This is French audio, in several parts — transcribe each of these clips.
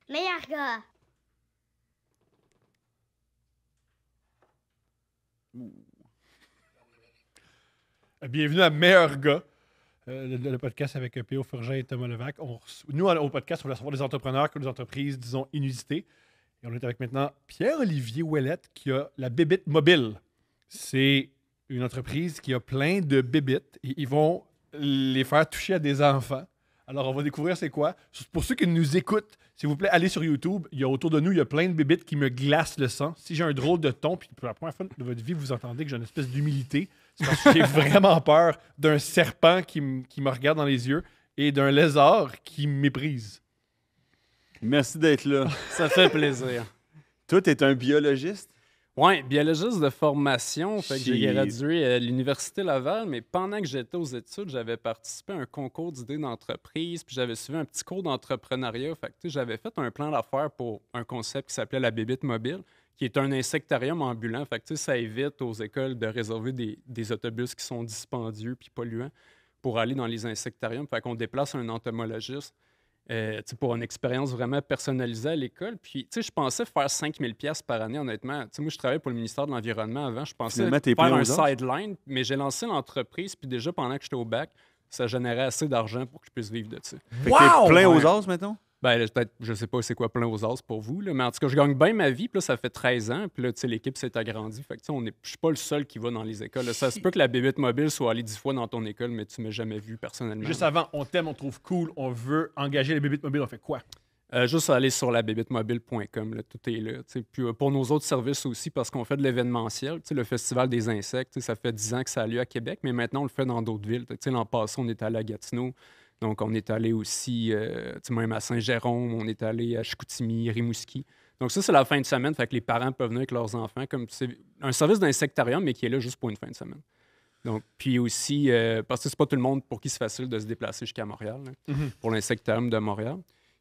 Meilleur gars. Bienvenue à Meilleur gars, le podcast avec P.O. Forget et Thomas Levac. Nous, au podcast, on voulait recevoir des entrepreneurs qui ont des entreprises, disons, inusitées. Et on est avec maintenant Pierre-Olivier Ouellette qui a la Bébite Mobile. C'est une entreprise qui a plein de bébites et ils vont les faire toucher à des enfants. Alors, on va découvrir c'est quoi. Pour ceux qui nous écoutent, s'il vous plaît, allez sur YouTube. Il y a autour de nous, il y a plein de bébites qui me glacent le sang. Si j'ai un drôle de ton, puis pour la première fois de votre vie, vous entendez que j'ai une espèce d'humilité, c'est parce que j'ai vraiment peur d'un serpent qui me regarde dans les yeux et d'un lézard qui me méprise. Merci d'être là. Ça fait plaisir. Toi, t'es un biologiste? Oui, biologiste de formation. Fait que j'ai Shit. gradué à l'Université Laval, mais pendant que j'étais aux études, j'avais participé à un concours d'idées d'entreprise, puis j'avais suivi un petit cours d'entrepreneuriat. Fait que, tu sais, j'avais fait un plan d'affaires pour un concept qui s'appelait la Bébite Mobile, qui est un insectarium ambulant. Fait que, tu sais, ça évite aux écoles de réserver des autobus qui sont dispendieux puis polluants pour aller dans les insectariums. Fait qu'on déplace un entomologiste. Tu sais, pour une expérience vraiment personnalisée à l'école. Puis, tu sais, je pensais faire 5 000 $ par année, honnêtement. Tu sais, moi, je travaillais pour le ministère de l'Environnement avant. Je pensais Finalement, t'es faire plein un aux os. sideline, mais j'ai lancé l'entreprise, puis déjà, pendant que j'étais au bac, ça générait assez d'argent pour que je puisse vivre de ça. Fait que t'es plein Ouais. aux os, mettons? Ben, là, peut-être, je sais pas c'est quoi plein aux as pour vous, là, mais en tout cas, je gagne bien ma vie, puis là, ça fait 13 ans, puis là, tu sais, l'équipe s'est agrandie. Fait que, tu sais, je suis pas le seul qui va dans les écoles. Là. Ça se peut que la bébête mobile soit allée 10 fois dans ton école, mais tu m'as jamais vu personnellement. Juste avant, on t'aime, on te trouve cool, on veut engager les bébites mobiles, on fait quoi? Juste aller sur labébitmobile.com, là, tout est là. Tu sais. Puis pour nos autres services aussi, parce qu'on fait de l'événementiel, tu sais, le Festival des insectes, tu sais, ça fait 10 ans que ça a lieu à Québec, mais maintenant on le fait dans d'autres villes. Tu sais, l'an passé, on est allé à Gatineau, donc on est allé aussi tu sais, même à Saint-Jérôme, on est allé à Chicoutimi, Rimouski. Donc ça, c'est la fin de semaine, fait que les parents peuvent venir avec leurs enfants, comme c'est un service d'insectarium, mais qui est là juste pour une fin de semaine. Donc, puis aussi, parce que c'est pas tout le monde pour qui c'est facile de se déplacer jusqu'à Montréal, là, pour l'insectarium de Montréal.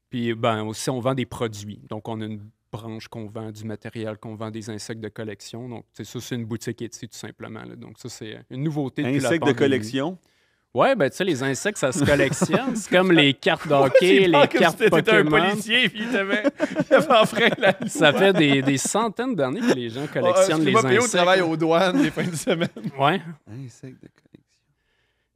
Puis ben, aussi, on vend des produits. Donc, on a une branche qu'on vend du matériel, qu'on vend des insectes de collection. Donc, ça, c'est une boutique Etsy, tout simplement. Là. Donc, ça, c'est une nouveauté depuis la Insectes de pandémie. collection? Ouais, ben, tu sais, les insectes, ça se collectionne. C'est comme les cartes d'hockey, les cartes T'étais un Pokémon. policier, puis il avait enfreint la loi. Ça fait des centaines d'années que les gens collectionnent les Excuse-moi, P.O. insectes. travaille aux douanes les fins de semaine. Ouais. Insectes de collection.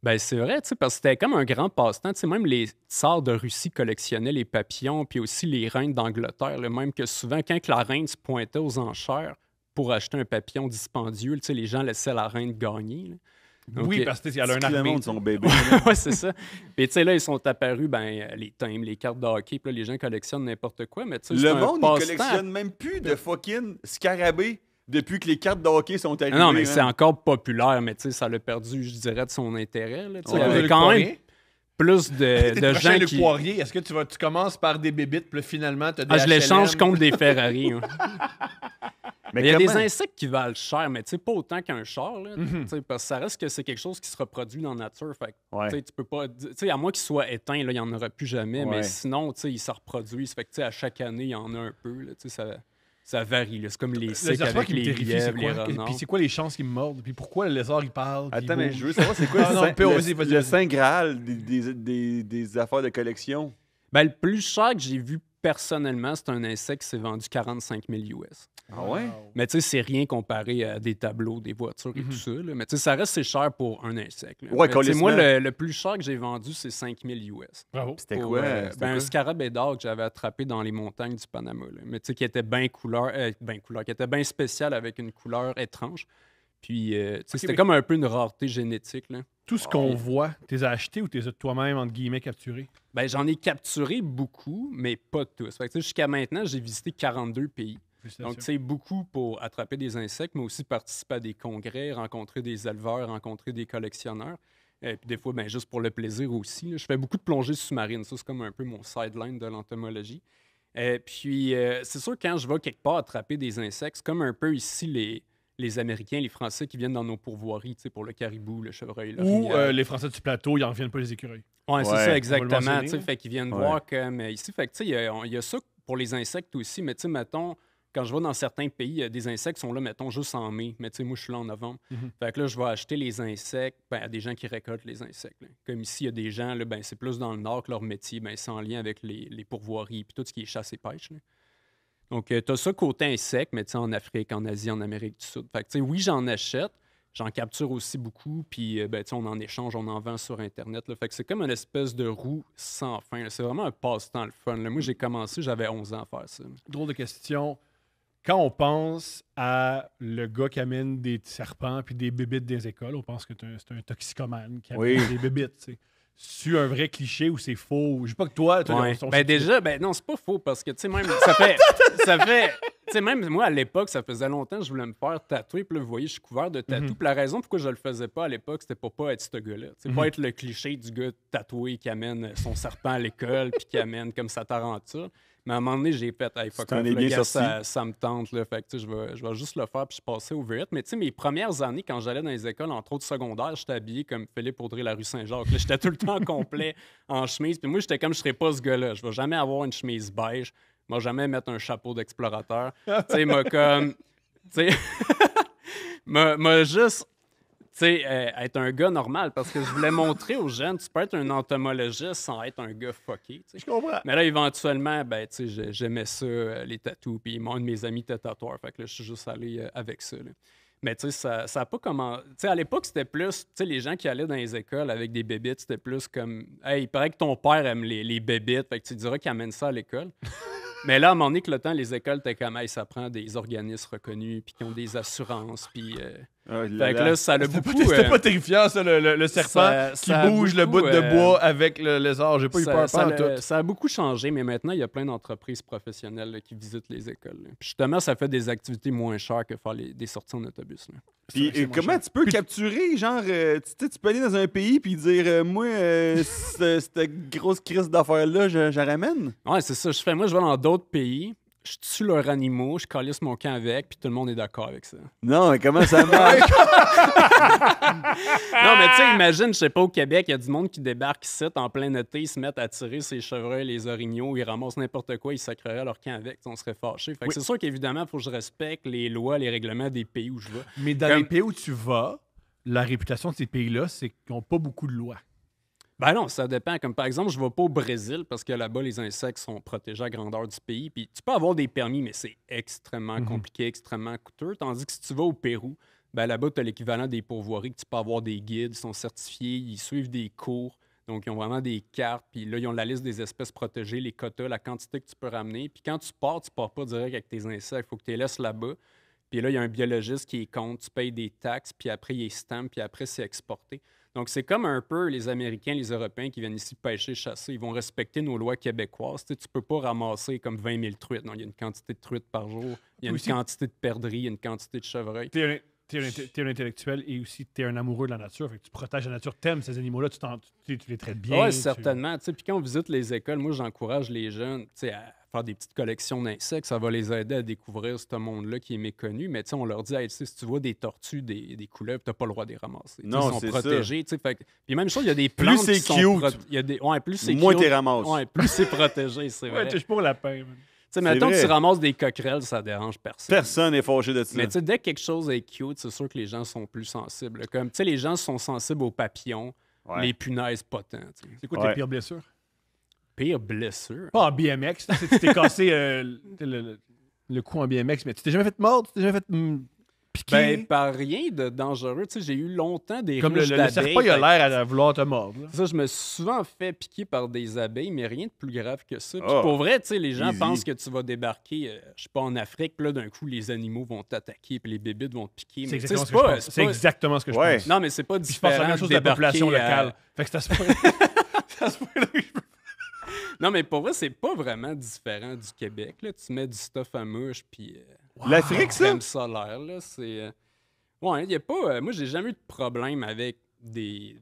Ben, c'est vrai, tu sais, parce que c'était comme un grand passe-temps. Tu sais, même les tsars de Russie collectionnaient les papillons, puis aussi les reines d'Angleterre. Là, même que souvent, quand que la reine se pointait aux enchères pour acheter un papillon dispendieux, tu sais, les gens laissaient la reine gagner. Là. Donc, Oui, parce qu'elle a un Tout le armée. monde, son bébé. ouais, c'est ça. Puis, tu sais, là, ils sont apparus, ben, les timbres, les cartes de hockey, puis là, les gens collectionnent n'importe quoi, mais tu sais, c'est Le un monde, il passe-temps. collectionne même plus de fucking scarabées depuis que les cartes de hockey sont arrivées. Non, mais man. c'est encore populaire, mais tu sais, ça l'a perdu, je dirais, de son intérêt. Là. Tu sais, il y Ouais. avait Luc quand même Poirier. plus T'es de le prochain gens Luc qui... Poirier. Est-ce que tu commences par des bébites, puis là, finalement, tu as des Ah, je l'échange HLM? contre des Ferrari. hein. Mais Il y a des comment? insectes qui valent cher, mais tu sais, pas autant qu'un char, là, tu sais, parce que ça reste que c'est quelque chose qui se reproduit dans la nature. Fait que, Ouais. tu sais, tu peux pas... Tu sais, à moins qu'il soit éteint, là, il n'y en aura plus jamais, Ouais. mais sinon, tu sais, il se reproduit. Ça fait que, tu sais, à chaque année, il y en a un peu, là, tu sais, ça varie, là. C'est comme les Le cycles serpent avec qui me les terrifie, c'est lièvres, les quoi? renards. Puis c'est quoi les chances qu'il me morde? Puis pourquoi le lézard, il parle? puis il Attends, mais bouge? je veux savoir, c'est quoi Ah non, le, P.O., Saint- vas-y, vas-y, le vas-y. Saint Graal des affaires de collection? Ben, le plus cher que j'ai vu personnellement, c'est un insecte qui s'est vendu 45 000 US. Ah ouais? Mais tu sais, c'est rien comparé à des tableaux, des voitures et tout ça. Là. Mais tu sais, ça reste c'est cher pour un insecte. là. Ouais, Mais, tu sais, moi, colissement. le plus cher que j'ai vendu, c'est 5 000 US. Bravo. C'était Pour, quoi? ben, un scarabée d'or que j'avais attrapé dans les montagnes du Panama. Là. Mais tu sais, qui était bien couleur, qui était bien spécial avec une couleur étrange. Puis, tu sais, c'était mais- comme un peu une rareté génétique. Là. Tout ce qu'on voit, t'es acheté ou t'es toi-même, entre guillemets, capturé? Ben, j'en ai capturé beaucoup, mais pas tous. Fait que, tu sais, jusqu'à maintenant, j'ai visité 42 pays. Donc, tu sais, beaucoup pour attraper des insectes, mais aussi participer à des congrès, rencontrer des éleveurs, rencontrer des collectionneurs. Et puis des fois, ben, juste pour le plaisir aussi. Là. Je fais beaucoup de plongées sous-marines. Ça, c'est comme un peu mon sideline de l'entomologie. Puis, c'est sûr, quand je vais quelque part attraper des insectes, c'est comme un peu ici les Américains, les Français qui viennent dans nos pourvoiries, tu sais, pour le caribou, le chevreuil, le Ou rivière. les Français du plateau, ils en reviennent pas les écureuils. Ouais, c'est Ouais, on va ça, le exactement. mentionner, tu sais, là. Fait qu'ils viennent Ouais. voir comme ici. Fait que, tu sais, il y a ça pour les insectes aussi, mais tu sais, mettons, quand je vais dans certains pays, des insectes sont là, mettons, juste en mai. Mais tu sais, moi, je suis là en novembre. Fait que là, je vais acheter les insectes à des gens qui récoltent les insectes. Là. Comme ici, il y a des gens, là, ben, c'est plus dans le nord que leur métier, ben, c'est en lien avec les pourvoiries puis tout ce qui est chasse et pêche. Là. Donc, tu as ça côté insectes, mais tu sais, en Afrique, en Asie, en Amérique du Sud. Fait que tu sais, oui, j'en achète. J'en capture aussi beaucoup, puis ben, on en échange, on en vend sur Internet. Là. Fait que c'est comme une espèce de roue sans fin. Là. C'est vraiment un passe-temps le fun. Là. Moi, j'ai commencé, j'avais 11 ans à faire ça. Drôle de question. Quand on pense à le gars qui amène des serpents puis des bébites des écoles, on pense que c'est un toxicomane qui amène des bébites. T'sais. C'est un vrai cliché ou c'est faux? Je sais pas que toi... Ben déjà, ben non, c'est pas faux parce que, tu sais, même, ça fait... Tu sais, même moi, à l'époque, ça faisait longtemps que je voulais me faire tatouer. Puis là, vous voyez, je suis couvert de tatous. Puis la raison pourquoi je le faisais pas à l'époque, c'était pour pas être ce gars-là. C'est pas être le cliché du gars tatoué qui amène son serpent à l'école puis qui amène comme sa tarentule. Mais à un moment donné, j'ai fait, hey, fuck off, le gars, ça me tente. Là. Fait que, tu sais, je vais juste le faire puis je passais au vite. Mais tu sais, mes premières années, quand j'allais dans les écoles, entre autres secondaires, j'étais habillé comme Philippe Audrey, la rue Saint-Jacques. Là, j'étais tout le temps complet en chemise. Puis moi, j'étais comme, je serais pas ce gars-là. Je vais jamais avoir une chemise beige. Moi, jamais mettre un chapeau d'explorateur. Tu sais, m'a comme. Tu sais. m'a juste. Tu sais, être un gars normal parce que je voulais montrer aux jeunes, tu peux être un entomologiste sans être un gars fucké. Je comprends. Mais là, éventuellement, ben, tu sais, j'aimais ça, les tatous. Puis un de mes amis était tatoueur. Fait que là, je suis juste allé avec ça. Là. Mais tu sais, ça a pas comment. Tu sais, à l'époque, c'était plus. Tu sais, les gens qui allaient dans les écoles avec des bébites, c'était plus comme. Hey, il paraît que ton père aime les bébites. Fait que tu diras qu'il amène ça à l'école. Mais là, à un moment donné, que le temps, les écoles, t'es comme, hey, ça prend des organismes reconnus, puis qui ont des assurances, puis... fait que là, ça a beaucoup... C'était pas terrifiant, ça, le serpent qui bouge le bout de bois avec le lézard. J'ai pas eu peur tout. Ça a beaucoup changé, mais maintenant, il y a plein d'entreprises professionnelles là, qui visitent les écoles. Là. Puis justement, ça fait des activités moins chères que faire des sorties en autobus. Là. Puis comment tu peux capturer, genre, tu peux aller dans un pays puis dire, moi, cette grosse crise d'affaires-là, je ramène? Ouais, c'est ça. Moi, je vais dans d'autres pays, je tue leurs animaux, je calisse mon camp avec, puis tout le monde est d'accord avec ça. Non, mais comment ça marche? Non, mais tu sais, imagine, je sais pas, au Québec, il y a du monde qui débarque ici en plein été, ils se mettent à tirer ses chevreuils, les orignaux, ils ramassent n'importe quoi, ils sacreraient leur camp avec, on serait fâchés. Fait que c'est sûr qu'évidemment, il faut que je respecte les lois, les règlements des pays où je vais. Mais dans les pays où tu vas, la réputation de ces pays-là, c'est qu'ils n'ont pas beaucoup de lois. Ben non, ça dépend. Comme par exemple, je ne vais pas au Brésil parce que là-bas, les insectes sont protégés à grandeur du pays. Puis tu peux avoir des permis, mais c'est extrêmement compliqué, extrêmement coûteux. Tandis que si tu vas au Pérou, ben là-bas, tu as l'équivalent des pourvoiries que tu peux avoir des guides, ils sont certifiés, ils suivent des cours. Donc, ils ont vraiment des cartes. Puis là, ils ont la liste des espèces protégées, les quotas, la quantité que tu peux ramener. Puis quand tu pars pas direct avec tes insectes. Il faut que tu les laisses là-bas. Puis là, il y a un biologiste qui est compte, tu payes des taxes, puis après, il est stamp, puis après, c'est exporté. Donc, c'est comme un peu les Américains, les Européens qui viennent ici pêcher, chasser. Ils vont respecter nos lois québécoises. Tu ne peux pas ramasser comme 20 000 truites. Non, il y a une quantité de truites par jour. Il y a une quantité de perdrix, il y a une quantité de chevreuils. T'es un intellectuel et aussi t'es un amoureux de la nature. Fait que tu protèges la nature, t'aimes ces animaux-là, tu les traites bien. Oui, certainement. Puis quand on visite les écoles, moi, j'encourage les jeunes à faire des petites collections d'insectes. Ça va les aider à découvrir ce monde-là qui est méconnu. Mais on leur dit, hey, si tu vois des tortues, des couleuvres, tu n'as pas le droit de les ramasser. Non, ils sont protégés. Puis même chose, il y a des plantes plus c'est cute, plus c'est moins cute, tu ramasses. Ouais, plus c'est protégé, c'est vrai. Ouais, touche pas au lapin. Mettons que tu ramasses des coquerelles, ça dérange personne. Personne n'est fâché de ça. Mais dès que quelque chose est cute, c'est sûr que les gens sont plus sensibles. Comme les gens sont sensibles aux papillons, les punaises pas tant. C'est quoi tes pires blessures? Pire blessure? Pas en BMX. Tu t'es cassé le cou en BMX, mais tu t'es jamais fait mordre? Tu t'es jamais fait piquer? Ben, par rien de dangereux. J'ai eu longtemps des comme ruches le d'abeilles. serpent, il a l'air à vouloir te mordre. Là. Ça, je me suis souvent fait piquer par des abeilles, mais rien de plus grave que ça. Puis pour vrai, les gens pensent que tu vas débarquer, je sais pas, en Afrique, puis là, d'un coup, les animaux vont t'attaquer, puis les bébites vont te piquer. C'est exactement ce que je pense. Non, mais c'est pas différent. Je pense la même chose de la population locale. Fait que c'est à ce point-là que je peux. Non, mais pour vrai, c'est pas vraiment différent du Québec. Là. Tu mets du stuff à mouche, puis... L'Afrique, ça? Crème solaire, là, c'est... Ouais, il y a pas... moi, j'ai jamais eu de problème avec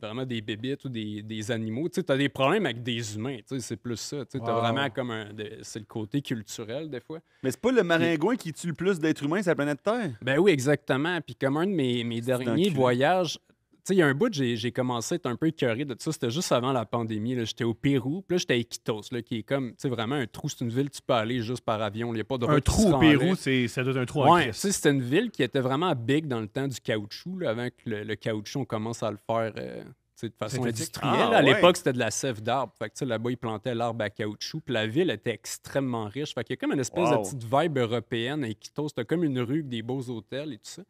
vraiment des bébites ou des animaux. Tu sais, t'as des problèmes avec des humains, tu sais, c'est plus ça. Tu sais, t'as vraiment comme c'est le côté culturel, des fois. Mais c'est pas le maringouin qui tue le plus d'êtres humains sur la planète Terre? Ben oui, exactement. Puis comme un de mes derniers voyages... sais, il y a un bout, j'ai commencé à être un peu écœuré de ça. C'était juste avant la pandémie. J'étais au Pérou, puis là, j'étais à Iquitos, là, qui est comme, tu sais, vraiment un trou. C'est une ville, tu peux aller juste par avion. Il n'y a pas de Un route qui se trou au rend Pérou, là. ça doit être un trou en Ouais, tu Christ. sais, c'était une ville qui était vraiment big dans le temps du caoutchouc, là, avant que le caoutchouc, on commence à le faire tu sais, de façon Synthétique. industrielle. Ah, À ouais. l'époque, c'était de la sève d'arbre. Fait que, tu sais, là-bas, ils plantaient l'arbre à caoutchouc. Puis la ville était extrêmement riche. Fait qu'il y a comme une espèce de Wow. petite vibe européenne à Iquitos. C'était comme une rue avec des beaux hôtels et tout ça.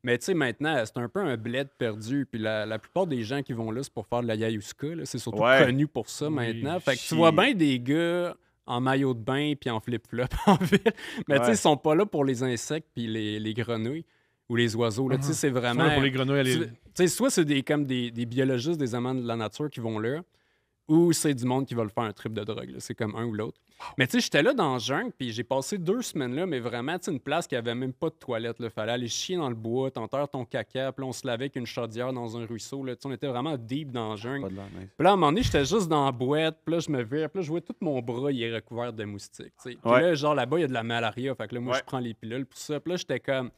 Mais tu sais, maintenant, c'est un peu un bled perdu. Puis la plupart des gens qui vont là, c'est pour faire de la yaouska. Là. C'est surtout Ouais. connu pour ça Oui, maintenant. Fait que tu chier. vois bien des gars en maillot de bain puis en flip-flop en ville. Mais tu sais, Ouais. ils sont pas là pour les insectes puis les grenouilles ou les oiseaux. Là. Tu sais, c'est vraiment... Pour les grenouilles, Tu sais, soit c'est comme des biologistes, des amants de la nature qui vont là, ou c'est du monde qui va le faire un trip de drogue. là. C'est comme un ou l'autre. Mais tu sais, j'étais là dans le jungle, puis j'ai passé 2 semaines là, mais vraiment, tu sais, une place qui avait même pas de toilette. Il fallait aller chier dans le bois, t'enterres ton caca, puis là, on se lavait avec une chaudière dans un ruisseau. Là. Tu sais, on était vraiment deep dans le jungle. Pas de l'air nice. Puis là, à un moment donné, j'étais juste dans la boîte, puis là, je me vire, puis là, je vois tout mon bras, il est recouvert de moustiques. tu sais. Puis Ouais. là, genre, là-bas, il y a de la malaria. Fait que là, moi, Ouais. je prends les pilules, pour ça. Puis là, j'étais comme,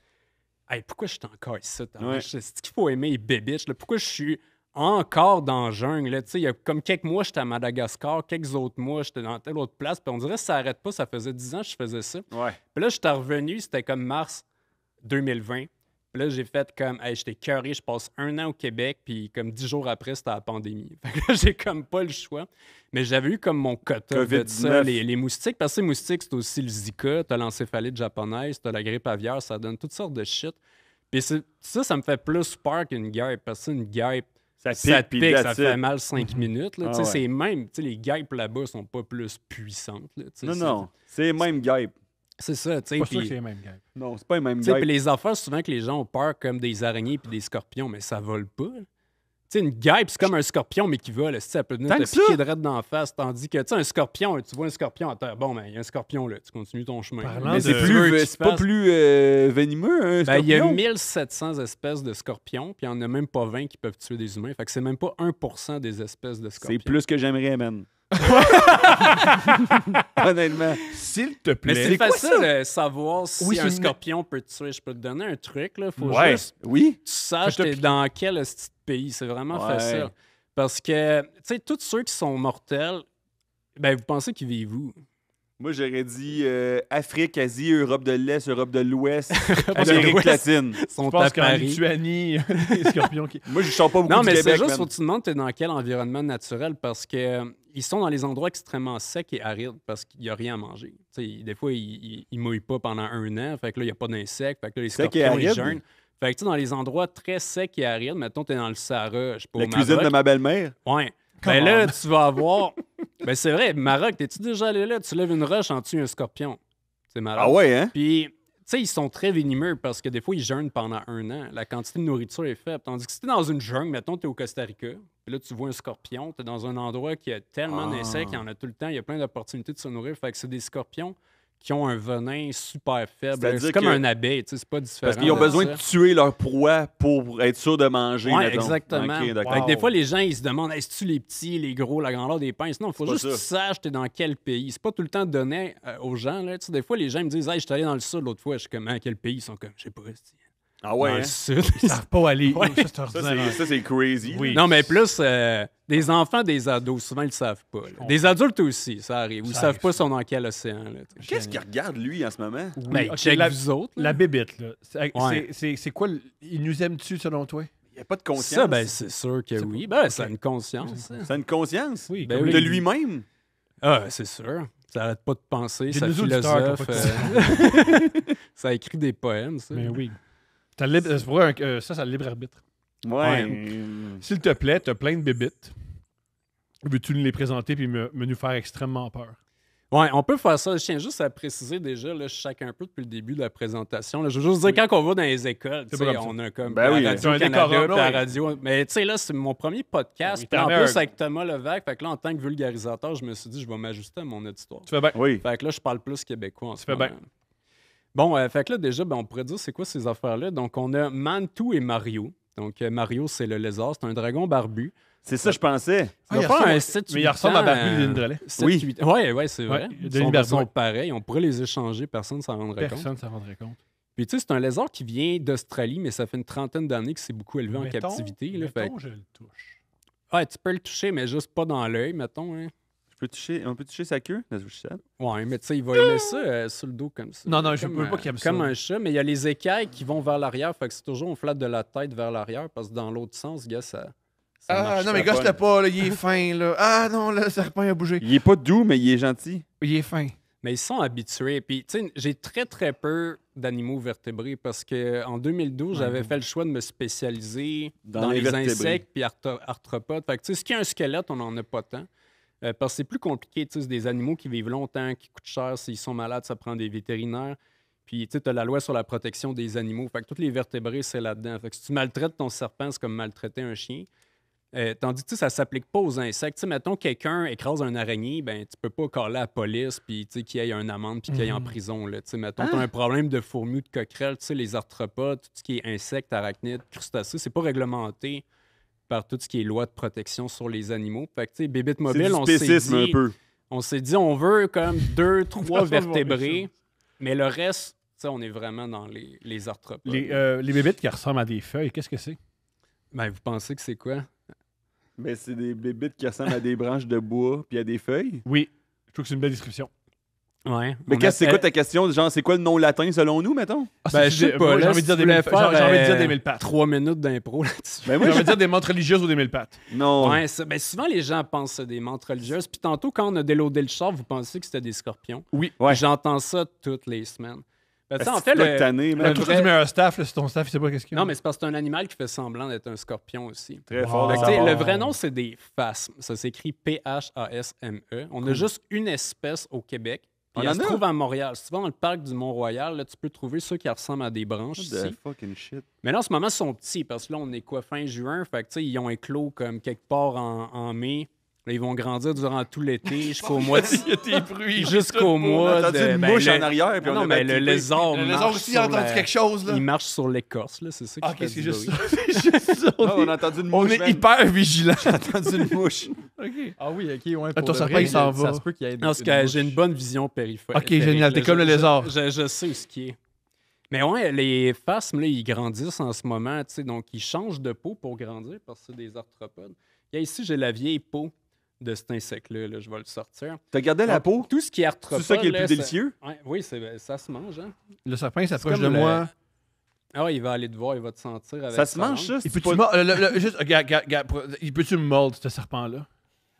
hey, pourquoi je suis encore ici? Ouais. C'est qu'il faut aimer les bébiches. Là? Pourquoi je suis encore dans le jungle? Là? Tu sais, il y a comme quelques mois, j'étais à Madagascar, quelques autres mois, j'étais dans telle autre place. Puis on dirait que ça n'arrête pas. Ça faisait 10 ans que je faisais ça. Ouais. Puis là, j'étais revenu, c'était comme mars 2020. Puis là, j'ai fait comme, hey, j'étais curé, je passe 1 an au Québec, puis comme 10 jours après, c'était la pandémie. Fait que là, j'ai comme pas le choix. Mais j'avais eu comme mon quota de COVID-19. ça, les moustiques. Parce que les moustiques, c'est aussi le Zika, t'as l'encéphalite japonaise, t'as la grippe aviaire, ça donne toutes sortes de shit. Puis ça me fait plus peur qu'une guêpe. Parce que une guêpe, Ça ça pique, te puis pique, that's ça it. fait mal 5 minutes. Là. Ah Tu sais, ouais. c'est même, tu sais, les guêpes là-bas sont pas plus puissantes. Là, tu sais, Non, non. C'est même guêpe. C'est ça, tu sais. Pas sûr que puis- c'est les mêmes gars. Non, c'est pas les mêmes tu sais, puis guêpes. les affaires, souvent que les gens ont peur comme des araignées puis des scorpions, mais ça vole pas. là. Tu sais, une guêpe, c'est comme un scorpion, mais qui vole. Ça peut venir Tant te que ça? piquer direct dans la face. Tandis que, tu sais, un scorpion, tu vois un scorpion à terre. Bon, ben, il y a un scorpion là. Tu continues ton chemin. Parlant Mais de- c'est Tu veux qu'il c'est pas passe- plus venimeux, un Ben, il y a scorpion? 1700 espèces de scorpions, puis il n'y en a même pas 20 qui peuvent tuer des humains. Fait que c'est même pas 1% des espèces de C'est scorpions. plus que j'aimerais, man. Honnêtement. S'il te Mais plaît. c'est quoi facile de savoir si Oui, c'est un une- scorpion peut te tuer. Je peux te donner un truc, là. Faut Ouais. juste Oui. tu saches Fais-toi t'es dans quel petit pays. C'est vraiment Ouais. facile. Parce que, tu sais, tous ceux qui sont mortels, ben, vous pensez qu'ils vivent où? Moi, j'aurais dit Afrique, Asie, Europe de l'Est, Europe de l'Ouest, de Amérique l'Ouest. latine. Ils sont Je à pense qu'en Paris. Lituanie, les scorpions qui. Moi, je sors pas beaucoup Non, du mais c'est Québec, juste, man. faut que tu te demandes t'es dans quel environnement naturel parce que ils sont dans les endroits extrêmement secs et arides parce qu'il n'y a rien à manger. Tu sais, des fois, ils mouillent pas pendant 1 an, fait que là, il n'y a pas d'insectes, fait que là, les Sec et scorpions, ils aride? jeûnent. Fait que tu sais, dans les endroits très secs et arides, mettons, t'es dans le Sahara, je sais pas, La au cuisine Maroc. de ma belle-mère. Ouais. Come Ben là, on. tu vas avoir. Ben c'est vrai, Maroc, t'es-tu déjà allé là? Tu lèves une roche en dessous d'un scorpion. C'est malade. Ah ouais, hein? Puis, tu sais, ils sont très venimeux parce que des fois, ils jeûnent pendant 1 an. La quantité de nourriture est faible. Tandis que si t'es dans une jungle, mettons, t'es au Costa Rica, puis là, tu vois un scorpion, t'es dans un endroit qui a tellement Ah. d'insectes, il y en a tout le temps, il y a plein d'opportunités de se nourrir. Fait que c'est des scorpions qui ont un venin super faible. C'est-à-dire C'est comme que- un abeille, tu sais, c'est pas différent. Parce qu'ils ont de besoin ça. de tuer leur proie pour être sûr de manger, Ouais, mettons. exactement. Ok, d'accord. Fait que des Wow. fois, les gens, ils se demandent est-ce-tu les petits, les gros, la grandeur des pinces? Non, il faut C'est juste pas que tu saches t'es dans quel pays. C'est pas tout le temps donné aux gens. Là. Tu sais, des fois, les gens me disent hey, je suis allé dans le sud l'autre fois. Je suis comme à quel pays? Ils sont comme je sais pas. c'est- Ah ouais, dans hein? le sud. Ils savent pas aller. Ouais. Ça, c'est Ça, ordinaire. c'est crazy. Oui. Non, mais plus des enfants, des ados, souvent, ils le savent pas. là. Des adultes aussi, ça arrive. Ils Ça savent arrive, pas ça. sont dans quel océan. Là, tu sais. Qu'est-ce qu'il regarde, lui, en ce moment? Ben, ok, check la- vous autres. là. La bébite, là. C'est Ouais. c'est quoi? Ils nous aiment-tu, selon toi? Il n'y a pas de conscience. Ça, ben, c'est sûr que C'est oui. pas- Ben, ça a une conscience. ça. Ça a une conscience? Oui, Ben comme oui. De les- lui-même? Ah, c'est sûr. Ça arrête pas de penser, J'ai ça des auditeurs qui ont philosophe. pas de Ça écrit des poèmes, ça. Mais oui. T'as le libre- c'est vrai, ça, c'est le libre arbitre. Ouais. S'il te plaît, t'as plein de bébites. Veux-tu nous les présenter puis me nous faire extrêmement peur? Ouais, on peut faire ça. Je tiens juste à préciser déjà, là, je sac un peu depuis le début de la présentation. Là. Je veux juste dire, quand on va dans les écoles, tu C'est pas sais, comme on a comme Ben oui, la c'est un Radio-Canada décorum, puis la oui. radio. Mais tu sais, là, c'est mon premier podcast. Oui, Puis en t'en as plus, un. avec Thomas Levac, fait que là, en tant que vulgarisateur, je me suis dit, je vais m'ajuster à mon auditoire. Tu fais bien. Oui. Fait que là, je parle plus québécois en ce fais moment. bien. Bon, fait que là, déjà, ben, on pourrait dire c'est quoi ces affaires-là. Donc, on a Mantou et Mario. Donc, Mario, c'est le lézard, c'est un dragon barbu. C'est ça, je pensais. Ça doit il faire ressemble- un 7, mais il ressemble à Barbie Denis Drolet. Oui. Ouais, c'est vrai. Ouais, Ils Denis sont, Barbie, sont ouais. pareils. On pourrait les échanger, personne ne s'en rendrait compte. Personne ne s'en rendrait compte. Puis tu sais, c'est un lézard qui vient d'Australie, mais ça fait une trentaine d'années qu'il s'est beaucoup élevé en Mettons- captivité. Là, fait Mettons, je le touche. ouais, tu peux le toucher, mais juste pas dans l'œil, mettons. Hein. On peut toucher sa queue? That's what she said. Ouais, mais tu sais, il va aimer ça sur le dos comme ça. Non, non, je Comme, veux pas qu'il aime ça. Comme un chat, mais il y a les écailles qui vont vers l'arrière. Fait que c'est toujours on flatte de la tête vers l'arrière parce que dans l'autre sens, gars, ça Ah marche non, pas. mais gosse-le pas, là, il est fin, là. Ah non, le serpent a bougé. Il est pas doux, mais il est gentil. Il est fin. Mais ils sont habitués. Puis, tu sais, j'ai très, très peur d'animaux vertébrés parce qu'en 2012, j'avais fait le choix de me spécialiser dans les les vertébrés. insectes puis arthropodes. Fait que, tu sais, ce qui est un squelette, on n'en a pas tant. Parce que c'est plus compliqué, tu sais, c'est des animaux qui vivent longtemps, qui coûtent cher. S'ils sont malades, ça prend des vétérinaires. Puis, tu sais, as la loi sur la protection des animaux. Fait que tous les vertébrés, c'est là-dedans. Fait que si tu maltraites ton serpent, c'est comme maltraiter un chien. Tandis que tu sais, ça s'applique pas aux insectes. Tu sais, mettons, quelqu'un écrase un araignée, ben tu peux pas caler la police puis tu sais, qu'il y ait une amende puis qu'il aille en prison. Là. Tu sais, mettons, tu as un problème de fourmis ou de coquerelles, tu sais, les arthropodes, tout ce qui est insectes, arachnides, crustacés, c'est pas réglementé par tout ce qui est loi de protection sur les animaux. Fait que, tu sais, Bébite C'est Mobile, du on s'est spécisme un dit, peu. on veut comme 2, 3 Ça va voir vertébrés, mais le reste, tu sais, on est vraiment dans les arthropodes. Les bébites qui ressemblent à des feuilles, qu'est-ce que c'est? Ben, vous pensez que c'est quoi? Mais c'est des bébites qui ressemblent à des branches de bois puis à des feuilles. Oui, je trouve que c'est une belle description. Ouais. Mais on c'est quoi appelle- ta question? Genre, c'est quoi le nom latin selon nous, mettons? Ben, je sais pas. Moi, j'ai là, envie de si dire tu des mille voulais pattes. J'ai envie de dire des mille pattes. 3 minutes d'impro là-dessus. Ben J'ai moi, envie de dire des montres religieuses ou des mille pattes. non. Ouais, ben souvent, les gens pensent que c'est des mantes religieuses. Puis tantôt, quand on a déloadé le char, vous pensez que c'était des scorpions. Oui. Ouais. J'entends ça toutes les semaines. Ben, tu sais, en Est-ce fait, que tu dois te tanner, man? Là, le toi, vrai- tu dis meilleur staff, là, si ton staff, il sait pas qu'est-ce qu'il y a. Non, mais c'est parce que c'est un animal qui fait semblant d'être un scorpion aussi. Très Wow. fort de Fait que, Tu sais, savoir. le vrai nom, c'est des phasmes. Ça s'écrit Phasme. On a juste une espèce au Québec. Puis On elle en se a? trouve à Montréal. Si tu vas dans le parc du Mont-Royal, là, tu peux trouver ceux qui ressemblent à des branches What ici. the fucking shit. Mais là, en ce moment, ils sont petits parce que là, on est quoi, fin juin? Fait que, tu sais, ils ont éclos comme quelque part en mai. Là, ils vont grandir durant tout l'été jusqu'au mois de... Il y a des bruits. jusqu'au On a mois entendu de... une ben, mouche le- en arrière. Puis Non, on a mais le battu. lézard Le lézard marche aussi a sur entendu la- quelque chose, là. Il marche sur l'écorce, là, c'est ça qui Ah, fait ok, c'est du juste bruit. ça. C'est juste ça. Ah, on a entendu une On mouche. est man. hyper vigilants. J'ai entendu une mouche. OK. Ah oui, ok, ouais. ton pour de serpent, vrai, il s'en ça va. se peut qu'il y ait Non, parce que j'ai une bonne vision périphérique. Ok, génial, t'es comme le lézard. Je sais où ce qui est. Mais ouais, les phasmes, là, ils grandissent en ce moment, tu sais, donc ils changent de peau pour grandir parce que c'est des arthropodes. Et ici, j'ai la vieille peau de cet insecte-là, là, je vais le sortir. T'as gardé la Donc, peau? Tout ce qui est arthropode... C'est ça qui est le là, plus délicieux? Oui, ça se mange, hein. Le serpent, il s'approche C'est de comme moi. Ah ouais, il va aller te voir, il va te sentir avec Ça se sa mange, langue. ça? Il C'est peut-tu pas- juste, regarde, il peut-tu me mordre, ce serpent-là?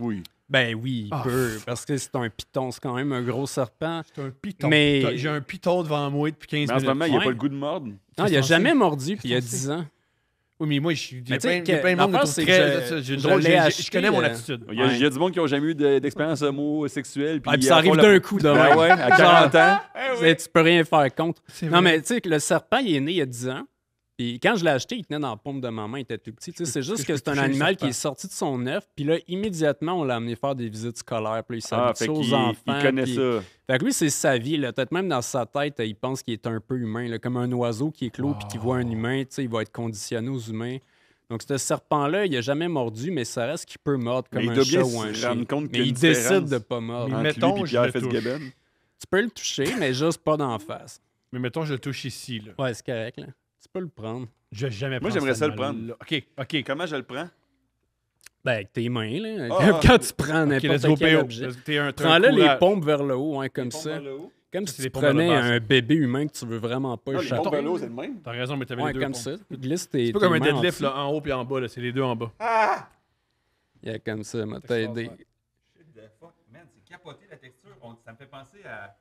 Oui. Ben oui, il Ah. peut, parce que c'est un python, c'est quand même un gros serpent. C'est un piton. Mais- J'ai un piton devant moi depuis 15 Mais en ce minutes. moment, il n'y a Ouais. pas le goût de mordre. Non, il a censé- jamais mordu, puis il y a censé. 10 ans. Oui, mais moi, il y Mais a tu sais plein de monde qui l'affaire, me c'est trouve que très... j'ai une je drôle- l'ai je acheté, connais mon euh, attitude. Il y a du monde qui n'ont jamais eu d'expérience homosexuelle. Ah, puis ça arrive d'un coup, de Ben même. ouais, à 40 ans. Tu peux rien faire contre. C'est Non, vrai. mais tu sais, que le serpent, il est né il y a 10 ans. Puis quand je l'ai acheté, il tenait dans la paume de ma main, il était tout petit. Tu sais, c'est juste je que peux c'est un toucher le animal qui serpent. est sorti de son œuf. Puis là, immédiatement, on l'a amené faire des visites scolaires. Puis là, il Ah, s'habitue fait aux qu'il enfants. il connaît puis- ça. Fait que lui, c'est sa vie. Là. Peut-être même dans sa tête, il pense qu'il est un peu humain. Là, comme un oiseau qui est clos puis qui voit un humain. Tu sais, il va être conditionné aux humains. Donc, ce serpent-là, il a jamais mordu, mais ça reste qu'il peut mordre comme Mais il un doit chat bien ou un se chien. rendre compte qu'il Mais y a il une décide différence de pas mordre. Mais Entre mettons, lui et je Pierre le touche. Fitzgibbon. Tu peux le toucher, mais juste pas d'en face. Mais mettons, je le touche ici, là. Ouais, c'est correct. Là. Tu peux le prendre. Je vais jamais Moi, prendre j'aimerais cet ça le animal-là. OK. Comment je le prends? Ben, avec tes mains, là. Ah, Quand tu prends OK, let's n'importe go, quel PO. objet. T'es un Prends-le les courage. pompes vers le haut, hein, comme ça. Comme Ça, si c'est tu des pompes vers le prenais bas, ça. un bébé humain que tu veux vraiment pas Ah, les échapper. pompes vers l'eau, c'est le même? T'as raison, mais t'avais Ouais, les deux comme pompes. ça. Glisse tes C'est pas comme un tes mains en deadlift, dessous. là, en haut puis en bas, là. C'est les deux en bas. Yeah, comme ça, m'a t'aidé. Man, c'est capoté la texture. Ça me fait penser à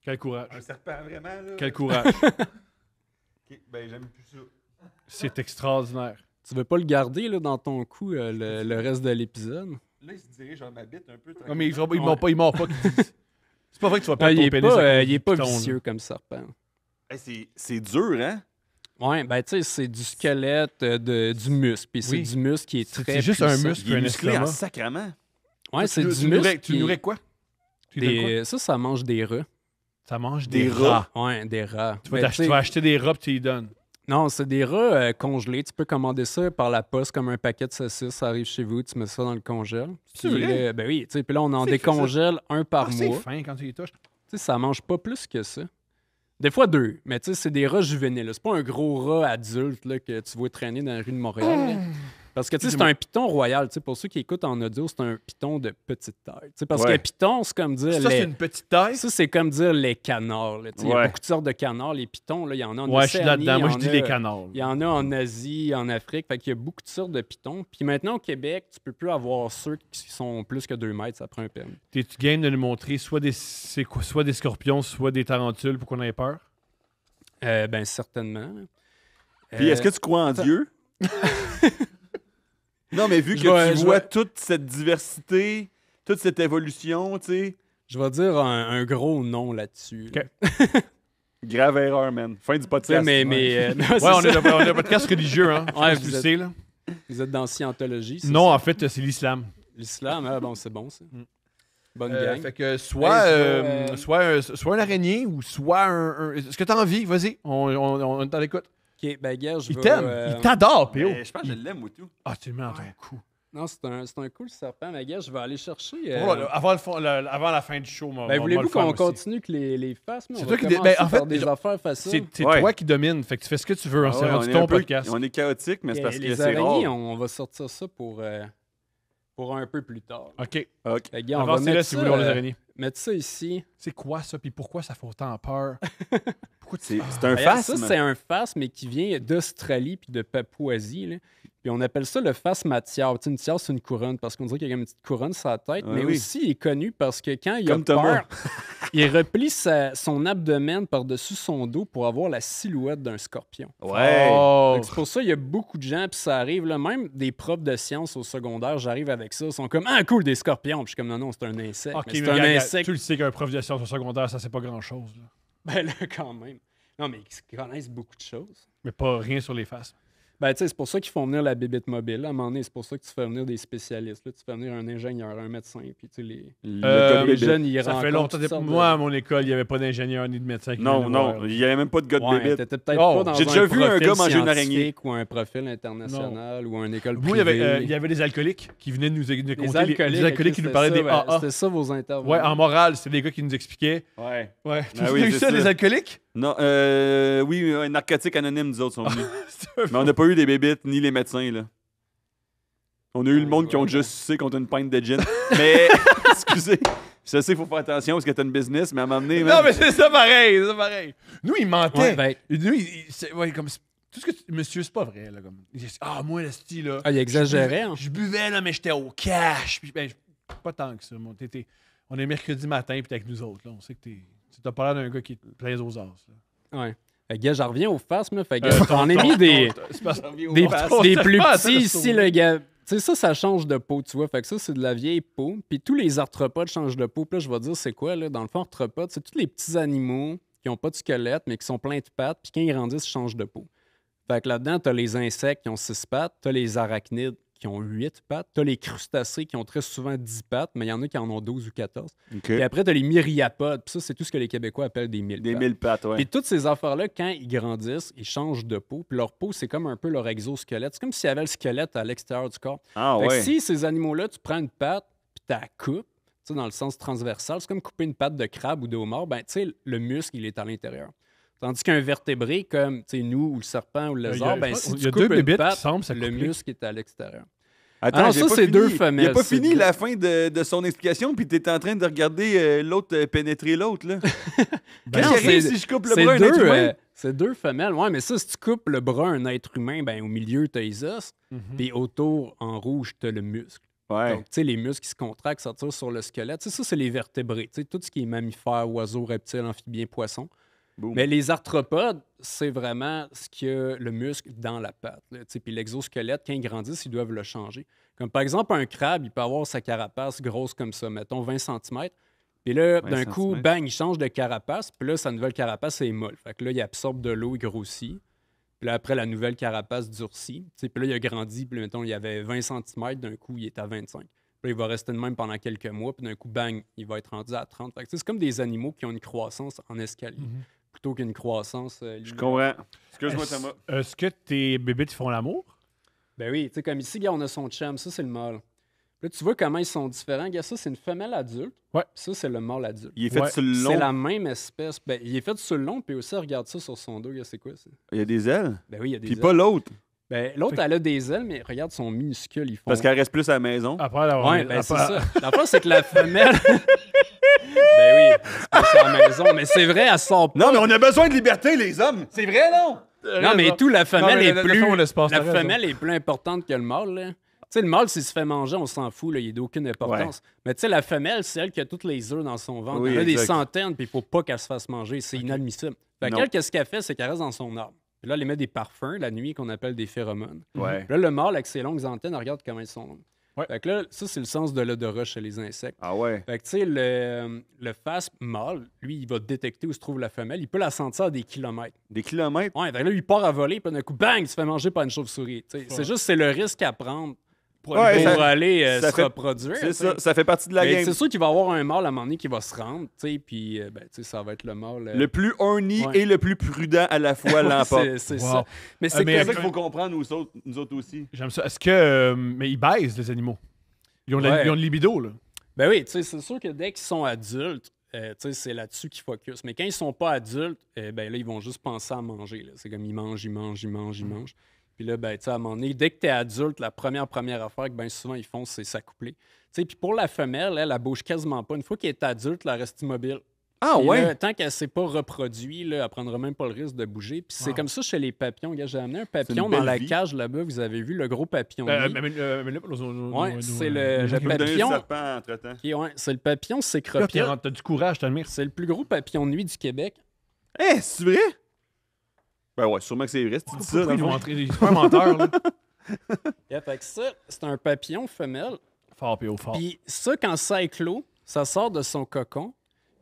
Quel courage. un serpent, vraiment. Là. Quel courage. Ok, ben, j'aime plus ça. C'est extraordinaire. Tu veux pas le garder là, dans ton cou le reste de l'épisode? Là, il se dirige vers ma bite un peu. Non, mais il mord pas, qu'ils disent. C'est pas vrai que tu vas perdre il ton est pénis. à pas, cause il est du pas piton, là. vicieux comme serpent. Hey, c'est dur, hein? Ouais, ben tu sais, c'est du squelette, du muscle. Puis c'est Oui. du muscle qui est C'est très juste un puissant. muscle. Il est un musclé en estomac. sacrement. Ouais, c'est du Tu muscle. le nourrais quoi? Tu lui donnes quoi? Ça mange des rats. Ça mange Des des rats. rats. Ouais, des rats. Tu vas, Mais tu vas acheter des rats puis tu les donnes. Non, c'est des rats congelés. Tu peux commander ça par la poste comme un paquet de saucisses. Ça arrive chez vous, tu mets ça dans le congèle. C'est Puis vrai? là, ben oui, tu sais, puis là, on en C'est fait, ça. décongèle un par Ah, c'est mois. fin quand tu les touches. Tu sais, ça mange pas plus que ça. Des fois 2, mais tu sais, c'est des rats juvéniles. C'est pas un gros rat adulte là, que tu vois traîner dans la rue de Montréal. Là. Parce que tu sais, c'est un python royal. Tu sais, pour ceux qui écoutent en audio, c'est un python de petite taille. Tu sais, parce que python, c'est comme dire. Ça, c'est une petite taille. Ça, c'est comme dire les canards. Là. Tu sais, il y a beaucoup de sortes de canards. Les pythons, là, il y en a en Océanie. Ouais, je suis là-dedans. Moi, je dis les canards. Il y en a en Asie, en Afrique. Fait qu'il y a beaucoup de sortes de pythons. Puis maintenant, au Québec, tu peux plus avoir ceux qui sont plus que 2 mètres. Ça prend un permis. T'es-tu game de nous montrer soit des scorpions, soit des tarentules pour qu'on ait peur? Ben, certainement. Puis, est-ce que tu crois en Dieu? Non, mais vu que tu vois toute cette diversité, toute cette évolution, tu sais. Je vais dire un gros non là-dessus. OK. Grave erreur, man. Fin du podcast. Mais non, on a un podcast religieux, hein? Ouais, vous êtes dans Scientologie. Non, ça? En fait, c'est l'islam. L'islam, bon, c'est bon, ça. Bonne gang. Fait que soit une araignée ou soit un... Est-ce que t'as envie? Vas-y, on t'en écoute. OK, ben, gars, Il t'aime. Il t'adore, P.O. Je pense que je l'aime ou tout. Ah, tu le mets dans ton cou. Non, c'est un cool serpent, mais gars, je vais aller chercher... Avant la fin du show, voulez-vous qu'on continue que les faces? C'est toi qui... en fait, des affaires faciles. C'est toi qui domine. Fait que tu fais ce que tu veux. C'est rendu ton podcast. On est chaotique, mais c'est parce que les c'est rare. araignées, on va sortir ça pour un peu plus tard. OK. Gars, on va Avancez là si vous voulez les araignées. Mettre ça ici. C'est quoi ça? Puis pourquoi ça fait autant peur? C'est un phasme. Ça, c'est un phasme, mais qui vient d'Australie puis de Papouasie. Là. Puis on appelle ça le phasme à tiare. Une tiare, c'est une couronne parce qu'on dirait qu'il y a une petite couronne sur la tête. Mais aussi, il est connu parce que quand il a peur, il replie son abdomen par-dessus son dos pour avoir la silhouette d'un scorpion. Ouais. C'est pour ça qu'il y a beaucoup de gens, puis ça arrive, là, même des profs de sciences au secondaire, j'arrive avec ça, ils sont comme « Ah, cool, des scorpions! » Puis je suis comme « Non, c'est un insecte. Okay, c'est un insecte. Tu le sais qu'un prof de sciences au secondaire, ça, c'est pas grand-chose. Ben là, quand même. Non, mais ils connaissent beaucoup de choses. Mais pas rien sur les faces. Ben, tu sais, c'est pour ça qu'ils font venir la bébête mobile. À un moment donné, c'est pour ça que tu fais venir des spécialistes. Là. Tu fais venir un ingénieur, un médecin, puis tu sais, les jeunes, ils rencontrent. Ça fait longtemps. Moi, à mon école, il n'y avait pas d'ingénieur ni de médecin. Non, il n'y avait même pas de gars de bébête. T'étais peut-être pas dans j'ai déjà vu un gars manger une araignée. Ou un profil international, ou une école privée. Il y avait des alcooliques qui venaient nous conter. Des alcooliques qui nous parlaient des AA. C'était ça vos interventions. Ouais, en morale, c'était des gars qui nous expliquaient. Ouais. Tu as vu ça, les alcooliques? Non, oui, un narcotique anonyme, nous autres sont venus. Mais on n'a pas eu des bébites ni les médecins, là. On a eu le monde qui ont juste sucé contre une pinte de gin. Mais, excusez, je sais qu'il faut faire attention parce que t'as une business, mais à un moment donné... Non, mais c'est ça pareil, Nous, il mentait. Ouais, Nous, comme... Tout ce que monsieur, c'est pas vrai, là. Comme... moi, le style, là... il exagérait, Je buvais, là, mais j'étais au cash. Puis, pas tant que ça. On est mercredi matin, puis t'es avec nous autres, là. On sait que t'as pas l'air d'un gars qui est plein aux as, là. Ouais. Fait que, gars, j'en reviens au phasme, là. Fait que, on a mis des plus petits ici, le gars. Tu sais, ça change de peau, tu vois. Fait que ça, c'est de la vieille peau. Puis tous les arthropodes changent de peau. Puis là, je vais dire, c'est quoi, là? Dans le fond, arthropodes, c'est tous les petits animaux qui n'ont pas de squelette, mais qui sont pleins de pattes. Puis quand ils grandissent, ils changent de peau. Fait que là-dedans, t'as les insectes qui ont 6 pattes. T'as les arachnides qui ont 8 pattes. T'as les crustacés qui ont très souvent 10 pattes, mais il y en a qui en ont 12 ou 14. Okay. Et après, t'as les myriapodes. Puis ça, c'est tout ce que les Québécois appellent des mille pattes. Des 1000 pattes, ouais. Puis toutes ces affaires-là, quand ils grandissent, ils changent de peau. Puis leur peau, c'est comme un peu leur exosquelette. C'est comme s'il y avait le squelette à l'extérieur du corps. Ah fait ouais. que si ces animaux-là, tu prends une patte, puis tu la coupes, tu sais, dans le sens transversal, c'est comme couper une patte de crabe ou de homard, ben tu sais, le muscle, il est à l'intérieur. Tandis qu'un vertébré, comme nous, ou le serpent, ou le lézard, ben si tu coupes une patte, le muscle est à l'extérieur. Attends, ça, c'est deux femelles. Il n'a pas fini la fin de son explication, puis tu es en train de regarder l'autre pénétrer l'autre, là. Qu'est-ce qui arrive si je coupe le bras à un être humain? C'est 2 femelles. Ouais, mais ça, si tu coupes le bras à un être humain, ben au milieu, tu as les os, puis autour, en rouge, tu as le muscle. Ouais. Donc, tu sais, les muscles qui se contractent, ça tire sur le squelette. T'sais, ça, c'est les vertébrés. Tu sais, tout ce qui est mammifères, oiseaux, reptiles, amphibiens, poissons. Boom. Mais les arthropodes, c'est vraiment ce qu'il y a le muscle dans la patte. Puis l'exosquelette, quand ils grandissent, ils doivent le changer. Comme par exemple, un crabe, il peut avoir sa carapace grosse comme ça, mettons 20 cm. Puis là, d'un coup, bang, il change de carapace. Puis là, sa nouvelle carapace est molle. Fait que là, il absorbe de l'eau, il grossit. Puis là, après, la nouvelle carapace durcit. Puis là, il a grandi. Puis là, mettons, il y avait 20 cm. D'un coup, il est à 25. Puis là, il va rester de même pendant quelques mois. Puis d'un coup, bang, il va être rendu à 30. Fait que c'est comme des animaux qui ont une croissance en escalier. Plutôt qu'une croissance. Je comprends. Excuse-moi, Thomas. Est-ce que tes bébés te font l'amour? Ben oui, tu sais, comme ici, regarde, on a son chum, ça c'est le mâle. Là, tu vois comment ils sont différents. Regarde, ça, c'est une femelle adulte. Ouais. Ça, c'est le mâle adulte. Il est fait sur le long. C'est la même espèce. Ben, il est fait sur le long, puis aussi, regarde ça sur son dos. Regarde, c'est quoi ça? Il y a des ailes. Ben oui, il y a des Puis ailes. pas l'autre. Ben, l'autre, elle a des ailes, mais regarde son minuscule. Ils font... Parce qu'elle reste plus à la maison. Après l'avoir. Ouais, ben c'est ça. L'affaire, c'est que la femelle... ben oui, c'est à la maison. Mais c'est vrai, elle sort pas. Non, mais on a besoin de liberté, les hommes. C'est vrai, non? Non, mais tout, la femelle est plus... La La femelle est plus importante que le mâle, là. Tu sais, le mâle, s'il se fait manger, on s'en fout, là, il est d'aucune importance. Mais tu sais, la femelle, c'est elle qui a toutes les œufs dans son ventre. Oui, Elle a des exact. centaines, puis il faut pas qu'elle se fasse manger. C'est inadmissible. Fait Non. qu'elle, qu'est-ce qu'elle fait? C'est qu'elle reste dans son arbre. Puis là, elle émet des parfums la nuit qu'on appelle des phéromones. Ouais. Puis là, le mâle, avec ses longues antennes, regarde comment ils sont longs. Ouais. Fait que là, ça, c'est le sens de l'odorat chez les insectes. Ah ouais. Fait que, tu sais, le phasme mâle, lui, il va détecter où se trouve la femelle. Il peut la sentir à des kilomètres. Des kilomètres. Ouais, fait que là, il part à voler, puis d'un coup, bang, il se fait manger par une chauve-souris. Tu sais, c'est juste, c'est le risque à prendre pour Ouais, aller ça se fait- reproduire. C'est tu sais. ça fait partie de la Mais game. c'est sûr qu'il va y avoir un mâle à un moment donné qui va se rendre, tu sais, puis ben, tu sais, ça va être le mâle. Le plus horny Ouais. et le plus prudent à la fois l'emporte. c'est Wow. ça. Mais c'est mais C'est que- ça qu'il faut comprendre, nous autres aussi. J'aime ça. Est-ce que. Mais ils baisent, les animaux. Ils ont, Ouais. ils ont le libido, là. Ben oui, tu sais, c'est sûr que dès qu'ils sont adultes, tu sais, c'est là-dessus qu'ils focus. Mais quand ils sont pas adultes, ben là, ils vont juste penser à manger. Là. C'est comme ils mangent. Puis là, ben, tu sais, à un moment donné, dès que tu es adulte, la première affaire que bien souvent ils font, c'est s'accoupler. Tu sais, puis pour la femelle, elle bouge quasiment pas. Une fois qu'elle est adulte, elle reste immobile. Ah Puis ouais? là, tant qu'elle s'est pas reproduite, là, elle prendra même pas le risque de bouger. Puis c'est Wow. comme ça chez les papillons. Regarde, j'ai amené un papillon belle dans la vie. cage là-bas. Vous avez vu le gros papillon. Mais nuit. là, Ouais, c'est le Je vais vous donner papillon. le serpent entre-temps. Ouais, c'est le papillon Là, cécropia. t'as du courage, je t'admire. C'est le plus gros papillon de nuit du Québec. Eh, c'est vrai? Ben ouais, sûrement que c'est vrai si tu dis ça. dans Ils le vont fond. montrer des super menteurs, là. Fait que ça, c'est un papillon femelle. Fort et au fort. Puis ça, quand ça éclot, ça sort de son cocon,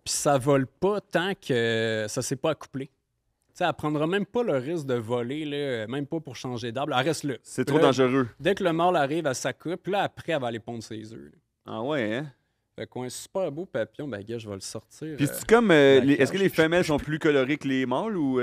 puis ça vole pas tant que ça s'est pas accouplé. Tu sais, elle prendra même pas le risque de voler, là, même pas pour changer d'arbre. Elle reste là. C'est Puis trop là, dangereux. Dès que le mâle arrive, elle s'accouple. Puis là, après, elle va aller pondre ses œufs. Là. Ah ouais, hein? Fait qu'un super beau papillon, ben gars, je vais le sortir. Puis c'est comme. la Est-ce que cage. les femelles sont plus colorées que les mâles ou.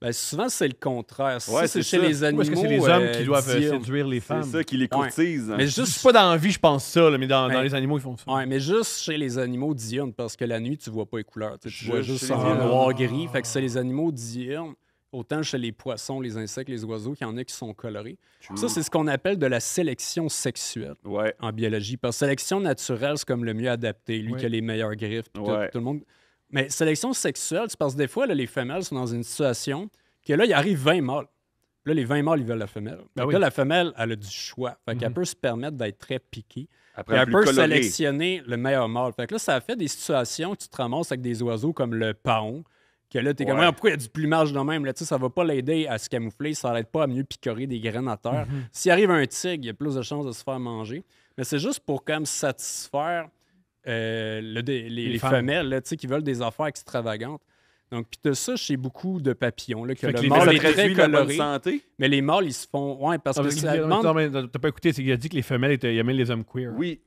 Ben, souvent, c'est le contraire. Ça, Ouais, c'est c'est chez ça. les Ou animaux. est-ce que c'est les hommes qui doivent diurnes. séduire les C'est femmes? ça qui les Ouais. courtise? Mais C'est juste pas dans la vie, je pense ça, là, mais dans Ouais. les animaux, ils font ça. Ouais, mais juste chez les animaux diurnes, parce que la nuit, tu vois pas les couleurs. Tu vois Juste juste chez les en diurnes. noir-gris. Fait que c'est les animaux diurnes. Autant chez les poissons, les insectes, les oiseaux, qu'il y en a qui sont colorés. Ça, c'est ce qu'on appelle de la sélection sexuelle Ouais. en biologie. Parce que sélection naturelle, c'est comme le mieux adapté, lui Ouais. qui a les meilleures griffes, puis Ouais. tout le monde. Mais sélection sexuelle, c'est parce que des fois, là, les femelles sont dans une situation que là, il arrive 20 mâles. Là, les 20 mâles, ils veulent la femelle. Fait que oui. là, la femelle, elle a du choix. Fait qu'elle Mhm. peut se permettre d'être très piquée. Après, Puis elle plus peut coloré. sélectionner le meilleur mâle. Fait que là, ça fait des situations que tu te ramasses avec des oiseaux comme le paon, que là, t'es comme, Ouais. ah, pourquoi il y a du plumage de même? Là, tu sais, ça va pas l'aider à se camoufler, ça l'aide pas à mieux picorer des graines à terre. S'il arrive un tigre, il y a plus de chances de se faire manger. Mais c'est juste pour comme satisfaire les femmes. femelles là, tu sais, qui veulent des affaires extravagantes. Donc, puis de ça chez beaucoup de papillons, là, que Fait que le les- Mais mâle ça est très traduit la bonne coloré, santé? mais les mâles, ils se font... Ouais, parce Ah, que parce ça qu'il- demande... non, mais t'as pas écouté, c'est qu'il a dit que les femelles étaient, ils aimaient les hommes queer. Oui.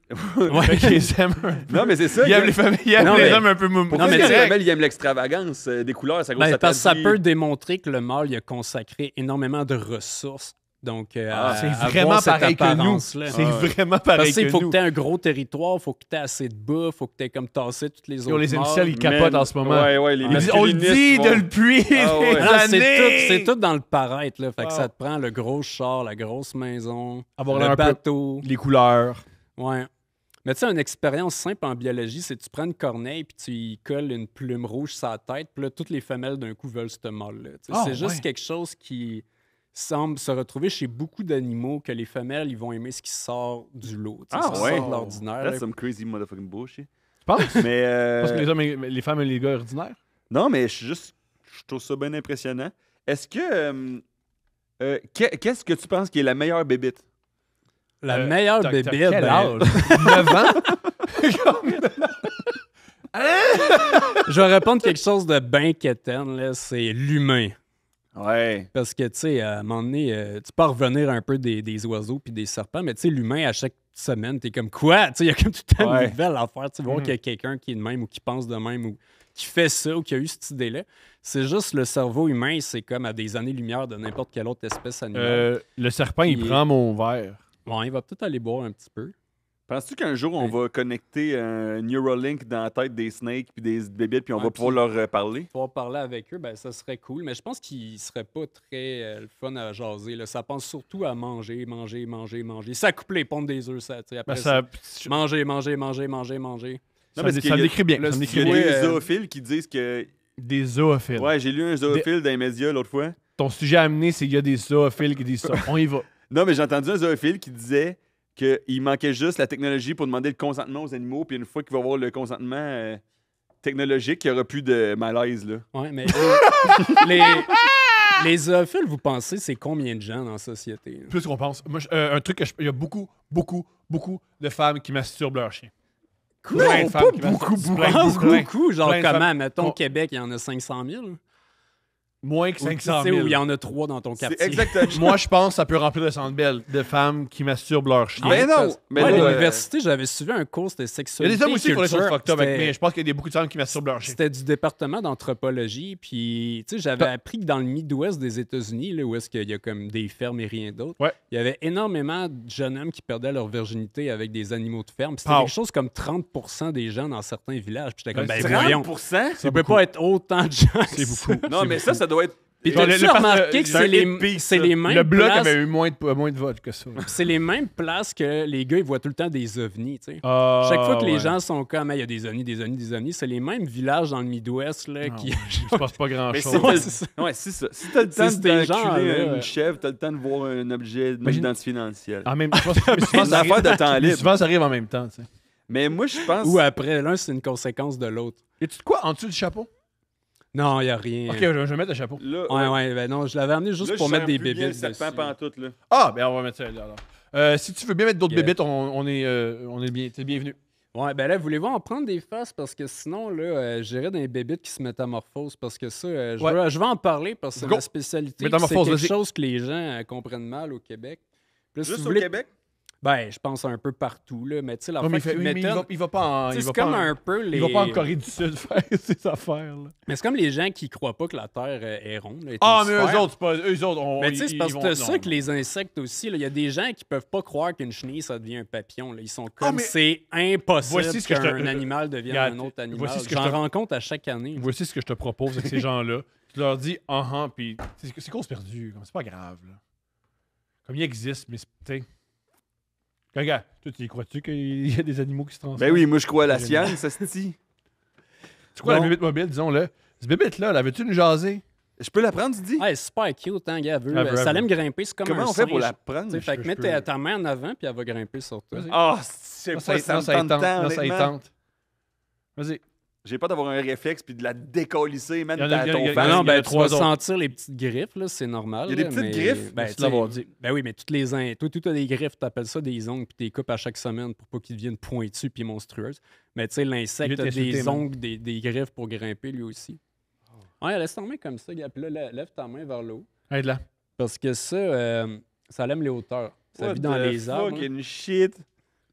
Fait qu'ils aiment un peu. Non, mais c'est ça. Ils aiment les femelles, ils aiment Non, les mais- hommes un peu mou. Pourquoi Non, mais les tu sais- femelles, ils aiment l'extravagance des couleurs? Ça, Ben, ça parce que ça traduit- peut démontrer que le mâle il a consacré énormément de ressources. Donc, C'est à vraiment avoir cette pareil que nous. apparence-là. C'est Ah ouais. vraiment Parce pareil qu'il que faut nous. que tu aies un gros territoire, il faut que tu aies assez de bouffe, il faut que tu aies comme tassé toutes les Yo, autres les mâles. initiales, ils capotent en ce moment. Ouais, ouais, les Ils disent, on le dit masculinistes depuis Ah ouais. des Non, années. c'est tout dans le paraître. Là. Fait que Wow. ça te prend le gros char, la grosse maison, Avoir le l'air un peu- bateau. Les couleurs. Ouais. Mais tu sais, une expérience simple en biologie, c'est que tu prends une corneille puis tu y colles une plume rouge sur la tête, puis là, toutes les femelles d'un coup veulent ce mâle-là. Tu sais, Ah, c'est juste ouais. quelque chose qui semble se retrouver chez beaucoup d'animaux, que les femelles, ils vont aimer ce qui sort du lot. Tu sais, Ah, ce qui ouais. sort de l'ordinaire. That's là. some crazy motherfucking bullshit. Tu penses? Mais. Parce que les hommes, les femmes et les gars ordinaires. Non, mais je trouve ça bien impressionnant. Est-ce que. Qu'est-ce que tu penses qui est la meilleure bébite? La meilleure T'as bébé, quel ben, âge? 9 ans? je vais répondre quelque chose de bien quétaine, là, c'est l'humain. Ouais. Parce que, tu sais, à un moment donné, tu peux revenir un peu des oiseaux puis des serpents, mais tu sais, l'humain, à chaque semaine, t'es comme quoi? Tu sais, il y a comme tout le temps Ouais. une nouvelle affaire. Tu vas voir qu'il y a quelqu'un qui est de même ou qui pense de même ou qui fait ça ou qui a eu cette idée-là. C'est juste le cerveau humain, c'est comme à des années-lumière de n'importe quelle autre espèce animale. Le serpent, il Puis- prend mon verre. Bon, il va peut-être aller boire un petit peu. Penses-tu qu'un jour, on va connecter un Neuralink dans la tête des snakes puis des bébites, puis on va pouvoir leur parler? Pouvoir parler avec eux, ben ça serait cool. Mais je pense qu'ils seraient pas très le fun à jaser. Là. Ça pense surtout à manger. Ça coupe les pompes des œufs, ça. Après, manger. Non, Non, mais ça me décrit bien. Là, Ça me il y décrit a bien. des zoophiles qui disent que... Des zoophiles. Ouais, j'ai lu un zoophile dans les médias l'autre fois. Ton sujet à amener, c'est qu'il y a des zoophiles qui disent ça. On y va. Non, mais j'ai entendu un zoophile qui disait qu'il manquait juste la technologie pour demander le consentement aux animaux, puis une fois qu'il va avoir le consentement technologique, il n'y aura plus de malaise, là. Ouais, mais les zoophiles, vous pensez, c'est combien de gens dans la société? Là? Plus qu'on pense. Moi, un truc il y a beaucoup de femmes qui masturbent leur chien. Plein de femmes qui masturbent. Beaucoup. Genre, Plein de comment? femmes. Mettons, au Québec, il y en a 500 000. Moins que 500 000. 000. Ou il y en a 3 dans ton quartier. Exactement. Moi, je pense que ça peut remplir le centre belle de femmes qui masturbent leur chien. Mais non! Mais Ouais, là, à l'université, j'avais suivi un cours de Il y a sexualité. des hommes aussi pour les culture. choses fucked up, C'était- mais je pense qu'il y a beaucoup de femmes qui masturbent leur chien. C'était du département d'anthropologie, puis tu sais, j'avais appris que dans le Midwest des États-Unis, là, où est-ce qu'il y a comme des fermes et rien d'autre, Ouais. il y avait énormément de jeunes hommes qui perdaient leur virginité avec des animaux de ferme. Puis C'était Pow. quelque chose comme 30% des gens dans certains villages. Puis j'étais comme, Ouais, ben c'est voyons, 30%? ça peut pas être autant de gens. C'est beaucoup. Non, mais ça doit être... Puis Genre, t'as-tu le- remarqué que c'est un c'est les, hit piece, c'est ça. les mêmes Le bloc places... avait eu moins de votes que ça. C'est les mêmes places que les gars, ils voient tout le temps des ovnis, tu sais. Ah, Chaque fois que les ouais. gens sont comme, il y a des ovnis, c'est les mêmes villages dans le Midwest là, Non, qui... il se passe pas Mais grand-chose. c'est Ouais, c'est ça. ouais, c'est ça. Si t'as le temps C'est ces gens-là, d'enculer ouais. une chèvre, t'as le temps de voir un objet non Imagine- identifié dans le ciel. En même temps, souvent, Une affaire de temps libre. Souvent, ça arrive en même temps. Tu sais. Mais moi, je pense... Ou après, l'un, c'est une conséquence de l'autre. Y a-tu de quoi en dessous du chapeau? Non, il n'y a rien. Ok, je vais mettre le chapeau. Là, Ouais, ben non, je l'avais amené juste là, pour je mettre sens des plus bien bébites le serpent dessus. pantoute, là. Ah, ben on va mettre ça là. Alors. Si tu veux bien mettre d'autres Yeah. bébites, on est bien. T'es bienvenu. Ouais, ben là, voulez-vous en prendre des faces? Parce que sinon, là, j'irais dans les bébites qui se métamorphosent. Parce que ça, Ouais. je vais en parler parce que c'est Go. ma spécialité. puis C'est Métamorphose, quelque vas-y. chose que les gens comprennent mal au Québec. Puis là, si Juste vous au voulez- Québec? Ben, je pense un peu partout, là. Mais tu sais, la Non, mais qui m'étonne... il va pas en. Tu sais, Il va c'est comme pas en- un peu les... il va pas en Corée du Sud faire ces affaires. Là. Mais c'est comme les gens qui croient pas que la Terre est ronde. là, est Ah, une mais eux sphère. autres, c'est pas. Eux autres, Mais tu sais, c'est parce que ils t'as vont- ça non, que les insectes aussi. Il y a des gens qui peuvent pas croire qu'une chenille, ça devient un papillon. Là. Ils sont Ah, comme, mais- c'est impossible Voici ce que je te- qu'un animal devienne Regarde, un autre animal. voici ce que J'en je te- rencontre à chaque année. Voici ce que je te propose avec ces gens-là. Tu leur dis, puis c'est cause perdue. Comme, c'est pas grave. Là. Comme il existe, mais c'est. t'sais. Regarde, toi, tu y crois-tu qu'il y a des animaux qui se transforment? Ben oui, moi, je crois à la science, ça se dit. C'est quoi Non. la bébête mobile, disons-le? Cette bébête-là, la veux-tu nous jaser? Je peux la prendre, tu dis? Ouais, c'est super cute, hein, gars. Elle veut, Ça elle aime grimper, c'est comme Comment un on fait pour singe. la prendre? Tu sais, fait que je mets peux- ta main en avant, puis elle va grimper sur toi. Vas-y. Ah, c'est Non, pas ça me non, tente tente. tant, Non, ça y honnêtement. tente. Vas-y. J'ai pas d'avoir un réflexe puis de la décollisser, man, Il y en a- à il y ton a- face. Non, il y en a ben, tu trois vas autres. sentir les petites griffes, là, c'est normal. Il y a des là, petites mais- griffes? Ben, Merci tu de l'avoir dit. Ben oui, mais toutes les toi, tu as des griffes, t'appelles ça des ongles, puis tu les coupes à chaque semaine pour pas qu'ils deviennent pointus puis monstrueuses. Mais tu sais, Il l'insecte est a insulté, des man. ongles, des griffes pour grimper lui aussi. Ouais, laisse ta main comme ça, gars. Puis là, lève ta main vers le haut. Aide là. Parce que ça aime les hauteurs. Ça What vit dans the les arbres. hein. fucking shit.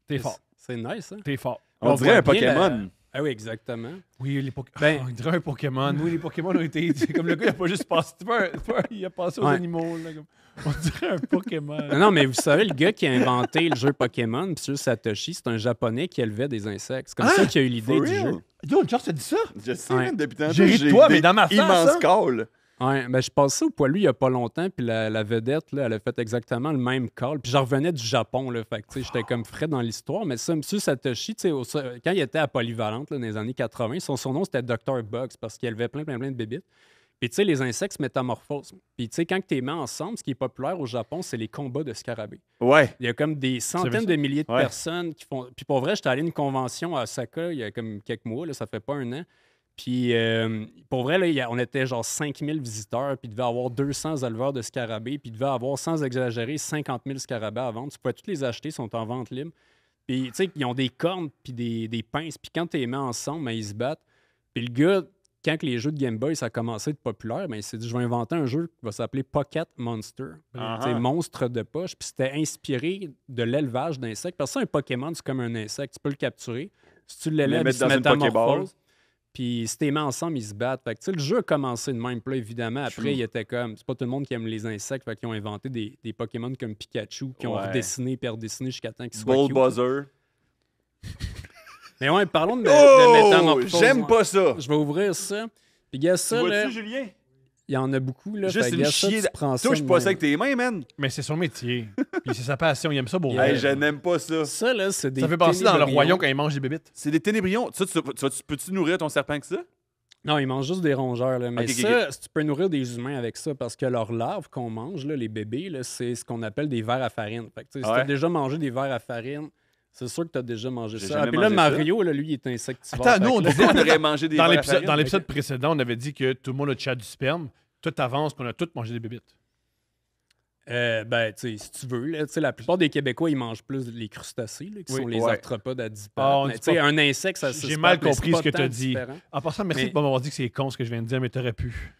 T'es fort. C'est nice, hein? T'es fort. On dirait un voit bien Pokémon. Ah oui, exactement. Oui, les Pokémon. Ben- On dirait un Pokémon. Oui, les Pokémon ont été. C'est comme le gars, il a pas juste passé. Il a passé aux Ouais. animaux. Là, comme. On dirait un Pokémon. Non, mais vous savez, le gars qui a inventé le jeu Pokémon, M. Satoshi, c'est un Japonais qui élevait des insectes. C'est comme ça qu'il a eu l'idée For du real? jeu. Yo, Charles, t'as dit ça? Je sais, Ouais. man, depuis tantôt, J'ai ri de toi, des mais dans ma face, immenses hein. calls. Ouais, ben je passais au poilu il y a pas longtemps, puis la vedette, là, elle a fait exactement le même call. Puis j'en revenais du Japon, là, fait que tu sais, j'étais comme frais dans l'histoire. Mais ça, M. Satoshi, tu sais, quand il était à Polyvalente, là, dans les années 80, son surnom, c'était Dr. Bugs, parce qu'il élevait plein de bébites. Puis tu sais, les insectes se métamorphosent. Puis tu sais, quand tu les mets ensemble, ce qui est populaire au Japon, c'est les combats de scarabées. Ouais. Il y a comme des centaines ça? de milliers de Ouais. personnes qui font... Puis pour vrai, j'étais allé à une convention à Osaka il y a comme quelques mois, là, ça fait pas un an. Puis pour vrai, là, on était genre 5000 visiteurs, puis il devait y avoir 200 éleveurs de scarabées, puis il devait y avoir, sans exagérer, 50 000 scarabées à vendre. Tu pouvais tous les acheter, ils sont en vente libre. Puis tu sais, ils ont des cornes, puis des pinces, puis quand tu les mets ensemble, ben, ils se battent. Puis le gars, quand les jeux de Game Boy, ça a commencé à être populaire, ben, il s'est dit, je vais inventer un jeu qui va s'appeler Pocket Monster. Ah Tu sais, ah. monstre de poche. Puis c'était inspiré de l'élevage d'insectes. Parce que un Pokémon, c'est comme un insecte. Tu peux le capturer. Si tu l'élèves, il mettre se dans une métamorphose. Pokéball. Puis si t'es mis ensemble, ils se battent. Fait que, tu sais, le jeu a commencé de même. Puis là, évidemment, après, True. il était comme... C'est pas tout le monde qui aime les insectes. Fait qu'ils ont inventé des Pokémon comme Pikachu qui ont Ouais. redessiné puis redessiné jusqu'à temps qu'ils soient cute. Bulbuzzer. Mais ouais, parlons de Oh! métamorphose. J'aime pas ça. Je vais ouvrir ça. Puis gars, Tu ça, là, vois-tu, Julien? il y en a beaucoup. Là. Juste Fait que, une gars, ça, chier. tu prends ça Touche de pas ça même. avec tes mains, man. Mais c'est son métier. Puis c'est sa passion. Il aime ça pour Yeah. Hey, vrai. je n'aime pas ça. Ça, là, c'est des Ça fait penser dans le ténébrions. royaume quand il mange des bébites. C'est des ténébrions. Ça, peux-tu nourrir ton serpent que ça? Non, ils mangent juste des rongeurs. Là. Mais Ok, ça, tu peux nourrir des humains avec ça parce que leurs larves qu'on mange, là, les bébés, là, c'est ce qu'on appelle des vers à farine. Fait que, tu sais, si Ouais. t'as déjà mangé des vers à farine, c'est sûr que t'as déjà mangé J'ai ça. jamais Puis là, mangé ça. Mario, là, lui, il est insectivore. Attends, nous, Fait on que là, disait- On aurait mangé des Dans vers à l'épisode, farine. dans l'épisode précédent, on avait dit que tout le monde a chat du sperme. Tout avance qu'on a tous mangé des bébites. ben, tu sais, si tu veux, là, tu sais, la plupart des Québécois, ils mangent plus les crustacés, là, qui Oui. sont les Ouais. arthropodes à 10 Ah, on pattes. Mais dit tu sais, pas- un insecte, ça J'ai se mal pattes, mais compris c'est ce que pas tu as tant dit. différent. En passant, merci Mais- de pas m'avoir dit que c'est con ce que je viens de dire, mais t'aurais pu.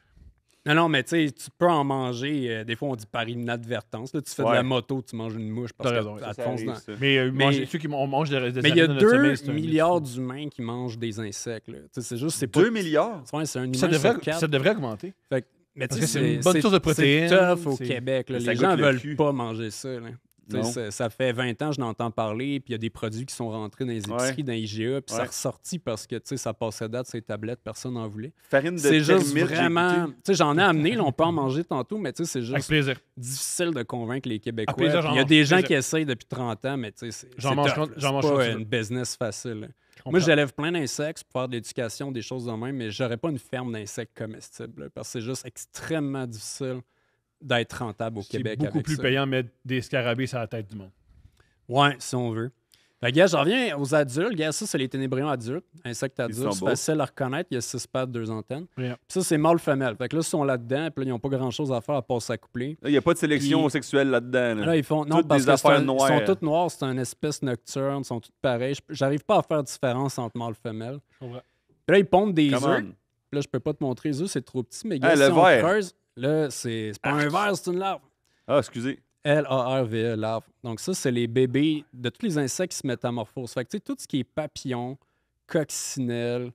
Non, mais tu sais, tu peux en manger. Des fois, on dit par inadvertance. Là, tu fais de Ouais. la moto, tu manges une mouche parce T'as que raison, elle te Ça fonce arrive, dans. ça. Mais, Mais- ceux qui mangent des Mais il y a arêtes de notre sommeil, 2 c'est un milliards mythe. d'humains qui mangent des insectes. Là. Tu sais, c'est juste, c'est pas. 2 milliards? Ouais, c'est un humain Ça sur devrait, 4. ça devrait augmenter. Fait que- mais Parce tu que sais, c'est une bonne source de protéines, C'est tough au c'est- Québec. Là. Ça Les goûte gens le veulent cul. pas manger ça. Là. Tu sais, Non. ça fait 20 ans que je n'entends parler, puis il y a des produits qui sont rentrés dans les épiceries, Ouais. dans les IGA, puis ça Ouais. a ressorti parce que tu sais, ça passait date, ces tablettes, personne n'en voulait. Farine de C'est juste termite, j'ai vraiment. goûté. Tu sais, j'en ai amené, là, on peut en manger tantôt, mais tu sais, c'est Avec juste plaisir. difficile de convaincre les Québécois. plaisir, Puis j'en il y a mange, des gens plaisir. qui essayent depuis 30 ans, mais tu sais, J'en c'est mange tough, quand- là. j'en mange C'est quand pas tu veux. une business facile. là. Je comprends. Moi, j'élève plein d'insectes pour faire de l'éducation, des choses de même, mais j'aurais pas une ferme d'insectes comestibles, là, parce que c'est juste extrêmement difficile d'être rentable au C'est Québec beaucoup avec plus ça. payant de mettre des scarabées sur la tête du monde. Ouais, si on veut. Fait que, gars, j'en reviens aux adultes. Gars, ça, c'est les ténébrions adultes. Insectes Ils adultes, sont c'est beaux. facile à reconnaître. Il y a 6 pattes, 2 antennes. Yeah. Puis ça, c'est mâle-femelle. Fait que là, ils sont là-dedans, puis là, ils n'ont pas grand-chose à faire à part s'accoupler. Il n'y a pas de sélection Puis- sexuelle là-dedans. là. Là, ils font. Non, Toutes parce des que c'est affaires ils noires. sont toutes noires, c'est une espèce nocturne, ils sont toutes pareilles. J'arrive pas à faire différence entre mâle et femelle. Je comprends. Puis là, ils pondent des Come œufs. on. Là, je peux pas te montrer les œufs, c'est trop petit, mais Ah, gars, le si on ver. creuse, là, c'est pas un ver, c'est une larve. Ah, excusez. L-A-R-V-E, larve. Donc ça, c'est les bébés de tous les insectes qui se métamorphosent. Fait que tu sais, tout ce qui est papillon, coccinelle,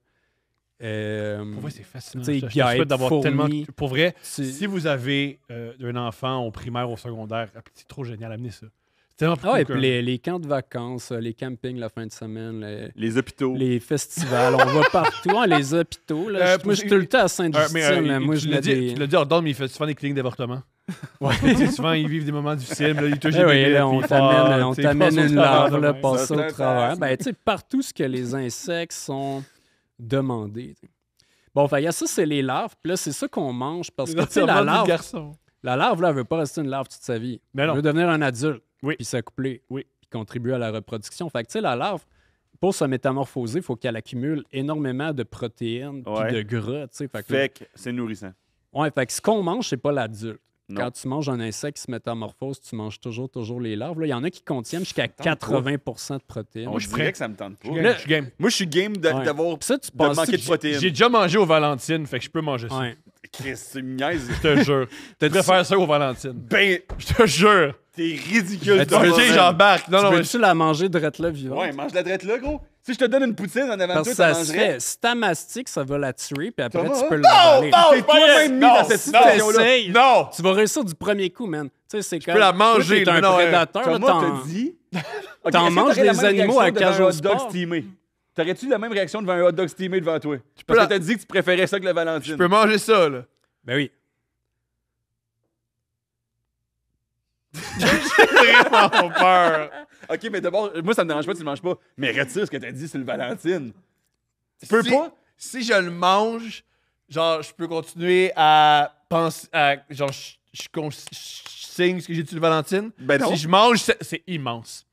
Pour vrai, c'est fascinant. Tu sais, Je te guêpes, souhaite d'avoir fourmis. tellement. Pour vrai, c'est- si vous avez un enfant au primaire, au secondaire, c'est trop génial, amenez ça. C'est tellement plus Ah ouais, cool puis qu'un- les camps de vacances, les campings la fin de semaine, Les hôpitaux. les festivals, on va partout. Ah, les hôpitaux, là. Moi, je suis tout le temps à Sainte-Justine. là. Moi, tu je l'as mets dit, des... tu l'as dit hors d'ordre, mais il fait souvent des cliniques d'avortement. Ouais. Tu sais, souvent, ils vivent des moments difficiles. Là, ils touchent Eh des oui, bébés, là, puis on ils t'amène, font, on tu sais, t'amène passe au une travers larve, de là, même. passer Ça au t'intéresse. travers. Ben, tu sais, partout ce que les insectes sont demandés. tu sais. Bon, fait, ça, c'est les larves. Puis là, c'est ça qu'on mange parce que, tu sais, L'enterrement du garçon. la larve, là, elle veut pas rester une larve toute sa vie. Mais Elle non. veut devenir un adulte. Oui. Puis s'accoupler. Oui. Puis contribuer à la reproduction. Fait que, tu sais, la larve, pour se métamorphoser, il faut qu'elle accumule énormément de protéines puis Ouais. de gras, tu sais. Fait que, Fait que c'est nourrissant. ouais, fait que ce qu'on mange, c'est pas l'adulte. Non. Quand tu manges un insecte qui se métamorphose, tu manges toujours les larves. Là, il y en a qui contiennent jusqu'à 80% de protéines. On Moi, je suis dirait prêt. que ça me tente pas. Je Là- suis game. Moi, je suis game Ouais. d'avoir Puis ça, tu de penses manquer de protéines. J'ai déjà mangé aux Valentines, fait que je peux manger ça. Ouais. Chris, c'est une niaise. Je te jure. Je préfère ça aux Valentines. Ben, Je te jure. t'es ridicule. Ben, tu toi, veux Ok, man. j'embarque. Non, non, mais Veux-tu la manger drette là vivante? Ouais, mange la drette là, gros. Si je te donne une poutine en avant de Parce toi, que ça t'en se mangerais. fait. Si t'as mastique, ça va la tuer, puis après, Ça va, tu peux hein? l'avaler. T'es toi-même mis dans cette situation-là. T'essayes. non. Tu vas réussir du premier coup, man. Tu sais, c'est comme... peux la manger, Toi, t'es mais un non, prédateur, là, Thomas t'en- t'a dit. Ok, T'en est-ce que manges t'aurais la des même animaux réaction à devant cage un au hot dog sport? steamé? T'aurais-tu la même réaction devant un hot dog steamé devant toi? peux Parce la- que t'as dit que tu préférais ça que le Valentine. Je peux manger ça, là. Ben oui. J'ai vraiment peur. Ok, mais d'abord, moi, ça me dérange pas, tu le manges pas. Mais retire ce que t'as dit sur le Valentine. Tu peux Si- pas? Si je le mange, genre, je peux continuer à penser. Genre, je signe ce que j'ai dit sur le Valentine. Ben non. Si je mange, c'est immense.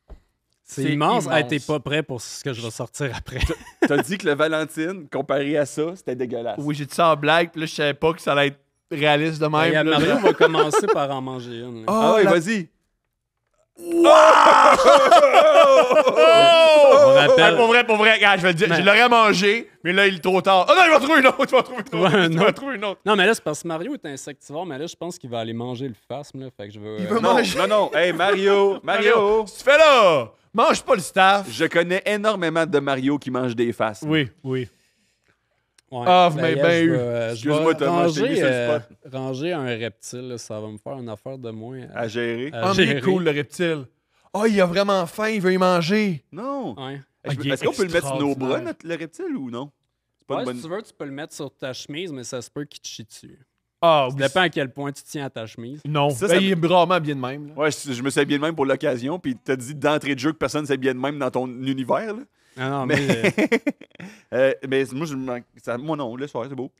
C'est C'est immense. immense. Hey, t'es pas prêt pour ce que je vais sortir après. T'as dit que le Valentine, comparé à ça, c'était dégueulasse. Oui, j'ai dit ça en blague, puis là, je savais pas que ça allait être réaliste de même. Regarde, là. Mario va commencer par en manger une. là. Ah ouais, la- vas-y. Oh! On rappelle- Pour vrai, regarde, je vais le dire. Mais- Je l'aurais mangé, mais là, il est trop tard. Oh non, il va trouver une autre. Il va trouver une autre. Ouais, Il non. va trouver une autre. Non, mais là, c'est parce que Mario est insectivore, mais là, je pense qu'il va aller manger le phasme, là. Fait que je vais... Il veut Non, manger. non. Hey, Mario. Mario. Tu fais là? Mange pas le staff. Je connais énormément de Mario qui mangent des faces. Oui, oui. Ouais. Ah, vous m'avez D'ailleurs, bien je eu. vais- je Excuse-moi, vais Thomas, je t'ai mis sur le spot. ranger un reptile, là, ça va me faire une affaire de moins à, À gérer. à Ah, mais il gérer. est cool, le reptile. Oh, il a vraiment faim, il veut y manger. Non. Ouais. il est Est-ce qu'on peut le mettre sur nos bras, extraordinaire. le reptile, ou non? C'est pas Ouais, une bonne... si tu veux, tu peux le mettre sur ta chemise, mais ça se peut qu'il te chie dessus. Ah, Ça oui. dépend à quel point tu tiens à ta chemise. Non, Ça, ben, ça- il est rarement bien de même. Là. Ouais, je me suis habillé de même pour l'occasion, puis t'as dit d'entrée de jeu que personne s'habillait de même dans ton univers, là. Non, non, Mais, mais. mais moi, non, le soir, c'est beau.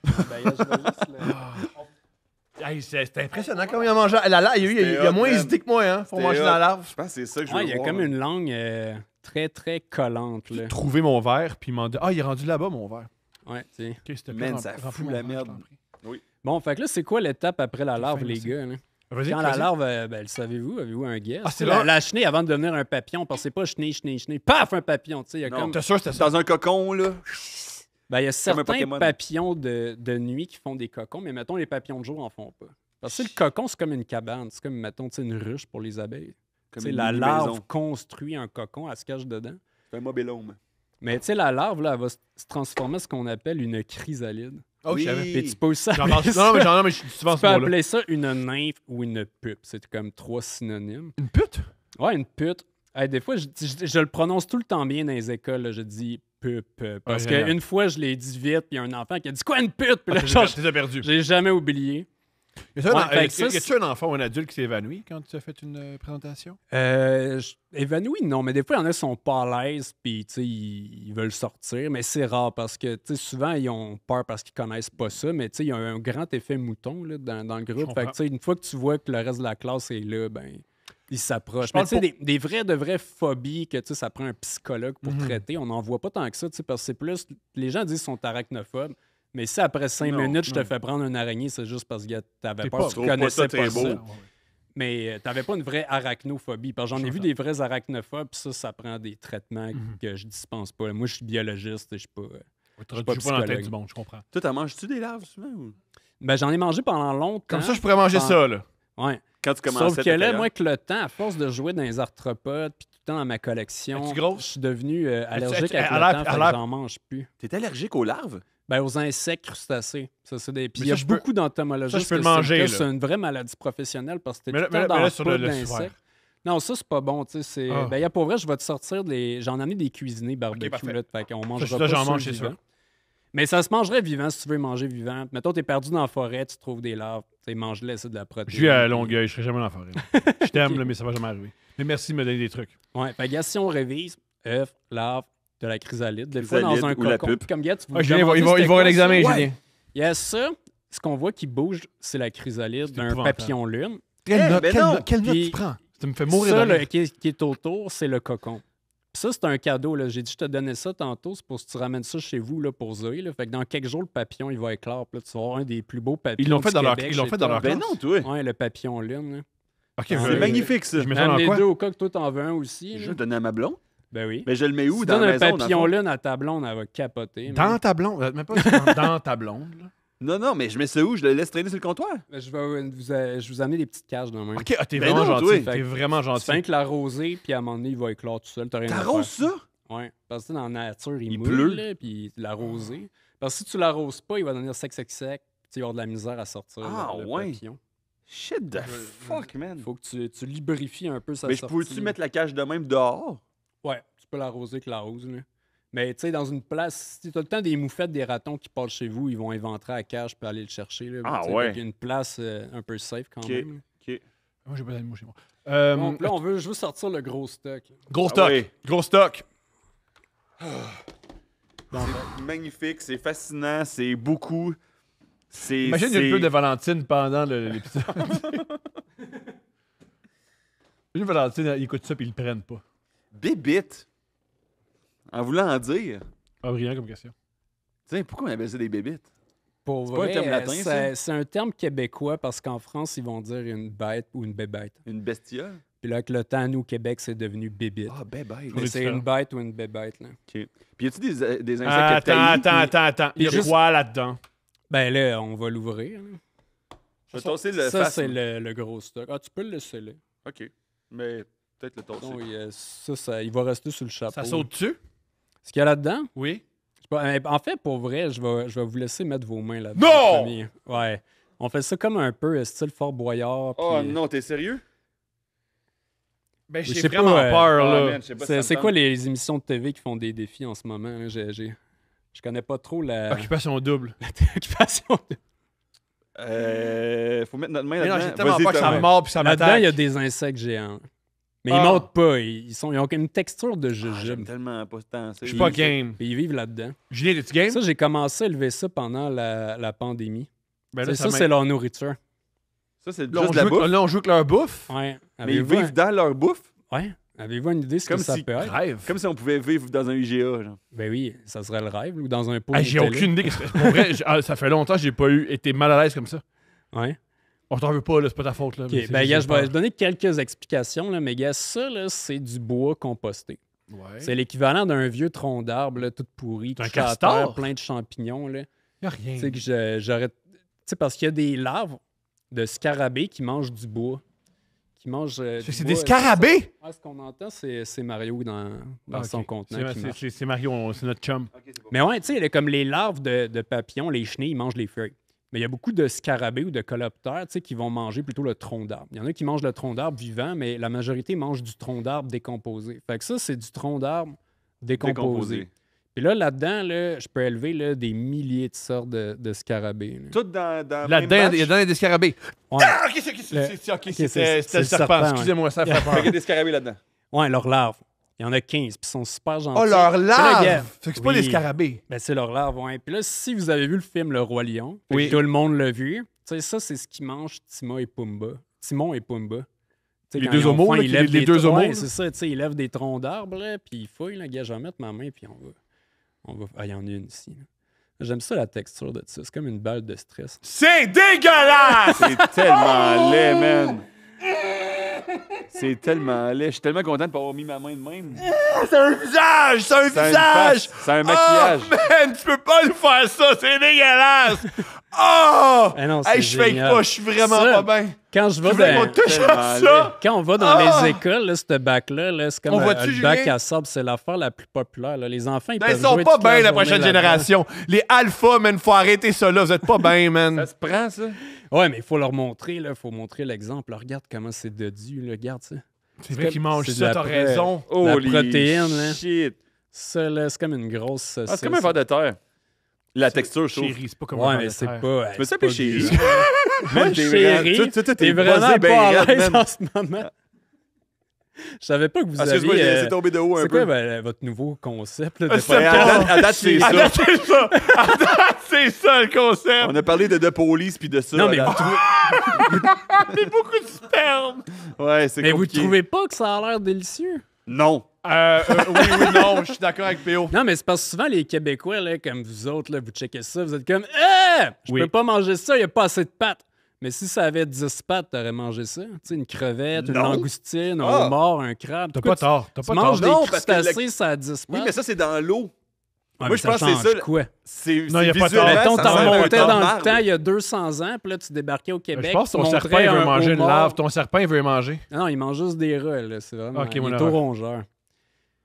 Ben, je vais juste le- Hey, c'est impressionnant comment il a mangé. Il a hot, moins man. hésité que moi, hein, pour C'était manger hot. dans l'arbre. Je pense que c'est ça que je veux Ouais, il y a voir, comme là. une langue très, très collante. Là. J'ai trouvé mon verre, puis il m'a dit il est rendu là-bas, mon verre. Ouais, tu sais. Ok, s'il te Man, remplis- ça remplis fout mon la verre, je merde. t'en prie. Bon, fait que là, c'est quoi l'étape après la J'ai larve, faim, les merci. gars? Là? Vas-y, Quand la vas-y. larve, ben, le savez-vous? Avez-vous un guess? Ah, c'est la, là. la chenille, avant de devenir un papillon, pensez pas chenille, paf, un papillon. Tu sais, il y a Non. comme. T'es sûr que c'était ça? Dans un cocon, là. Ben, il y a Comme un certains Pokémon. papillons de nuit qui font des cocons, mais mettons, les papillons de jour en font pas. Parce que le cocon, c'est comme une cabane. C'est comme, mettons, tu sais, une ruche pour les abeilles. Comme Tu sais, une la mini-maison. larve construit un cocon, elle se cache dedans. C'est un mobile-home. Mais tu sais, la larve, là, elle va se transformer en ce qu'on appelle une chrysalide. Oh, Oui. je savais. Puis tu peux aussi J'en appeler mange- ça, Non, mais je dis souvent tu ce peux mot-là. appeler ça une nymphe ou une pupe. C'est comme 3 synonymes. Une pute? Ouais, une pute. Hey, des fois, je le prononce tout le temps bien dans les écoles. Là, je dis pupe. Parce génial. qu'une fois, je l'ai dit vite, puis il y a un enfant qui a dit quoi, une pute? Puis là, genre, Je t'ai perdu. je l'ai jamais oublié. Y a-tu Ouais, un- fait que ça, y a-tu un enfant ou un adulte qui s'est évanoui quand tu as fait une présentation? Évanoui, non, mais des fois, il y en a qui sont pas à l'aise, puis tu sais, ils veulent sortir, mais c'est rare parce que tu sais, souvent, ils ont peur parce qu'ils connaissent pas ça, mais tu sais, il y a un grand effet mouton là, dans le groupe. Fait que, tu sais, une fois que tu vois que le reste de la classe est là, ben, ils s'approchent. Je Mais parle tu sais, de vraies phobies que tu sais, ça prend un psychologue pour traiter, on n'en voit pas tant que ça, tu sais, parce que c'est plus. Les gens disent qu'ils sont arachnophobes. Mais si après 5 Non, minutes, je te non. fais prendre une araignée, c'est juste parce que t'avais T'es peur, pas- tu trouves pas connaissais ça pas très ça. beau. Ouais, ouais. Mais t'avais pas une vraie arachnophobie. Parce que j'en ai vu des vrais arachnophobes, puis ça prend des traitements que je dispense pas. Moi, je suis biologiste, je suis pas. Ouais, Je Tu suis pas joues pas dans la tête psychologue. du monde, je comprends. Toi, t'en manges-tu des larves souvent? Ou... Ben, j'en ai mangé pendant longtemps. Comme ça, je pourrais manger Ah. ça, là. Ouais. Quand tu commençais Sauf que ta là, carrière? moi, avec le temps, à force de jouer dans les arthropodes, puis tout le temps dans ma collection, Es-tu grosse? je suis devenu allergique es-tu- avec à le l'air- temps, à fait que l'air- j'en mange plus. T'es allergique aux larves? Ben, aux insectes crustacés. Ça, c'est des... Puis Mais il y a ça, je peux- beaucoup d'entomologistes ça, je peux que le c'est manger, cas, là. c'est une vraie maladie professionnelle parce que t'es Mais tout là- le temps mais dans là, la sur poudre le d'insectes. soir. Non, ça, c'est pas bon. Tu sais, c'est... Ah. Ben, y a pour vrai, je vais te sortir des... J'en ai amené des cuisinés barbecue, parfait. là, fait qu'on mangera Ça, j'en pas mange, ceux c'est sûr. vivants. Mais ça se mangerait vivant si tu veux manger vivant. Mettons, t'es perdu dans la forêt, tu trouves des larves, tu sais, mange-les, c'est de la protéine. Je vis à Longueuil, je serai jamais dans la forêt. Je t'aime, là, mais ça va jamais arriver. Mais merci de me donner des trucs. Ouais, fait que gars, si on révise, œuf, larve, de la chrysalide, des fois dans Chrysalide un ou la cocon. pupe. Puis comme gars, tu Ah, Julien, il va voir l'examen, Ouais. Julien. Il y a ça, ce qu'on voit qui bouge, c'est la chrysalide C'est d'un épouvantable. papillon lune. Quelle note, ben quelle non. note- quelle note Puis- tu prends? Ça me fait mourir Ça, de là, rire. qui est autour, c'est le cocon. Puis ça, c'est un cadeau. Là. J'ai dit, je te donnais ça tantôt, c'est pour que tu ramènes ça chez vous là, pour Zoé. Là. Fait que dans quelques jours, le papillon, il va éclore. Puis là, tu vas avoir un des plus beaux papillons. Ils l'ont fait du dans leur- Québec ils l'ont chez fait dans toi. leur Ben classe. non, toi. Ouais, le papillon lune. Là. Ok, Ah, C'est ouais. magnifique, ça. Je mets ça dans Amenez quoi? deux au cas que toi, t'en veux un aussi. Je là. vais donner à ma blonde. Ben oui. Mais je le mets où Si tu dans donnes la un maison? dans le papillon fond? lune à ta blonde, elle va capoter. Dans ta blonde. Même pas dans ta blonde. Là. Non, mais je mets ça où? Je le laisse traîner sur le comptoir? Mais je vous amener des petites cages de même. Ok, t'es Ben vraiment non, gentil. toi. T'es vraiment Tu fais gentil. rien que l'arroser, puis à un moment donné, il va éclore tout seul. T'as rien à T'arroses faire. ça? Ouais. Parce que dans la nature, il Il moule, pleut. là, puis l'arroser. Parce que si tu l'arroses pas, il va devenir sec, puis tu vas avoir de la misère à sortir. Ah, le ouais. papillon. Shit the fuck, man. Faut que tu lubrifies un peu sa Mais sortie. pouvais-tu mettre la cage de même dehors? Ouais, tu peux l'arroser avec la rose. Là. Mais tu sais, dans une place, si tu as le temps des moufettes, des ratons qui passent chez vous, ils vont inventer la cage pour aller le chercher. Là. Ah, Tu sais, ouais. fait qu'il y a une place un peu safe quand Ok. même. OK. Moi, j'ai pas d'animaux chez moi. Donc là, je veux sortir le gros stock. Gros Ah stock. ouais. Gros stock. C'est magnifique, c'est fascinant, c'est beaucoup. C'est. Imagine, il y a une pub de Valentine pendant l'épisode. Imagine Valentine, ils écoutent ça puis ils le prennent pas. Bébite. En voulant en dire. Ah, brillant comme question. Tiens, pourquoi on appelle ça des bébites? Pour C'est pas vrai, un terme latin, ça? c'est un terme québécois parce qu'en France, ils vont dire une bête ou une bébête. Une bestiole? Puis là, avec le temps, nous, au Québec, c'est devenu bébite. Ah, bébête. On Mais est c'est différents. une bête ou une bébête. Là. OK. Puis y a-tu des insectes que Attends. t'haïs? Il y a juste- quoi là-dedans? Ben là, on va l'ouvrir. là. Je vais tosser le Ça, face. c'est le gros stock. Ah, tu peux le laisser là. OK. Mais peut-être le tosser. Non, il va rester sur le chapeau. Ça saute dessus? Ce qu'il y a là-dedans? Oui. Je sais pas, en fait, pour vrai, je vais vous laisser mettre vos mains là-dedans. Non! en premier. Ouais. On fait ça comme un peu style Fort Boyard. Oh puis- non, t'es sérieux? Ben, Je j'ai sais vraiment pas, peur, là. man, je sais pas si ça me C'est tente. quoi les émissions de TV qui font des défis en ce moment? Hein? Je connais pas trop la Occupation double. occupation. Faut mettre notre main Mais non, là-dedans. j'ai tellement Vas-y, peur que ça Thomas. me mord puis ça Là-dedans, m'attaque. il y a des insectes géants. Mais Ah. ils montent pas. Ils ont une texture de Ah, j'aime jujube. tellement pas tant ça. Je suis pas game. Puis ils vivent là-dedans. Julien, es-tu game? Ça, j'ai commencé à élever ça pendant la pandémie. Ben Tu là, sais, ça, m'a- c'est leur nourriture. Ça, c'est Là, juste de la bouffe. là, on joue avec leur bouffe. Ouais. Mais ils vivent dans leur bouffe. Ouais. Avez-vous une idée ce que Comme ça si- peut être? Rêve. Comme si on pouvait vivre dans un IGA. Genre. Ben oui, ça serait le rêve. Ou dans un pot. Ah, j'ai Nutella. aucune idée. Pour vrai, ça fait longtemps que j'ai pas été mal à l'aise comme ça. Ouais. On t'en veut pas, là, c'est pas ta faute. Là, OK, mais c'est ben, juste gars, j'ai je vais peur. donner quelques explications, là, mais gars, ça, là, c'est du bois composté. Ouais. C'est l'équivalent d'un vieux tronc d'arbre, là, tout pourri, C'est un couché à castor? terre, plein de champignons. Là. Y a rien. Tu sais, que j'aurais. Tu sais, parce qu'il y a des larves de scarabées qui mangent du bois. Qui mangent. C'est des scarabées? Ah, ce qu'on entend, c'est Mario dans Ah, son ok. contenant. qui marche. C'est Mario, c'est notre chum. Mais ouais, tu sais, comme les larves de papillons, les chenilles, ils mangent les feuilles. Mais il y a beaucoup de scarabées ou de coloptères, tu sais, qui vont manger plutôt le tronc d'arbre. Il y en a qui mangent le tronc d'arbre vivant, mais la majorité mange du tronc d'arbre décomposé. Fait que ça, c'est du tronc d'arbre décomposé. Puis là-dedans, là, je peux élever là, des milliers de sortes de scarabées. Là. Tout dans le même Là-dedans, il y a batch. des scarabées. Ouais. Ah, ok, c'est c'était le le serpent. serpent, Excusez-moi, ça fait Fait qu'il y peur. a des scarabées là-dedans. Ouais, leurs larves. Il y en a 15, puis ils sont super gentils. Oh, leur Puis là, gars, larve! Fait que c'est pas oui. des scarabées. Ben, c'est leurs larves, ouais. Puis là, si vous avez vu le film Le Roi Lion, Oui. tout le monde l'a vu, tu sais, ça, c'est ce qui mange Timon et Pumba. Timon et Pumba. Tu sais, Les quand deux ils ont homos, faim, là, ils qui- lèvent les des deux troncs- homos, ouais, là. c'est ça, tu sais, ils lèvent des troncs d'arbres, là, puis ils fouillent, là, gars, je vais mettre ma main, puis on va... Ah, il y en a une ici. Là. J'aime ça, la texture de ça. C'est comme une balle de stress. C'est dégueulasse! C'est tellement laid, man. C'est tellement laid. Je suis tellement content de pas avoir mis ma main de même. C'est un visage! C'est un C'est une visage! face, c'est un maquillage. Oh, man, tu peux pas nous faire ça! C'est dégueulasse! Oh! Ah non, c'est Hey, je fake génial. pas, je suis vraiment Ça, pas bien. Quand je vais Tu voulais dans... qu'on touche tellement à ça? Quand on va dans Ah! les écoles, là, ce bac-là, là, c'est comme On voit-tu, le bac Julien? à sable, c'est l'affaire la plus populaire. Là. Les enfants, ils Ben, peuvent ils sont jouer pas toute la bien, la journée prochaine là-dedans. génération. Les alphas, man, faut arrêter ça là. Vous êtes pas bien, Ça man. se prend, ça? Ouais, mais il faut leur montrer, il faut montrer l'exemple. Là, regarde comment c'est dodu, là, regarde ça. C'est vrai qu'ils mangent c'est de ça, la t'as pré- raison. Holy protéine, là. shit. Ça, là, c'est comme une grosse saucisse. Ah, c'est comme un verre de terre. La texture, je trouve. Chérie, c'est pas comme Ouais, un mais ver de c'est terre. pas... Tu me sais pas chérie. Man, t'es chérie, vraiment- toi, t'es t'es vraiment buzzé ben pas à raide, l'aise man. en ce moment. Je savais pas que vous Excuse-moi, aviez... j'ai laissé tomber de haut un c'est peu. quoi votre nouveau concept là, de C'est Ouais, podcast? à date, c'est À ça. date, c'est ça. À date, c'est ça le concept. On a parlé de police puis de ça. Non, mais à vous, date. C'est beaucoup de sperme. Ouais, c'est mais vous compliqué. trouvez pas que ça a l'air délicieux? Non. Oui, non, je suis d'accord avec PO. Non, mais c'est parce que souvent, les Québécois, là, comme vous autres, là, vous checkez ça, vous êtes comme « Ah! Je Oui. peux pas manger ça, il n'y a pas assez de pâtes. » Mais si ça avait 10 pâtes, t'aurais mangé ça. Tu sais, une crevette, une Non. langoustine, un Ah. homard, un crabe. T'as Pourquoi pas tort. T'as Tu pas manges tort. Non, des parce que crustacés, ça a 10 pâtes. Oui, mais ça, c'est dans l'eau. Ouais, moi, mais je pense que c'est change ça. quoi? C'est Non, y a pas de- visuellement, Mettons, ça t'en ressemble à un remontais tas de dans le marbre. temps, il y a 200 ans, puis là, tu débarquais au Québec. Je pense que tu ton montrais serpent, il veut un manger une homard. lave. Ton serpent, il veut manger. Non, il mange juste des rats, là. C'est vraiment... Ok, il mon est erreur. au rongeur.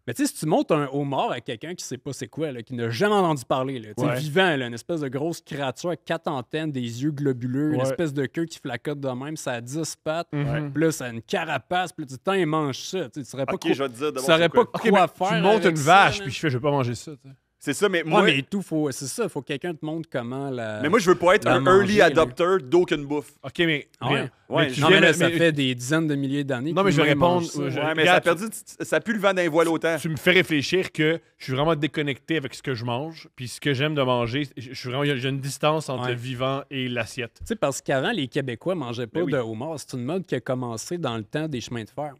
Mais tu sais, si tu montes un homard à quelqu'un qui sait pas c'est quoi, là, qui n'a jamais entendu parler, là, tu sais, Ouais. vivant, là, une espèce de grosse créature avec 4 antennes, des yeux globuleux, une Ouais. espèce de queue qui flacote de même, ça a 10 pattes, Mhm. puis là, ça a une carapace, puis là, tu dis, il mange ça. Tu saurais pas Ok, quoi, je vais te dire tu d'abord. saurais c'est pas quoi. Ok, quoi mais faire. tu montes avec une ça, vache, là. puis je vais pas manger ça. tu sais. C'est ça, mais Ouais, moi, mais tout, c'est ça, faut que quelqu'un te montre comment la. mais moi, je veux pas être la un manger, early là. adopter d'aucune bouffe. Ok, mais. Ah ouais? mais Ouais, tu Non, viens mais là, de- ça mais- fait des dizaines de milliers d'années. Non, mais que je vais l'humain répondre. mange ça. Je- Ouais, mais regarde, ça a perdu, ça a plus le vent d'un voile autant. Tu me fais réfléchir que je suis vraiment déconnecté avec ce que je mange, puis ce que j'aime de manger. Je suis vraiment, j'ai une distance entre Ouais. le vivant et l'assiette. Tu sais, parce qu'avant, les Québécois mangeaient pas Ben oui. de homard. C'est une mode qui a commencé dans le temps des chemins de fer.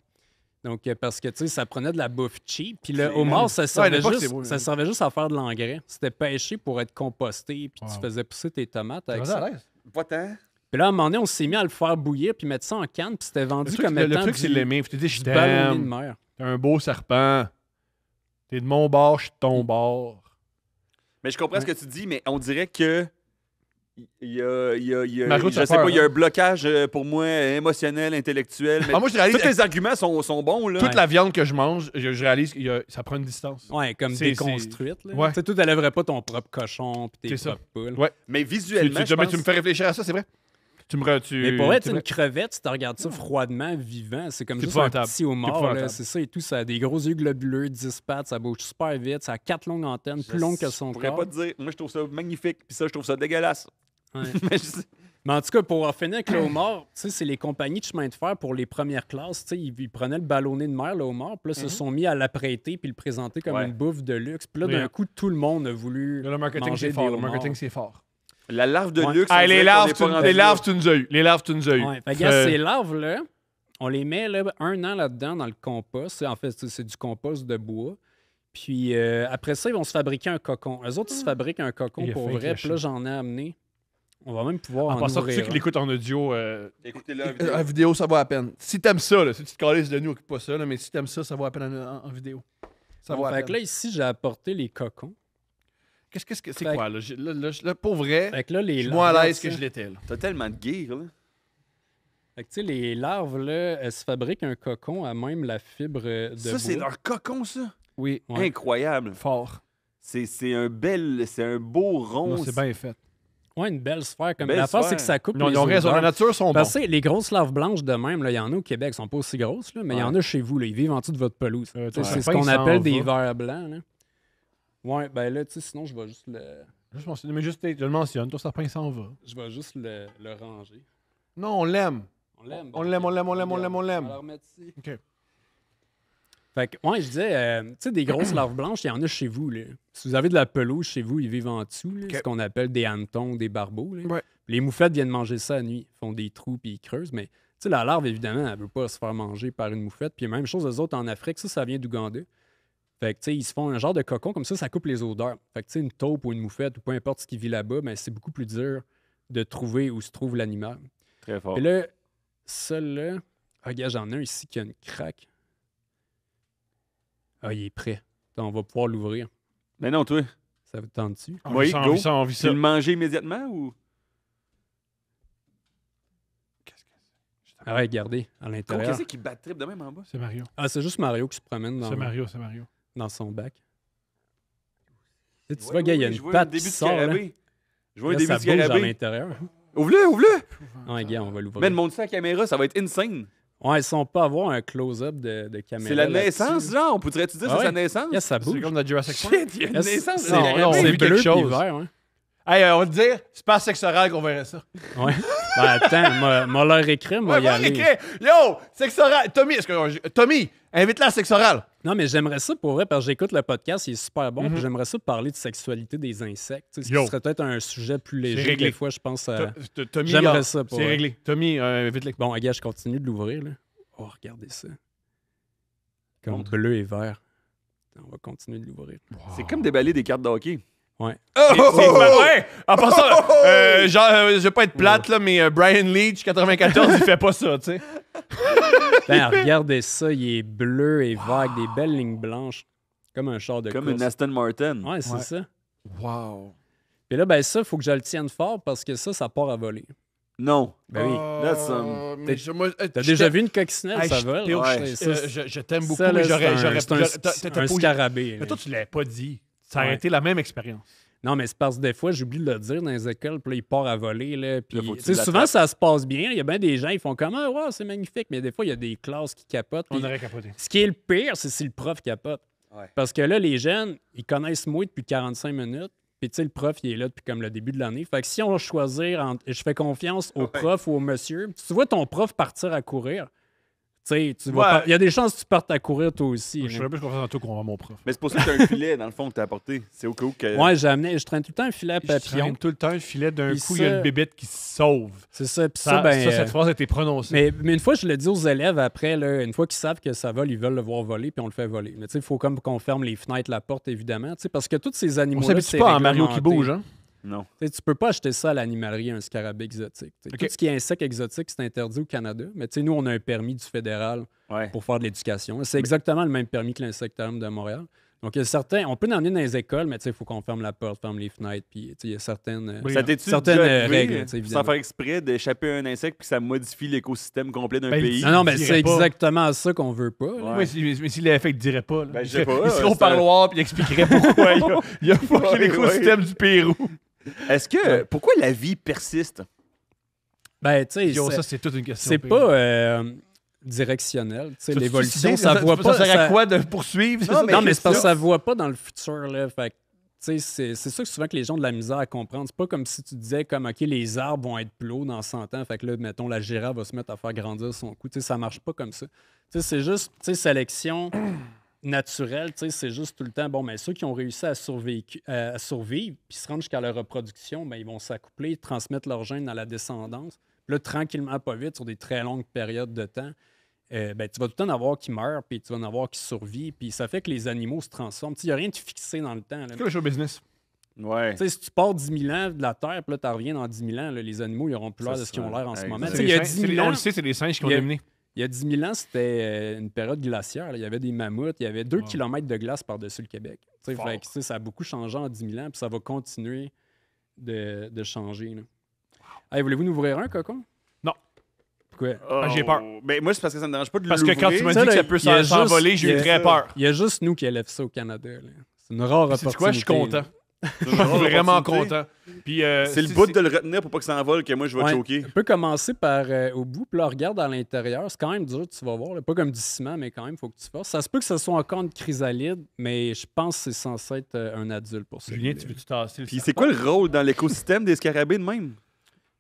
Donc, parce que, tu sais, ça prenait de la bouffe cheap. Puis le C'est- homard, ça servait, l'époque, juste, c'est beau, ça servait juste à faire de l'engrais. C'était pêché pour être composté, puis tu Wow. faisais pousser tes tomates avec T'es rendu ça. à l'aise? Pas tant. Puis là, à un moment donné, on s'est mis à le faire bouillir, puis mettre ça en canne, puis c'était vendu Le truc, comme le étant truc, c'est du, l'aimer. Faut te dire, je du ballonné de t'aime. mer. T'es un beau serpent. T'es de mon bord, je suis de ton bord. Mais je comprends ce que tu dis, mais on dirait que. Il y a, Mario, je t'as sais peur, pas, il y a hein? un blocage pour moi émotionnel, intellectuel. Mais Ah, moi, je réalise. tous les arguments sont bons, là. Toute la viande que je mange, je réalise que ça prend une distance. Ouais, comme C'est- déconstruite. Là. Ouais. Tu sais, toi, t'élèverais pas ton propre cochon, puis tes C'est ça. propres poules. Ouais. Mais Tu, visuellement, tu- je mais pense... tu me fais réfléchir à ça, c'est vrai? Mais pour être une crevette, tu te regardes ça froidement, vivant. C'est comme juste un petit homard. Là, c'est ça et tout. Ça a des gros yeux globuleux, 10 pattes, ça bouge super vite. Ça a 4 longues antennes, plus longues que son corps. Je pourrais pas te dire. Moi, je trouve ça magnifique. Puis ça, je trouve ça dégueulasse. Ouais. Mais en tout cas, pour en finir avec le homard, c'est les compagnies de chemin de fer pour les premières classes. Ils prenaient le ballonné de mer, le homard, puis là, se sont mis à l'apprêter puis le présenter comme une bouffe de luxe. Puis là, d'un coup, tout le monde a voulu le marketing, manger c'est fort. des Le marketing, c'est fort. La larve de luxe. Les larves, tu nous as eu. Les larves, tu nous as eu. Ouais, ces larves-là, on les met là, 1 an là-dedans dans le compost. En fait, c'est du compost de bois. Puis après ça, ils vont se fabriquer un cocon. Eux autres, ils se fabriquent un cocon pour vrai. Puis là, j'en ai amené. On va même pouvoir en passant, ouvrir. Ceux qui l'écoutent en audio... Écoutez-le en vidéo, ça vaut à peine. Si t'aimes ça, là, si tu te calisses de nous, occupe pas ça, là, mais si t'aimes ça, ça vaut à peine en vidéo. Ça vaut à peine. Là, ici, j'ai apporté les cocons. Qu'est-ce que c'est quoi, là? Là, pour vrai, là, je suis moins à l'aise que je l'étais, là. T'as tellement de gear, là. Fait que, tu sais, les larves, là, elles se fabriquent un cocon à même la fibre de bois. Ça, c'est leur cocon, ça? Oui. Ouais. Incroyable. Fort. C'est un beau rond. Non, c'est bien fait. Ouais, une belle sphère. Comme belle l'affaire, sphère. c'est que ça coupe Non, les ils ont raison. odeurs. La nature sont bons. Parce que les grosses larves blanches de même, il y en a au Québec, elles sont pas aussi grosses, là, mais il y en a chez vous. Là, ils vivent en dessous de votre pelouse. C'est ce qu'on appelle des vers blancs. Là. Ouais, ben là, tu sais, sinon, je vais juste le... Mais juste, je le mentionne. Ton sapin s'en va. Je vais juste le ranger. Non, on l'aime. On l'aime. On l'aime. On va le remettre ici. OK. Fait que, ouais, je disais, tu sais, des grosses larves blanches, il y en a chez vous. Là. Si vous avez de la pelouse chez vous, ils vivent en dessous. Là, ce qu'on appelle des hannetons, des barbeaux. Là. Ouais. Les moufettes viennent manger ça la nuit. Ils font des trous puis ils creusent. Mais, tu sais, la larve, évidemment, elle veut pas se faire manger par une moufette. Puis, même chose, eux autres, en Afrique, ça vient d'Ouganda. Fait que, tu sais, ils se font un genre de cocon comme ça coupe les odeurs. Fait que, tu sais, une taupe ou une moufette ou peu importe ce qui vit là-bas, ben, c'est beaucoup plus dur de trouver où se trouve l'animal. Très fort. Et là, celui-là, regarde, j'en ai un ici qui a une craque. Ah, il est prêt. On va pouvoir l'ouvrir. Mais non, toi. Ça vous tente dessus? Oui, go. On vit Tu ça. le manger immédiatement ou... Ah ouais, regardez, à l'intérieur. Qu'est-ce qui bat trip de même en bas? C'est Mario. Ah, c'est juste Mario qui se promène C'est Mario, c'est Mario. dans son bac. Tu vois, gars, il y a une patte qui sort, là. Je vois un Là, début ça de bouge à scarabée. l'intérieur. Ouvre-le! Ouais, gars, on va l'ouvrir. Man, montre ça à la caméra, ça va être insane. Ouais, si on peut avoir un close-up de caméra. C'est la là-dessus. naissance, genre? On pourrait-tu dire que c'est sa naissance? Yeah, ça C'est bouge. comme dans Jurassic Park. Shit, il y a une naissance. C'est Non, on a c'est vu bleu quelque puis chose. vert, ouais. Hey, on va te dire, c'est pas sexe oral qu'on verrait ça. Ouais. Ben, attends, m'a leur écrit, moi, y aller. Yo, sexe oral. Tommy, invite-la à sexe oral. Non, mais j'aimerais ça pour vrai, parce que j'écoute le podcast, il est super bon, puis j'aimerais ça parler de sexualité des insectes. Tu sais, ce qui serait peut-être un sujet plus léger. réglé. Des fois, je pense. Tommy, J'aimerais ça pour c'est vrai. réglé. Tommy, invite-le. Bon, regarde, je continue de l'ouvrir. Là. Oh, regardez ça. Comme Montre. bleu et vert. On va continuer de l'ouvrir. C'est comme déballer des cartes de hockey. Ouais. Ouais, en passant, je vais pas être plate, là, mais Brian Leach, 94, il fait pas ça, tu sais. Ben, regardez ça, il est bleu et vert avec des belles lignes blanches. Comme un char de Comme course. une Aston Martin. Ouais, c'est Ouais. ça. Wow. Puis là, ben ça, il faut que je le tienne fort parce que ça part à voler. Non. Ben oui. That's some- Mais T'as déjà vu une coccinelle, ça vole? Théo, Ouais. je t'aime beaucoup, Ça, là, mais c'est un scarabée. Mais toi, tu l'avais pas dit. Ça Ouais. aurait été la même expérience. Non, mais c'est parce que des fois, j'oublie de le dire dans les écoles, puis là, il part à voler. Là, puis, Là, faut que tu tu sais, souvent, l'attrapes. ça se passe bien. Il y a bien des gens, ils font comme « Ah, wow, c'est magnifique ». Mais des fois, il y a des classes qui capotent. On puis aurait capoté. ce qui est le pire, c'est si le prof capote. Ouais. Parce que là, les jeunes, ils connaissent moi depuis 45 minutes. Puis, tu sais, le prof, il est là depuis comme le début de l'année. Fait que si on va choisir, je fais confiance au prof ou au monsieur, si tu vois ton prof partir à courir, tu sais, il y a des chances que tu partes à courir toi aussi. Je là. ferais plus confiance en toi qu'on va mon prof. Mais c'est pour ça que t'as un filet, dans le fond, que t'as apporté. C'est au cas où que... Ouais, je traîne tout le temps un filet à Je papillon. traîne tout le temps le filet d'un Puis coup, il y a ça- une bébête qui se sauve. C'est ça. Puis Ça, ben, cette phrase a été prononcée. mais une fois, je le dis aux élèves après, là, une fois qu'ils savent que ça vole, ils veulent le voir voler, puis on le fait voler. Mais tu sais, il faut comme qu'on ferme les fenêtres, la porte, évidemment, tu sais, parce que tous ces On animaux-là, s'habitue c'est pas en Mario qui réglementé. bouge, hein? Non. Tu sais, tu peux pas acheter ça à l'animalerie, un scarabée exotique. Tu sais. OK. Tout ce qui est insecte exotique, c'est interdit au Canada. Mais tu sais, nous, on a un permis du fédéral Ouais. pour faire de l'éducation. C'est exactement le même permis que l'insectarium de Montréal. Donc, il y a certains, on peut en emmener dans les écoles, mais tu sais, il faut qu'on ferme la porte, ferme les fenêtres, puis tu sais, il y a certaines... Oui. Ça t'es-tu Certaines déjà arrivé, règles, tu sais, évidemment. sans faire exprès, d'échapper à un insecte puis que ça modifie l'écosystème complet d'un Ben, pays? Non, mais dirais c'est pas. exactement ça qu'on veut pas. là. Ouais. Oui, mais s'il l'avait fait, il ne dirait pas. Là. Ben, je sais pas, Il serait ouais, au c'est parloir puis il expliquerait pourquoi il a fucké Ouais, l'écosystème du Pérou. Est-ce que... Pourquoi la vie persiste? Ben, tu sais, Yo, ça, c'est toute une question. c'est pire. pas directionnel. Tu sais, T'as-tu l'évolution, décidé, ça voit pas. Ça sert à ça- quoi de poursuivre? Non, Non, mais c'est parce que ça voit pas dans le futur, là. Fait que, tu sais, c'est ça que souvent que les gens ont de la misère à comprendre. C'est pas comme si tu disais, comme, OK, les arbres vont être plus hauts dans 100 ans. Fait que là, mettons, la girafe va se mettre à faire grandir son cou. Tu sais, ça marche pas comme ça. Tu sais, c'est juste, tu sais, sélection naturelle, tu sais, c'est juste tout le temps, bon, mais ceux qui ont réussi à survivre, puis se rendre jusqu'à leur reproduction, ben, ils vont s'accoupler, transmettre leur gènes à la descendance. Puis là, tranquillement, pas vite, sur des très longues périodes de temps, ben, tu vas tout le temps en avoir qui meurent, puis tu vas en avoir qui survivent, puis ça fait que les animaux se transforment. Il n'y a rien de fixé dans le temps. là. C'est quoi le show business? Ouais. Tu sais, si tu pars 10 000 ans de la Terre, puis là, tu reviens dans 10 000 ans, là, les animaux, ils auront plus l'air Ça, de ce qu'ils ont l'air en ce exact. moment. Tu C'est sais, On il y a 10 000 on ans, le sait, c'est les singes qui ont il y a- dominé. il y a 10 000 ans, c'était une période glaciaire. là. Il y avait des mammouths, il y avait 2 kilomètres de glace par-dessus le Québec. Tu sais, fait que, tu sais, ça a beaucoup changé en 10 000 ans, puis ça va continuer de changer. Là. Hey, voulez-vous nous ouvrir un, Cocon? Non. Pourquoi? J'ai peur. Ben, moi, c'est parce que ça me dérange pas de Parce que quand tu m'as l'ouvrir. dit que ça là, peut il y a s'envoler, juste- j'ai eu il y a- très peur. Il y a juste nous qui élèvent ça au Canada. là. C'est une rare C'est opportunité. quoi, je suis content. là. Je suis vraiment content. Puis, C'est le bout de le retenir pour pas que ça envole que moi, je vais Ouais, choquer. on peut commencer par au bout, puis là, regarde à l'intérieur. C'est quand même dur, tu vas voir. là. Pas comme du ciment, mais quand même, il faut que tu fasses. Ça se peut que ce soit encore une chrysalide, mais je pense que c'est censé être un adulte pour ça. Julien, tu veux-tu tasser le Puis c'est quoi le rôle dans l'écosystème des scarabées de même?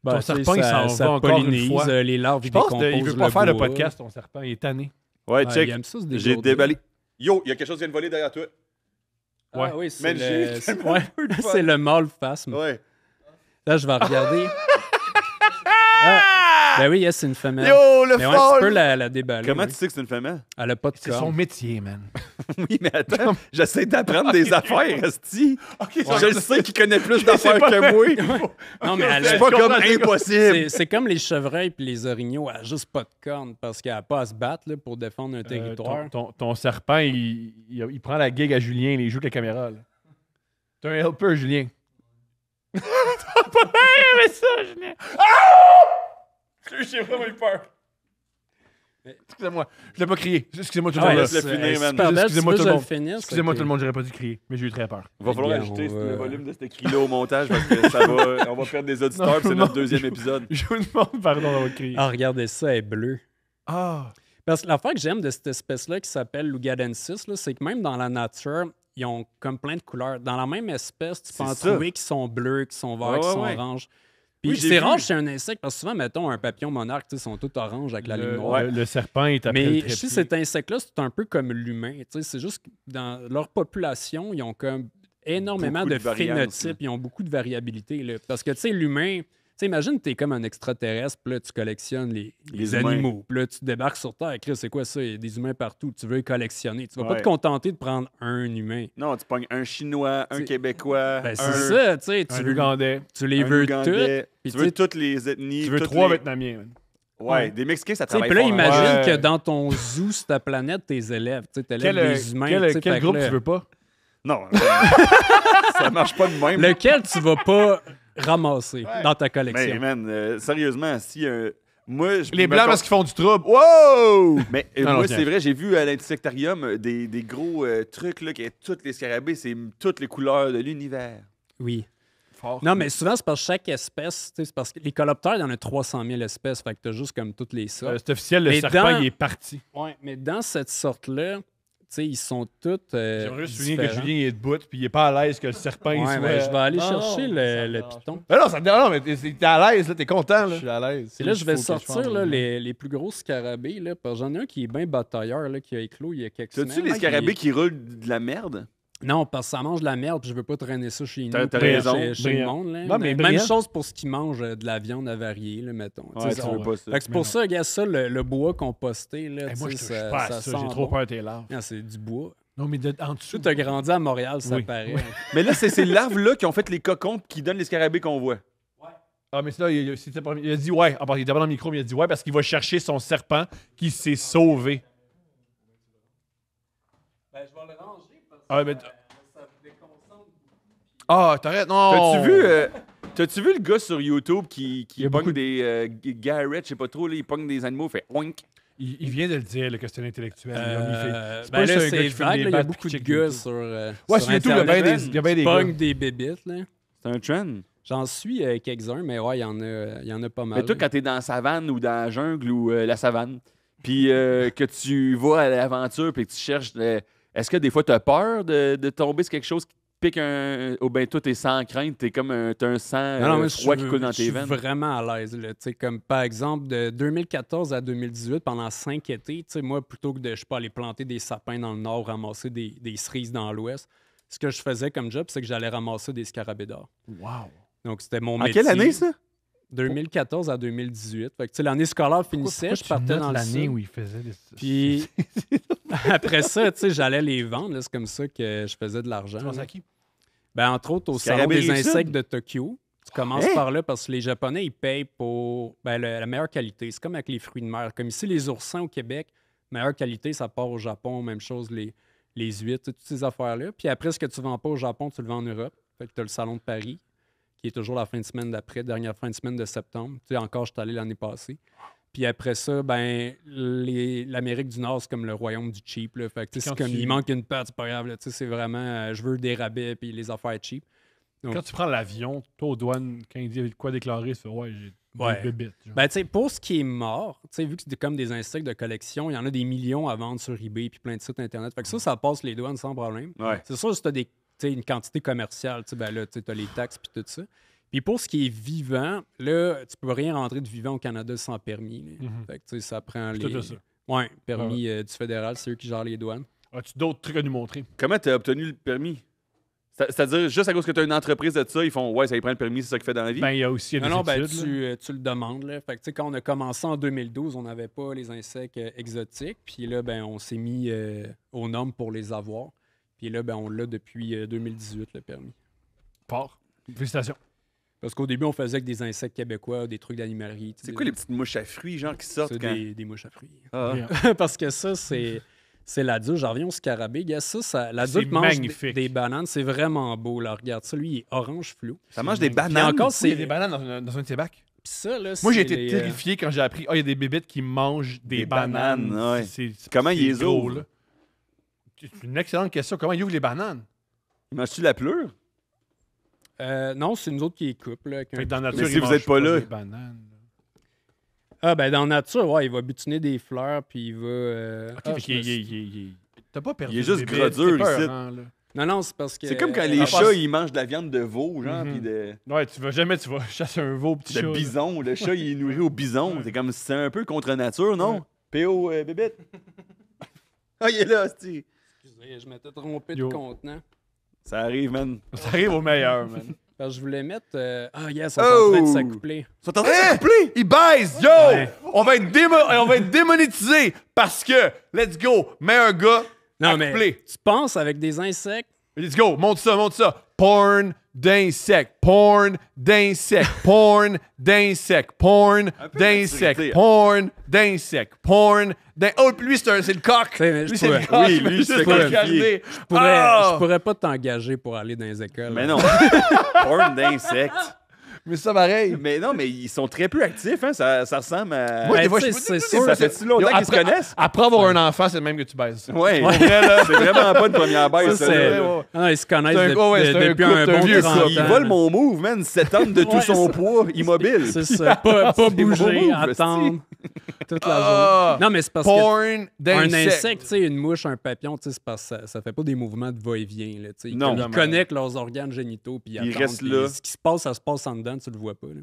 Ton serpent, il s'en va encore une pollinise, fois. les larves, Je ils pense décomposent qu'il veut pas faire le bois. podcast, ton serpent. Il est tanné. Ouais, Ah, check. il aime ça, se J'ai dégourdir. déballé. Yo, il y a quelque chose qui vient de voler derrière toi. Ah oui, c'est Man, j'ai le... tellement ouais, peu de fun. c'est le mâle phasme. Ouais. Là, je vais regarder. Ben oui, yes, c'est une femelle. Yo, le Mais ouais, tu peux la déballer. Comment oui. tu sais que c'est une femelle? Elle a pas de C'est son cornes. métier, man. Oui, mais attends, j'essaie d'apprendre des affaires, Esti. Je le sais qu'il connaît plus d'affaires pas que moi. Non, mais elle C'est a... pas comme impossible. C'est comme les chevreuils puis les orignaux, elle a juste pas de cornes parce qu'elle a pas à se battre là, pour défendre un territoire. Ton serpent, il prend la gig à Julien, il joue avec la caméra. là. T'es un helper, Julien. T'as pas aimé ça, Julien. J'ai vraiment eu peur. Excusez-moi, je l'ai pas crié. Excusez-moi tout le Ah ouais, monde. laisse-le c'est finir, man. super belle. Excusez-moi Tu tout veux le que monde. je le finisse? Excusez-moi Ok. tout le monde, j'aurais pas dû crier, mais j'ai eu très peur. Il va falloir Bien, ajouter on le va- volume de ce cri-là au montage parce que on va perdre des auditeurs, puis c'est notre deuxième épisode. Je vous demande pardon d'avoir crié. Ah, regardez ça, elle est bleue. Ah. Parce que l'affaire que j'aime de cette espèce-là qui s'appelle Lugadensis, là, c'est que même dans la nature, ils ont comme plein de couleurs. Dans la même espèce, tu peux en ça. trouver qui sont bleus, qui sont verts, Ouais, qui sont ouais. oranges. Puis Oui, j'ai c'est vu. rare chez un insecte parce que souvent, mettons, un papillon monarque, tu sais, sont tous oranges avec la ligne noire. Le serpent est après Mais le chez trépied. cet insecte-là, c'est un peu comme l'humain. Tu sais, c'est juste que dans leur population, ils ont comme énormément Beaucoup de de variances, phénotypes, là. ils ont beaucoup de variabilité. Là. Parce que, tu sais, l'humain, tu sais, imagine, tu es comme un extraterrestre, puis là, tu collectionnes les humains. animaux. Puis là, tu débarques sur Terre, Chris, c'est quoi ça? Il y a des humains partout, tu veux les collectionner. Tu vas pas Ouais. te contenter de prendre un humain. Non, tu pognes un Chinois, un C'est- Québécois, Ben, c'est un, ça, tu sais. Un Ougandais. Tu les un veux Ougandais. toutes. Puis Tu tu veux sais, toutes les ethnies. Tu veux toutes 3 les- Vietnamiens. man. Ouais, des Mexicains, ça tu sais, travaille puis là, fort. imagine Ouais. que dans ton zoo, sur ta planète, tes élèves, tu sais, t'élèves des humains. tu sais, Quel fait que groupe là, tu veux pas? Non, ça marche pas de même. Lequel tu vas pas ramasser dans ta Mais collection. man, sérieusement, si moi, je Les me blancs con- parce qu'ils font du trouble. Wow! Mais Non, moi, non, c'est vrai, j'ai vu à l'insectarium des gros trucs là, qui est toutes les scarabées, c'est toutes les couleurs de l'univers. Oui. Fort. Non, mais souvent, c'est parce que chaque espèce, tu sais, c'est parce que les coloptères, il y en a 300 000 espèces, fait que t'as juste comme toutes les sortes. C'est officiel, le Mais serpent, dans- il est parti. Ouais, mais dans cette sorte-là, tu sais, ils sont toutes. J'aimerais juste souligner que différents. Julien il est debout puis il est pas à l'aise que le serpent il Ouais, soit... ben, je vais aller Non, chercher non, ça me le dérange piton. pas. Non, ça te dérange, mais t'es à l'aise, là, t'es content. Là. Je suis à l'aise. Et là, je vais Il faut que sortir fasse là, un- les plus gros scarabées, là, parce que j'en ai un qui est bien batailleur, là, qui a éclos il y a quelques semaines. T'as-tu les scarabées qui roulent de la merde? Non, parce que ça mange de la merde, puis je veux pas traîner ça chez nous. T'as puis raison. Chez le Brillant. monde. Là. Non, mais Même brillant. chose pour ce qui mange de la viande avariée, là, mettons. Tu Ouais, sais, tu ça- veux pas ça. Fait que c'est pour ça, regarde ça, le bois composté, là, Hey, tu moi, je sais, touche pas à ça, sent j'ai trop bon. peur tes larves. Ah, c'est du bois. Non, mais en dessous... Tu as grandi à Montréal, ça Oui. paraît. Mais là, c'est ces larves-là qui ont fait les cocons qui donnent les scarabées qu'on voit. Ah, mais c'est là, il a dit ouais. Ah, pardon, il était pas dans le micro, mais il a dit ouais parce qu'il va chercher son serpent qui s'est sauvé. Ben, je vais le ranger parce que Ah, mais... ça me déconcentre. Ah, t'arrêtes, non! T'as-tu vu le gars sur YouTube qui Il y a pogne beaucoup des Garrett, je sais pas trop, là, il pogne des animaux, il fait oink. Il vient de le dire, là, que c'est un intellectuel. C'est Ben là, juste un gars c'est qui filme vague, des là, il y a battes beaucoup qui de check gars YouTube. sur Ouais, sur YouTube, il y a Internet bien des Qui gars. pognent des bébites, là. C'est un trend. J'en suis quelques-uns, mais ouais, il y en a pas mal. Mais toi, quand t'es dans la savane ou dans la jungle ou la savane, puis que tu vas à l'aventure puis que tu cherches... Est-ce que des fois, t'as peur de tomber sur quelque chose qui te pique ou bien toi, t'es sans crainte, t'as un sang froid qui coule dans tes veines? Je suis vraiment à l'aise. Comme par exemple, de 2014 à 2018, pendant 5 étés, moi, plutôt que de, je sais pas, aller planter des sapins dans le nord, ramasser des cerises dans l'ouest, ce que je faisais comme job, c'est que j'allais ramasser des scarabées d'or. Wow. Donc, c'était mon En métier. quelle année, ça? 2014 à 2018. Fait que, l'année scolaire finissait, je partais dans l'année le où il faisait des... Puis après ça, j'allais les vendre. C'est comme ça que je faisais de l'argent. Tu penses à qui? Ben, entre autres, au Salon Scarabée des Rive-Sud. insectes de Tokyo. Tu commences Hein? par là parce que les Japonais, ils payent pour la meilleure qualité. C'est comme avec les fruits de mer. Comme ici, les oursins au Québec, meilleure qualité, ça part au Japon. Même chose, les huîtres, toutes ces affaires-là. Puis après, ce que tu vends pas au Japon, tu le vends en Europe. Fait que tu as le Salon de Paris, qui est toujours la fin de semaine d'après, dernière fin de semaine de septembre. Tu sais, encore, je suis allé l'année passée. Puis après ça, ben l'Amérique du Nord, c'est comme le royaume du cheap. Là. Fait que, c'est comme il manque une patte, c'est pas grave. Là. C'est vraiment, je veux des rabais puis les affaires cheap. Donc, quand tu prends l'avion, toi aux douanes, quand il dit quoi déclarer, tu fais ouais, j'ai Ouais. des bébites. genre. ben, tu sais, pour ce qui est mort, tu sais, vu que c'est comme des insectes de collection, il y en a des millions à vendre sur eBay puis plein de sites Internet. Fait que ça passe les douanes sans problème. Ouais. C'est sûr, si tu as une quantité commerciale, ben là, tu as les taxes puis tout ça. Puis pour ce qui est vivant, là, tu peux rien rentrer de vivant au Canada sans permis. Là. Fait que, tu sais, ça prend Tout les... ça. Ouais, permis du fédéral, c'est eux qui gèrent les douanes. As-tu d'autres trucs à nous montrer? Comment t'as obtenu le permis? C'est-à-dire, juste à cause que t'as une entreprise de ça, ils font « Ouais, ça y prend le permis, c'est ça qu'il fait dans la vie? Ben, il y a aussi des Non, ben, études. tu le demandes. Là. Fait que, tu sais, quand on a commencé en 2012, on n'avait pas les insectes exotiques. Puis là, ben, on s'est mis aux normes pour les avoir. Puis là, ben, on l'a depuis 2018, le permis. Fort. Félicitations. Parce qu'au début, on faisait avec des insectes québécois, des trucs d'animalerie. C'est quoi les petites mouches à fruits, genre, qui sortent C'est quand... des mouches à fruits. Ah. Bien. Parce que ça, c'est l'adulte. J'en reviens au scarabée. Gars, l'adulte C'est mange magnifique. des bananes. C'est vraiment beau. Là. Regarde ça. Lui, il est orange flou. Ça mange des Puis bananes? encore, Il y a c'est... des bananes dans un de ses bacs. Puis ça, là, Moi, j'ai c'est été les, terrifié quand j'ai appris il y a des bébites qui mangent des Des bananes. bananes, ouais. C'est Comment c'est ils les gros, ouvrent? là. C'est une excellente question. Comment ils ouvrent les bananes? Manges-tu la pleure? non, c'est nous autres qui les coupent. Là, Fait que dans la Mais nature, si ils vous mangent êtes pas là. des bananes. Ah, ben dans la nature, ouais, il va butiner des fleurs, puis il va... OK, fait qu'il t'as pas perdu Il est juste le bébé, gras dur, c'est ici. peurant, là. Non, c'est parce que... C'est comme quand les la chats, passe- ils mangent de la viande de veau, genre, puis de Ouais, tu vas chasser un veau petit chat. de là. bison. Le chat, il est nourri au bison. C'est comme, c'est un peu contre nature, non? P.O. Bébête. Ah, il est là, hostie. Excusez, je m'étais trompé Yo. de contenant. Ça arrive, man. Ça arrive au meilleur, man. Parce que je voulais mettre... Ah, yes, on est en train de Oh! s'accoupler. Ils sont en train de s'accoupler! Il baise, yo! Ouais. On va être démonétisé parce que, let's go, meilleur gars, Non, mais accouplé. tu penses avec des insectes... Let's go, monte ça. Porn d'insectes, porn d'insectes, porn d'insectes, porn peu d'insectes, d'activité. porn d'insectes, porn d'insectes. Oh, puis lui, c'est le coq. sais, mais Lui, je c'est le pourrais- coq. oui, lui, Juste c'est pour le qualifié. garder. Je pourrais pas t'engager pour aller dans les écoles. Mais non. Porn d'insectes. Mais ça, pareil. Mais non, mais ils sont très peu actifs, hein. Ça ressemble à... Moi, Ben, des fois, tu je sais, peux c'est dire, sûr. Ça fait-tu longtemps qu'ils se connaissent? Après avoir un enfant, c'est le même que tu baises. Ouais. C'est vraiment pas une première baisse, Ça, ça, c'est- là. Ah, ils se connaissent C'est un- depuis, ouais, c'est un depuis couple, un c'est un bon vieux 30 couple. ans. Il vole mon move, man. 7 ans de tout Ouais, son ça- poids immobile. C'est ça. Pas C'est bouger, mon move, attendre toute la Ah, journée. Non, mais c'est parce que Porn un d'insectes. insecte, tu sais, une mouche, un papillon, tu sais, c'est parce que ça fait pas des mouvements de va-et-vient. Là, tu sais. Non. Ils connectent leurs organes génitaux puis Ils attendent, restent puis là. Ce qui se passe, ça se passe en dedans, tu le vois pas. Là.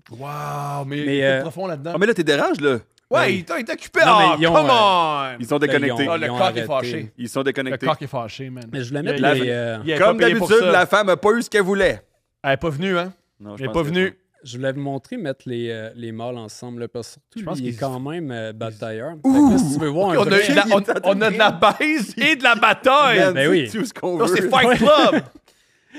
Wow, mais il Mais, est profond là-dedans. Ah, mais là, t'es dérange, là. Ouais, il t'a occupé. Non, mais Ah, ils ont, come on! Ils sont Ben, déconnectés. Ah, le ils ont coq est arrêté. fâché. Ils sont Le déconnectés. coq est fâché, man. Mais je voulais mettre Il a- les... il a Comme pas payé pour d'habitude, ça. la femme a pas eu ce qu'elle voulait. Elle est pas venue, hein? Non, Elle est pas venue. Je voulais vous montrer mettre les mâles ensemble, là, parce que surtout, Je pense lui, il est qu'ils- quand même batailleur. Fait que là, si tu veux voir un On a, vrai- eu de la- on a de la baise et de la bataille. Man, Ben c'est oui. tout ce qu'on Ça, veut. c'est Fight Club.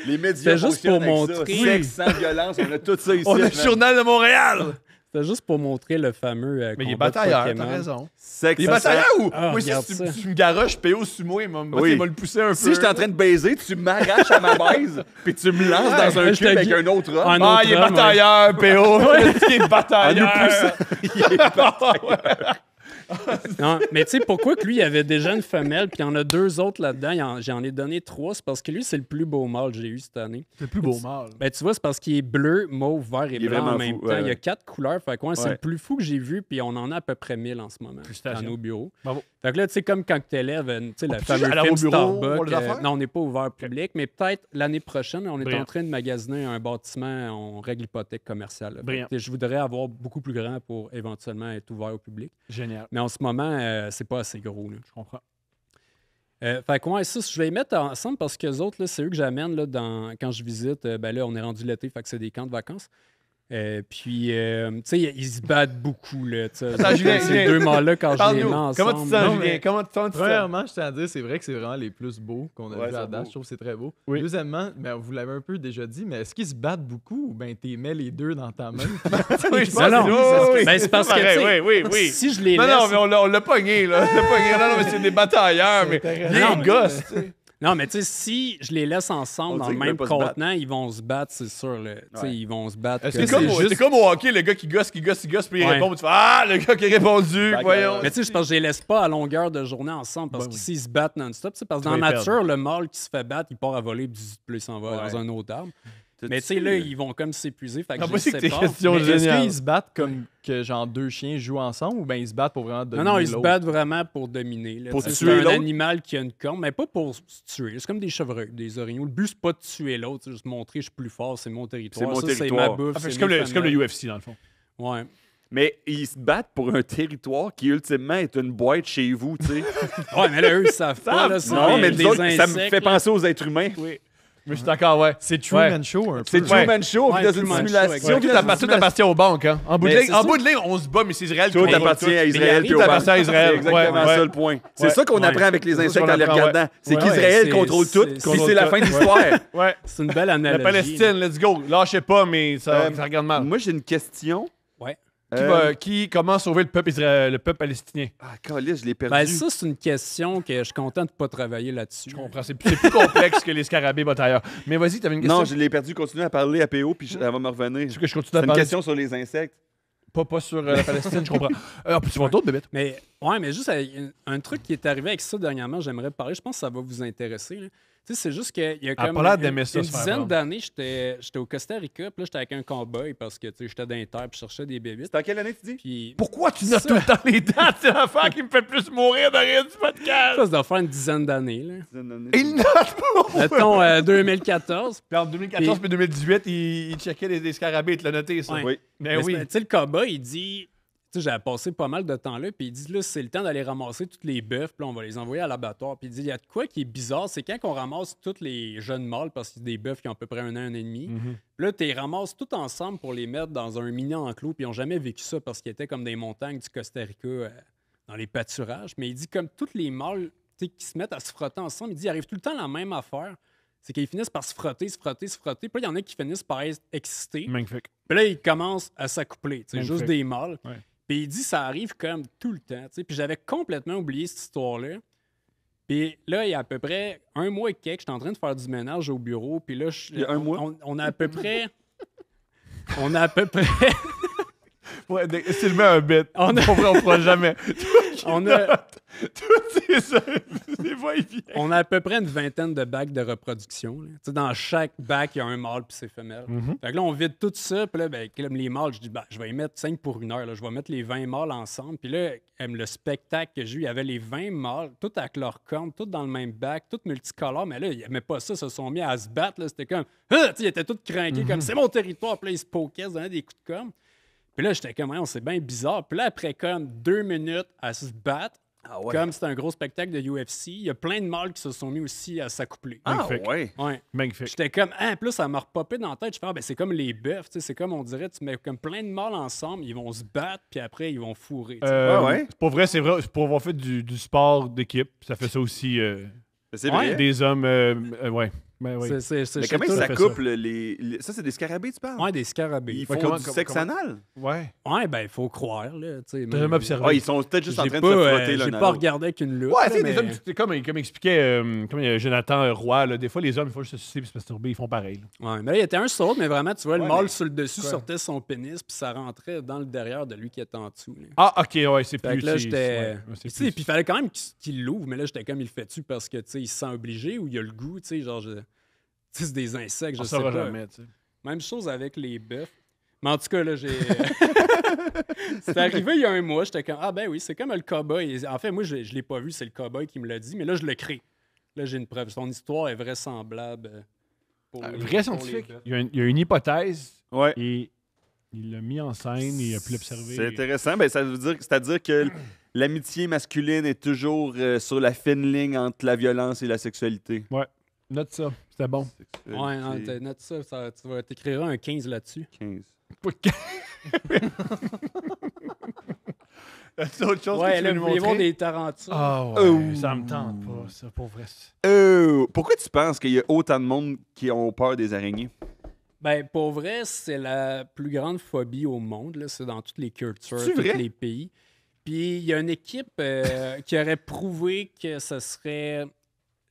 Les médias C'était juste fonctionnent pour avec montrer. ça. Sexe sans violence, on a tout ça ici. On a le man. journal de Montréal. C'était juste pour montrer le fameux Mais il est combat de batailleur, Pokémon. t'as raison. Sexe Il est sans- batailleur ou? Ah, Moi, si regarde tu ça. tu me garoches, PO sumo, il va Oui. il va le pousser un peu. Si j'étais en train de baiser, tu m'arraches à ma baise, puis tu me lances dans un je te cube avec dis- un autre homme. Un Ah, autre il est homme, batailleur, PO. Il est En nous batailleur. poussant. Il est batailleur. Non, mais tu sais, pourquoi que lui, il avait déjà une femelle, puis il y en a 2 autres là-dedans, j'en ai donné 3, c'est parce que lui, c'est le plus beau mâle que j'ai eu cette année. C'est le plus beau mâle. Ben, tu vois, c'est parce qu'il est bleu, mauve, vert et Il est blanc en vraiment même fou, temps. ouais, Il y a ouais. 4 couleurs. Fait que ouais, c'est Ouais. le plus fou que j'ai vu, puis on en a à peu près 1000 en ce moment dans Félicitations. nos bureaux. Bravo. Fait que là, tu sais, comme quand tu élèves, tu sais, le peut-tu fameux aller film au bureau Starbucks. pour les affaires? Non, on n'est pas ouvert au public, mais peut-être l'année prochaine, on est Brillant. en train de magasiner un bâtiment en règle hypothèque commerciale. là. Fait Brillant. que je voudrais avoir beaucoup plus grand pour éventuellement être ouvert au public. Génial. Mais en ce moment, c'est pas assez gros. Là. Je comprends. Fait que ouais, ça, je vais les mettre ensemble parce que les autres, là, c'est eux que j'amène là, quand je visite. Ben là, on est rendu l'été, fait que c'est des camps de vacances. Puis, tu sais, ils se battent beaucoup. Là, Attends, Julien, ces Julien, 2 mâles-là, quand je les Parle-nous. mets ensemble. Comment tu te sens, Non, Julien? mais- Comment tu te sens? Premièrement, je tiens à dire, c'est vrai que c'est vraiment les plus beaux qu'on a Ouais, vus à c'est date. beau. Je trouve que c'est très beau. Oui. Deuxièmement, ben, vous l'avez un peu déjà dit, mais est-ce qu'ils se battent beaucoup ou ben t'es mets les deux dans ta main? Oui, je pense Non, non. que oui, oui, Ben, c'est parce que, pareil, tu sais, oui, oui. si je les Non, laisse... non, mais on l'a pogné, là. On l'a pogné. Non, non, mais c'est des batailleurs, mais intéressant. les gosses, tu sais. Non, mais tu sais, si je les laisse ensemble On dans dit le qu'ils même veulent pas se battre. contenant, ils vont se battre, c'est sûr. Là. Tu sais, Ouais. ils vont se battre. Est-ce comme- que C'est comme, c'est juste- c'est comme au hockey, le gars qui gosse, puis il Ouais. répond. Tu fais Ah, le gars qui a répondu, Back, voyons. Mais tu sais, je pense que je les laisse pas à longueur de journée ensemble parce Ben que oui. s'ils se battent non-stop, tu sais, parce que Tu dans vas la les nature, le mâle qui se fait battre, il part à voler, puis il s'en va Ouais. dans un autre arbre. T'as-tu- Mais tu sais, là, ils vont comme s'épuiser. Fait que Non, je moi, les c'est que tes sépare. questions Mais est-ce géniales. qu'ils se battent comme que genre 2 chiens jouent ensemble ou ben ils se battent pour vraiment Non, dominer non, ils se l'autre? battent vraiment pour dominer. Là. Pour Tu sais, tuer c'est un l'autre? animal qui a une corne, mais pas pour se tuer. C'est comme des chevreuils, des orignaux. Le but, c'est pas de tuer l'autre, c'est juste montrer je suis plus fort, c'est mon territoire. C'est mon Ça, territoire. C'est ma bouffe. Ah, fait que c'est c'est comme, mes c'est comme le femelles. UFC, dans le fond. Ouais. Mais ils se battent pour un territoire qui, ultimement, est une boîte chez vous, tu sais. Ouais, mais là, eux, ils savent pas. Là, c'est Non, des- mais des nous autres, ça me insectes, fait là. penser aux êtres humains. Oui. Mais je suis d'accord, ouais. C'est Truman Ouais. Show un peu. C'est Truman Show, Ouais, puis dans une Truman Show, simulation. exact. Tout dans une appartient aux banques. Hein. En bout de Mais ligne, c'est en ça. bout de ligne, on se bat, mais c'est Israël qui Tout contrôle appartient à Israël arrive, puis aux tout banques. appartient à Israël. C'est exactement Ouais, ouais. ça le point. C'est Ouais. ça qu'on Ouais. apprend avec les C'est ça insectes qu'on en les apprend, regardant. C'est Ouais. qu'Israël Ouais, contrôle c'est- tout, c'est- puis contrôle c'est la tout. fin de l'histoire. Ouais. C'est une belle La analogie. Palestine, let's go. Lâchez pas, mais ça regarde mal. Moi, j'ai une question. Ouais. Comment sauver le peuple palestinien? Ah, caliste, je l'ai perdu. Ben, ça, c'est une question que je suis content de ne pas travailler là-dessus. Je comprends. C'est plus complexe que les scarabées batailleurs. Mais vas-y, t'avais une question? Non, je l'ai perdu. Continue à parler à PO, puis elle va me revenir. Tu veux que je continue C'est à une parler? question sur les insectes. Pas sur la Palestine, je comprends. Puis tu vois d'autres bébêtes? Mais, ouais, mais juste un truc qui est arrivé avec ça dernièrement, j'aimerais parler. Je pense que ça va vous intéresser. Là. Tu sais, c'est juste qu'il y a Elle a comme pas l'air une, d'aimer ça, une se faire dizaine prendre. d'années, j'étais au Costa Rica, puis là, j'étais avec un cowboy parce que tu sais, j'étais dans les terres, puis je cherchais des bébites. C'est en quelle année, tu dis? Puis, Pourquoi tu notes Ça- tout le temps les dates? C'est l'affaire qui me fait le plus mourir de rire du podcast. ça doit faire une dizaine d'années. Là. Il note pas! Mettons 2014. Puis en 2014 puis 2018, il checkait les scarabées, il te l'a noté, ça. Ouais. Oui. Mais Mais oui. tu sais, le cowboy, il dit. Tu sais, j'avais passé pas mal de temps là, puis il dit là, c'est le temps d'aller ramasser tous les bœufs, puis là, on va les envoyer à l'abattoir. Puis il dit il y a de quoi qui est bizarre, c'est quand on ramasse tous les jeunes mâles, parce qu'il y a des bœufs qui ont à peu près 1 an, 1 an et demi. Puis là, tu les ramasses tous ensemble pour les mettre dans un mini enclos, puis ils n'ont jamais vécu ça parce qu'ils étaient comme des montagnes du Costa Rica dans les pâturages. Mais il dit comme tous les mâles tu sais, qui se mettent à se frotter ensemble, il dit il arrive tout le temps la même affaire. C'est qu'ils finissent par se frotter, se frotter, se frotter. Puis là, il y en a qui finissent par être excités. Magnifique. Puis là, ils commencent à s'accoupler. C'est Magnifique. juste des mâles. Ouais. Puis il dit ça arrive comme tout le temps. tu sais. Puis j'avais complètement oublié cette histoire-là. Puis là, il y a à peu près 1 mois et quelques, j'étais en train de faire du ménage au bureau. Puis là, Il y a un mois? on a à peu près. On a à peu près. Ouais, s'il met un bit, On a- on fera jamais. on a, Tout c'est ça. C'est va et vient. on a à peu près une vingtaine de bacs de reproduction. là. Tu sais, dans chaque bac, il y a un mâle puis c'est femelle. Fait que là, on vide tout ça. Puis là, ben, comme les mâles, je dis, ben, je vais y mettre 5 pour 1 heure. Là. Je vais mettre les 20 mâles ensemble. Puis là, le spectacle que j'ai eu, il y avait les 20 mâles, tous avec leurs cornes, tous dans le même bac, tous multicolores. Mais là, ils n'aimaient pas ça. Ils se sont mis à se battre. là. C'était comme, tu sais, ils étaient tous craqués, comme c'est mon territoire. Puis là, ils se poquaient, ils se donnaient des coups de corne. Puis là, j'étais comme, c'est bien bizarre. Puis là, après comme 2 minutes à se battre, comme c'était un gros spectacle de UFC, il y a plein de mâles qui se sont mis aussi à s'accoupler. Ah, Magnifique. ouais. Ouais. Magnifique. J'étais comme, en plus, ça m'a repopé dans la tête. Je fais, ben, c'est comme les bœufs, tu sais, c'est comme on dirait, tu mets comme plein de mâles ensemble, ils vont se battre, puis après, ils vont fourrer. tu sais. Ouais. Pour vrai, c'est vrai. Pour avoir fait du sport d'équipe, ça fait ça aussi. C'est Ouais. vrai. Des hommes, ouais. Ben oui. Mais comment tout ça fait couple ça, c'est des scarabées, tu parles? Ouais, des scarabées. Ils font comment- du sexe anal? Ouais. Ouais, ben, il faut croire, là. Tu sais, T'as jamais observé. Ah, ils sont peut-être juste en J'ai train pas, de se frotter l'un j'ai à pas l'autre. regardé avec une loupe. Ouais, là, tu sais, mais... des hommes, c'est comme expliquait Jonathan Roy, là, des fois, les hommes, il faut juste se sucer et se masturber, ils font pareil. Là. Ouais, mais là, il y était un sur l'autre, mais vraiment, tu vois, le Ouais, mâle mais- sur le dessus Quoi? sortait son pénis, puis ça rentrait dans le derrière de lui qui était en dessous. Là. Ah, ok, ouais, c'est Fait plus. que là, c'est- j'étais. ouais, Puis c'est tu sais, plus- puis il fallait quand même qu'il l'ouvre, mais là, j'étais comme, il le fait-tu parce que, tu sais, il se sent obligé ou il a le goût, tu sais, genre, tu sais, c'est des insectes, je On sais saura pas. jamais, tu sais. Même chose avec les bœufs. Mais en tout cas, là, j'ai. C'est arrivé il y a un mois, j'étais comme, ah ben oui, c'est comme le cow-boy. En fait, moi, je l'ai pas vu, c'est le cow-boy qui me l'a dit, mais là, je le crée. Là, j'ai une preuve. Son histoire est vraisemblable. Pour les- Vrai pour les scientifique. bœufs. Il y a une hypothèse Ouais. et il l'a mis en scène et il a pu l'observer. C'est intéressant. Ben, c'est-à-dire que l'amitié masculine est toujours sur la fine ligne entre la violence et la sexualité. Note ça, c'était bon. Ouais, non, note ça, tu vas t'écrire un 15 là-dessus. 15. C'est autre chose Ouais, que tu là, veux nous vous voulez voir montrer? des tarentules. Ah ouais, ça me tente pas, ça, pour vrai. Pourquoi tu penses qu'il y a autant de monde qui ont peur des araignées? Ben, pour vrai, c'est la plus grande phobie au monde. Là. C'est dans toutes les cultures, C'est tous vrai? les pays. Puis il y a une équipe qui aurait prouvé que ce serait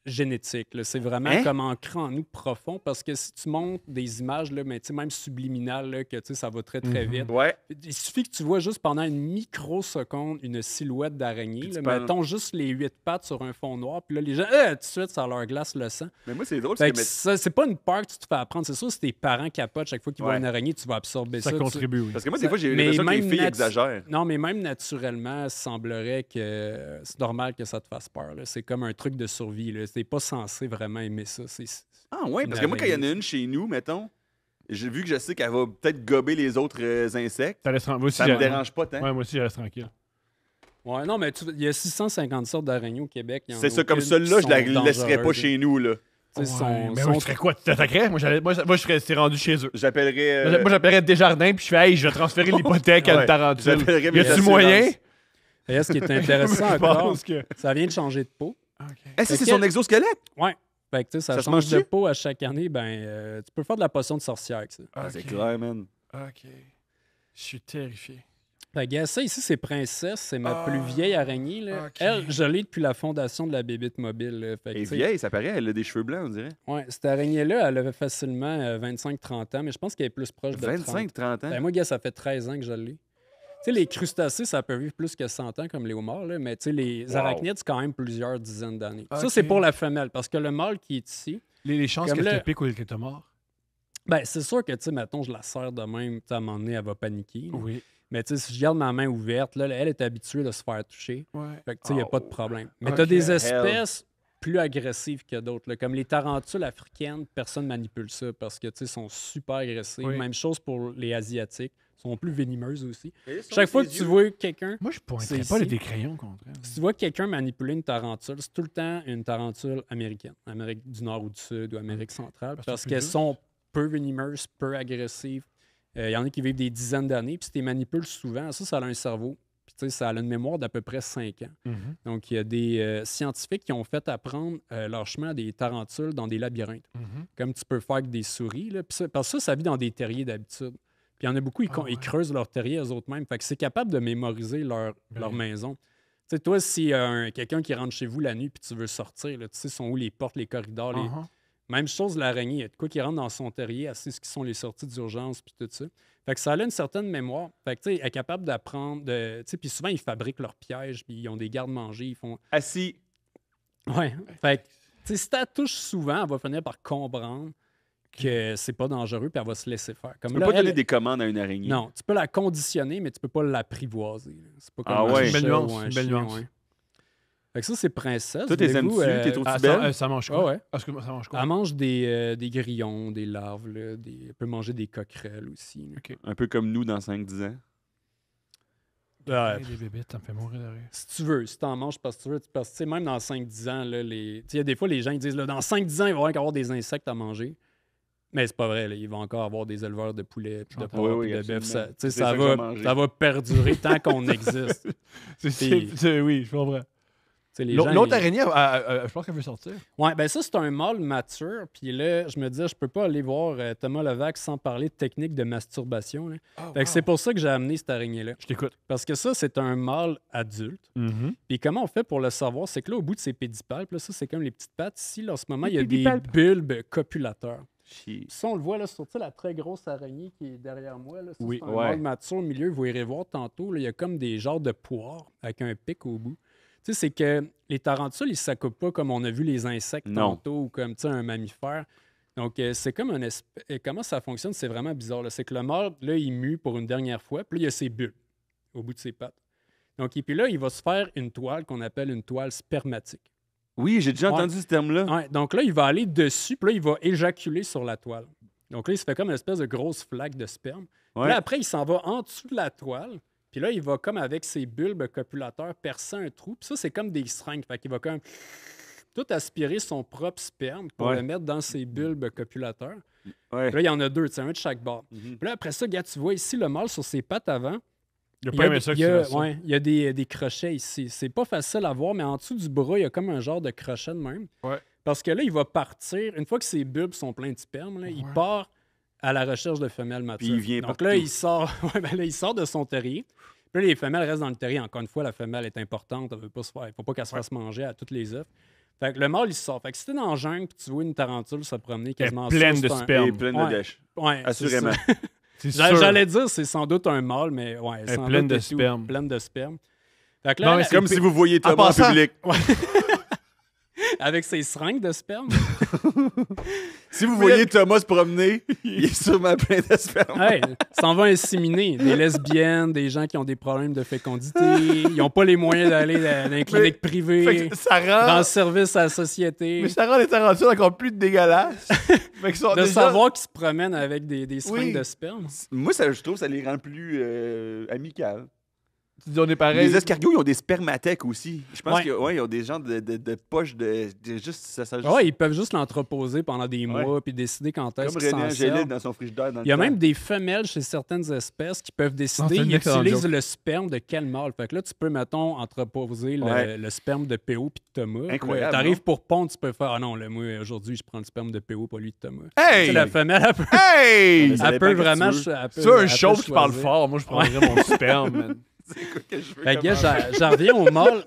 génétique. Là. C'est vraiment Hein? comme ancré en nous profond parce que si tu montes des images, là, mais, même subliminales, là, que ça va très, très vite. Ouais. Il suffit que tu vois juste pendant une microseconde une silhouette d'araignée. Puis tu là, parles- mettons juste les 8 pattes sur un fond noir. Puis là, les gens, tout de suite, ça leur glace le sang. Mais moi, c'est drôle Fait parce que que ça, c'est pas une peur que tu te fais apprendre. C'est sûr, si tes parents capotent chaque fois qu'ils voient Ouais. une araignée, tu vas absorber ça. Ça tu- contribue, oui. parce que moi, des fois, j'ai Mais l'impression que les même filles natu- exagèrent. Non, mais même naturellement, il semblerait que c'est normal que ça te fasse peur. Là. C'est comme un truc de survie. Là. T'es pas censé vraiment aimer ça. Ah ouais, parce que moi, quand il y en a une chez nous, mettons, vu que je sais qu'elle va peut-être gober les autres insectes, Ça laisse moi aussi, ça me j'allais- dérange pas tant. Ouais, moi aussi, je reste tranquille. Ouais, non, mais il y a 650 sortes d'araignées au Québec. Il y en a C'est ça, comme aucune celle-là, qui je la sont laisserais pas dangereuses. chez nous, là. Tu sais, sont- Mais sont- moi, je ferais quoi? Tu t'attaquerais? Moi, je serais c'est rendu chez eux. J'appellerais... Moi, j'appellerais Desjardins, puis je fais, hey, je vais transférer l'hypothèque à Ouais. une tarentule. J'appellerais Y mes a-tu assurances. moyen? D'ailleurs, ce qui est intéressant Je encore, pense que. ça vient de changer de peau. Eh, ça, c'est Fait son que- exosquelette? Ouais. Fait que, tu sais, ça Ça se change de mange-tu? peau à chaque année. Ben, tu peux faire de la potion de sorcière avec ça. Ah, c'est clair, man. Ok. Je suis terrifié. Fait que, ça, ici, c'est Princesse. C'est ma Ah, plus vieille araignée. Là. ok. Elle, je l'ai depuis la fondation de la Bébite Mobile. Là. Fait que, Elle est tu sais, vieille, ça paraît, elle a des cheveux blancs, on dirait. ouais, cette araignée-là, elle avait facilement 25-30 ans, mais je pense qu'elle est plus proche de 30. 25-30 ans. Ben, moi, gars, ça fait 13 ans que je l'ai. Tu sais, les crustacés, ça peut vivre plus que 100 ans, comme les homards, là, mais tu sais, les Wow. arachnides, c'est quand même plusieurs dizaines d'années. Ça, Ok. c'est pour la femelle, parce que le mâle qui est ici, Les chances Comme qu'elle là- te pique ou qu'elle te mord? ben, c'est sûr que, tu sais, mettons, je la serre de même, tu sais, à un moment donné, elle va paniquer. là. Oui. Mais tu sais, si je garde ma main ouverte, là, elle est habituée de se faire toucher. Ouais. Fait que, tu sais, il n'y a Oh. pas de problème. Mais Ok. tu as des espèces plus agressives que d'autres. Là. Comme les tarentules africaines, personne ne manipule ça parce que, tu sais, sont super agressives. Oui. Même chose pour les Asiatiques. Sont plus venimeuses aussi. Chaque fois que tu vois quelqu'un, Moi, je pointerais C'est pas ici. des crayons contre elle. si tu vois quelqu'un manipuler une tarentule, c'est tout le temps une tarentule américaine. Amérique du Nord ou du Sud ou Amérique centrale. Parce Parce que qu'elles plus sont peu venimeuses, peu agressives. Il y en a qui vivent des dizaines d'années. Puis si tu les manipules souvent, ça a un cerveau. Puis tu sais, ça a une mémoire d'à peu près 5 ans. Mhm. Donc, il y a des scientifiques qui ont fait apprendre leur chemin à des tarentules dans des labyrinthes, Mhm. comme tu peux faire avec des souris. Là. Puis parce que ça vit dans des terriers d'habitude. Puis il y en a beaucoup, Ah ouais. ils creusent leurs terriers eux-mêmes. Fait que c'est capable de mémoriser leur Ouais. maison. Tu sais, toi, si quelqu'un qui rentre chez vous la nuit puis tu veux sortir, là, tu sais, sont où les portes, les corridors. Uh-huh. Même chose, l'araignée. Il y a de quoi qui rentre dans son terrier, elle sait ce qui sont les sorties d'urgence puis tout ça. Fait que ça a une certaine mémoire. Fait que, tu sais, elle est capable d'apprendre. Tu sais, puis souvent, ils fabriquent leurs pièges, puis ils ont des gardes-manger, ils font... Assis. Ouais. Fait que, tu sais, si tu la touches souvent, elle va finir par comprendre que c'est pas dangereux, puis elle va se laisser faire. Comme Tu peux là, pas donner elle- des commandes à une araignée. Non, tu peux la conditionner, mais tu peux pas l'apprivoiser. là. C'est pas comme Ah un ouais. chat Une belle nuance, ou un une belle chien, nuance. ouais. Fait que ça, c'est Princesse. Toi, t'es Voulez-vous, aimes-tu? T'es trop- Ah, belle? ça mange quoi? Ah ouais. Ah, excuse-moi, ça mange quoi? Elle mange des grillons, des larves, là, elle peut manger des coquerelles aussi. là. Un peu comme nous dans 5-10 ans. Ouais, Des bébés, ça me fait mourir de rire. si tu veux, si t'en manges parce que tu veux, parce que tu sais, même dans 5-10 ans, là, il y a des fois, les gens ils disent là, dans 5-10 ans, il va y avoir des insectes à manger. Mais c'est pas vrai, là, il va encore avoir des éleveurs de poulets, puis de J'entends. porc, Oui, puis de absolument. bœuf. Ça, tu sais, C'est ça ça que je vais va, manger. ça va perdurer tant qu'on existe. Oui, je comprends. sais, les gens, L'autre ils- araignée, je pense qu'elle veut sortir. Ouais, ben ça, c'est un mâle mature. Puis là, je me disais, je peux pas aller voir Thomas Levac sans parler de technique de masturbation. Là. Fait que c'est pour ça que j'ai amené cette araignée-là. Je t'écoute. Parce que ça, c'est un mâle adulte. Puis comment on fait pour le savoir? C'est que là, au bout de ses pédipalpes, là, ça, c'est comme les petites pattes. Ici, là, en ce moment, il y a des bulbes copulateurs. Puis ça, on le voit là, sur la très grosse araignée qui est derrière moi. Là. Ça, Oui, c'est un ouais. mâle mature au milieu. Vous irez voir tantôt. Là, il y a comme des genres de poires avec un pic au bout. Tu sais, c'est que les tarentules, ils ne s'accoupent pas comme on a vu les insectes Non. tantôt ou comme tu sais, un mammifère. Donc, c'est comme un comment ça fonctionne, c'est vraiment bizarre. là. C'est que le mâle, là, il mue pour une dernière fois, puis là, il y a ses bulbes au bout de ses pattes. Donc, et puis là, il va se faire une toile qu'on appelle une toile spermatique. Oui, j'ai déjà Ouais. entendu ce terme-là. Ouais, donc là, il va aller dessus, puis là, il va éjaculer sur la toile. Donc là, il se fait comme une espèce de grosse flaque de sperme. Puis Ouais. là, après, il s'en va en dessous de la toile. Puis là, il va comme avec ses bulbes copulateurs percer un trou. Puis ça, c'est comme des seringues. Fait qu'il va comme tout aspirer son propre sperme pour Ouais. le mettre dans ses bulbes copulateurs. Ouais. Puis là, il y en a deux, tu sais, un de chaque bord. Mhm. Puis là, après ça, gars, tu vois ici le mâle sur ses pattes avant. Il a pas aimé ça que tu fasses ça. ouais, il y a des crochets ici. C'est pas facile à voir, mais en dessous du bras, il y a comme un genre de crochet de même. Ouais. Parce que là, il va partir, une fois que ses bulbes sont pleins de sperme, là, il part à la recherche de femelles matures. Puis il vient Donc partout. là, il sort, ouais, ben là, il sort de son terrier. Puis là, les femelles restent dans le terrier. Encore une fois, la femelle est importante. Il ne faut pas qu'elle se fasse manger à toutes les œufs. Fait que le mâle, il sort. Fait que si t'es dans le jungle et tu vois une tarentule se promener quasiment Elle est pleine ça, de c'est un- sperme. Et pleine Ouais. de dèche. Ouais, c'est Assurément. ça. C'est sûr. J'allais dire, c'est sans doute un mâle, mais ouais, Elle est sans pleine doute de et tout, sperme. pleine de sperme. Fait que Non, là, mais elle- c'est Comme si vous voyiez Thomas en passant- public. avec ses seringues de sperme. Si vous voyez Thomas se promener, il est sûrement plein de sperme. Hey, s'en va inséminer. Des lesbiennes, des gens qui ont des problèmes de fécondité. Ils n'ont pas les moyens d'aller dans une clinique Fait privée, que ça rendre rend... service à la société. Mais ça rend les tarentules encore plus dégueulasses. Fait qu'ils sont De déjà- savoir qu'ils se promènent avec des seringues Oui. de sperme. Moi, ça, je trouve que ça les rend plus amicales. Tu dis, on est pareil. Les escargots, ils ont des spermathèques aussi. Je pense Ouais. qu'ils ont des genres de poches de juste ça Ouais, ils peuvent juste l'entreposer pendant des mois puis décider quand est-ce comme qu'ils René s'en servent. Angélil dans son frigidaire dans Il y a le temps. même des femelles chez certaines espèces qui peuvent décider, c'est une ils excellente utilisent joke. le sperme de quel mâle. Fait que là, tu peux, mettons, entreposer Ouais. le sperme de PO puis de Thomas. Incroyable, Tu arrives non? pour pondre, tu peux faire « Ah non, là, moi, aujourd'hui, je prends le sperme de PO, pas lui de Thomas. Hey! Tu sais, la femelle, elle peut, Hey! Mais ça elle peut dépend que vraiment... tu veux. elle peut- C'est un elle show peut qui parle choisir. fort. Moi, je prendrais mon sperme, man. C'est quoi que je veux Fait que, comme gars, j'en reviens au mâle.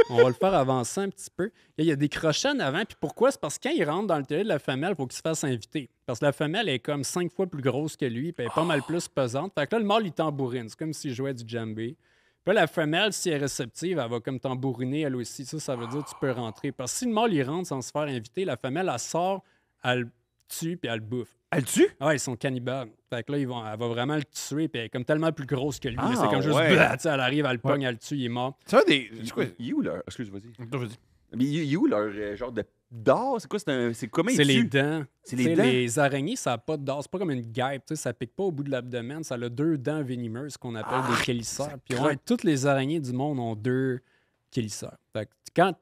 On va le faire avancer un petit peu. Il y a des crochets en avant. Puis pourquoi? C'est parce que quand il rentre dans le terrier de la femelle, il faut qu'il se fasse inviter. Parce que la femelle est comme 5 fois plus grosse que lui. Puis elle est pas mal plus pesante. Fait que là, le mâle, il tambourine. C'est comme s'il jouait du djembé. Puis là, la femelle, si elle est réceptive, elle va comme tambouriner elle aussi. Ça veut dire que tu peux rentrer. Parce que si le mâle, il rentre sans se faire inviter, la femelle, elle sort, elle le tue puis elle le bouffe. Elle tue? Ah ouais, ils sont cannibales. Fait que là, elle va vraiment le tuer, puis elle est comme tellement plus grosse que lui. Ah, là, c'est comme juste, ouais. blah, tu sais, elle arrive, elle le pogne, elle le tue, il est mort. Tu vois, des. C'est quoi? Il est où leur. Excuse, vas-y. Attends, vas-y. Mais il est où leur genre de d'or? C'est quoi? C'est comment C'est ils les tuent? dents. C'est Tu les sais, dents? les araignées, ça n'a pas de dents. C'est pas comme une guêpe, tu sais, ça pique pas au bout de l'abdomen. Ça a 2 dents venimeuses qu'on appelle des chélisseurs. Puis craque. ouais, toutes les araignées du monde ont 2 chélisseurs. Fait que quand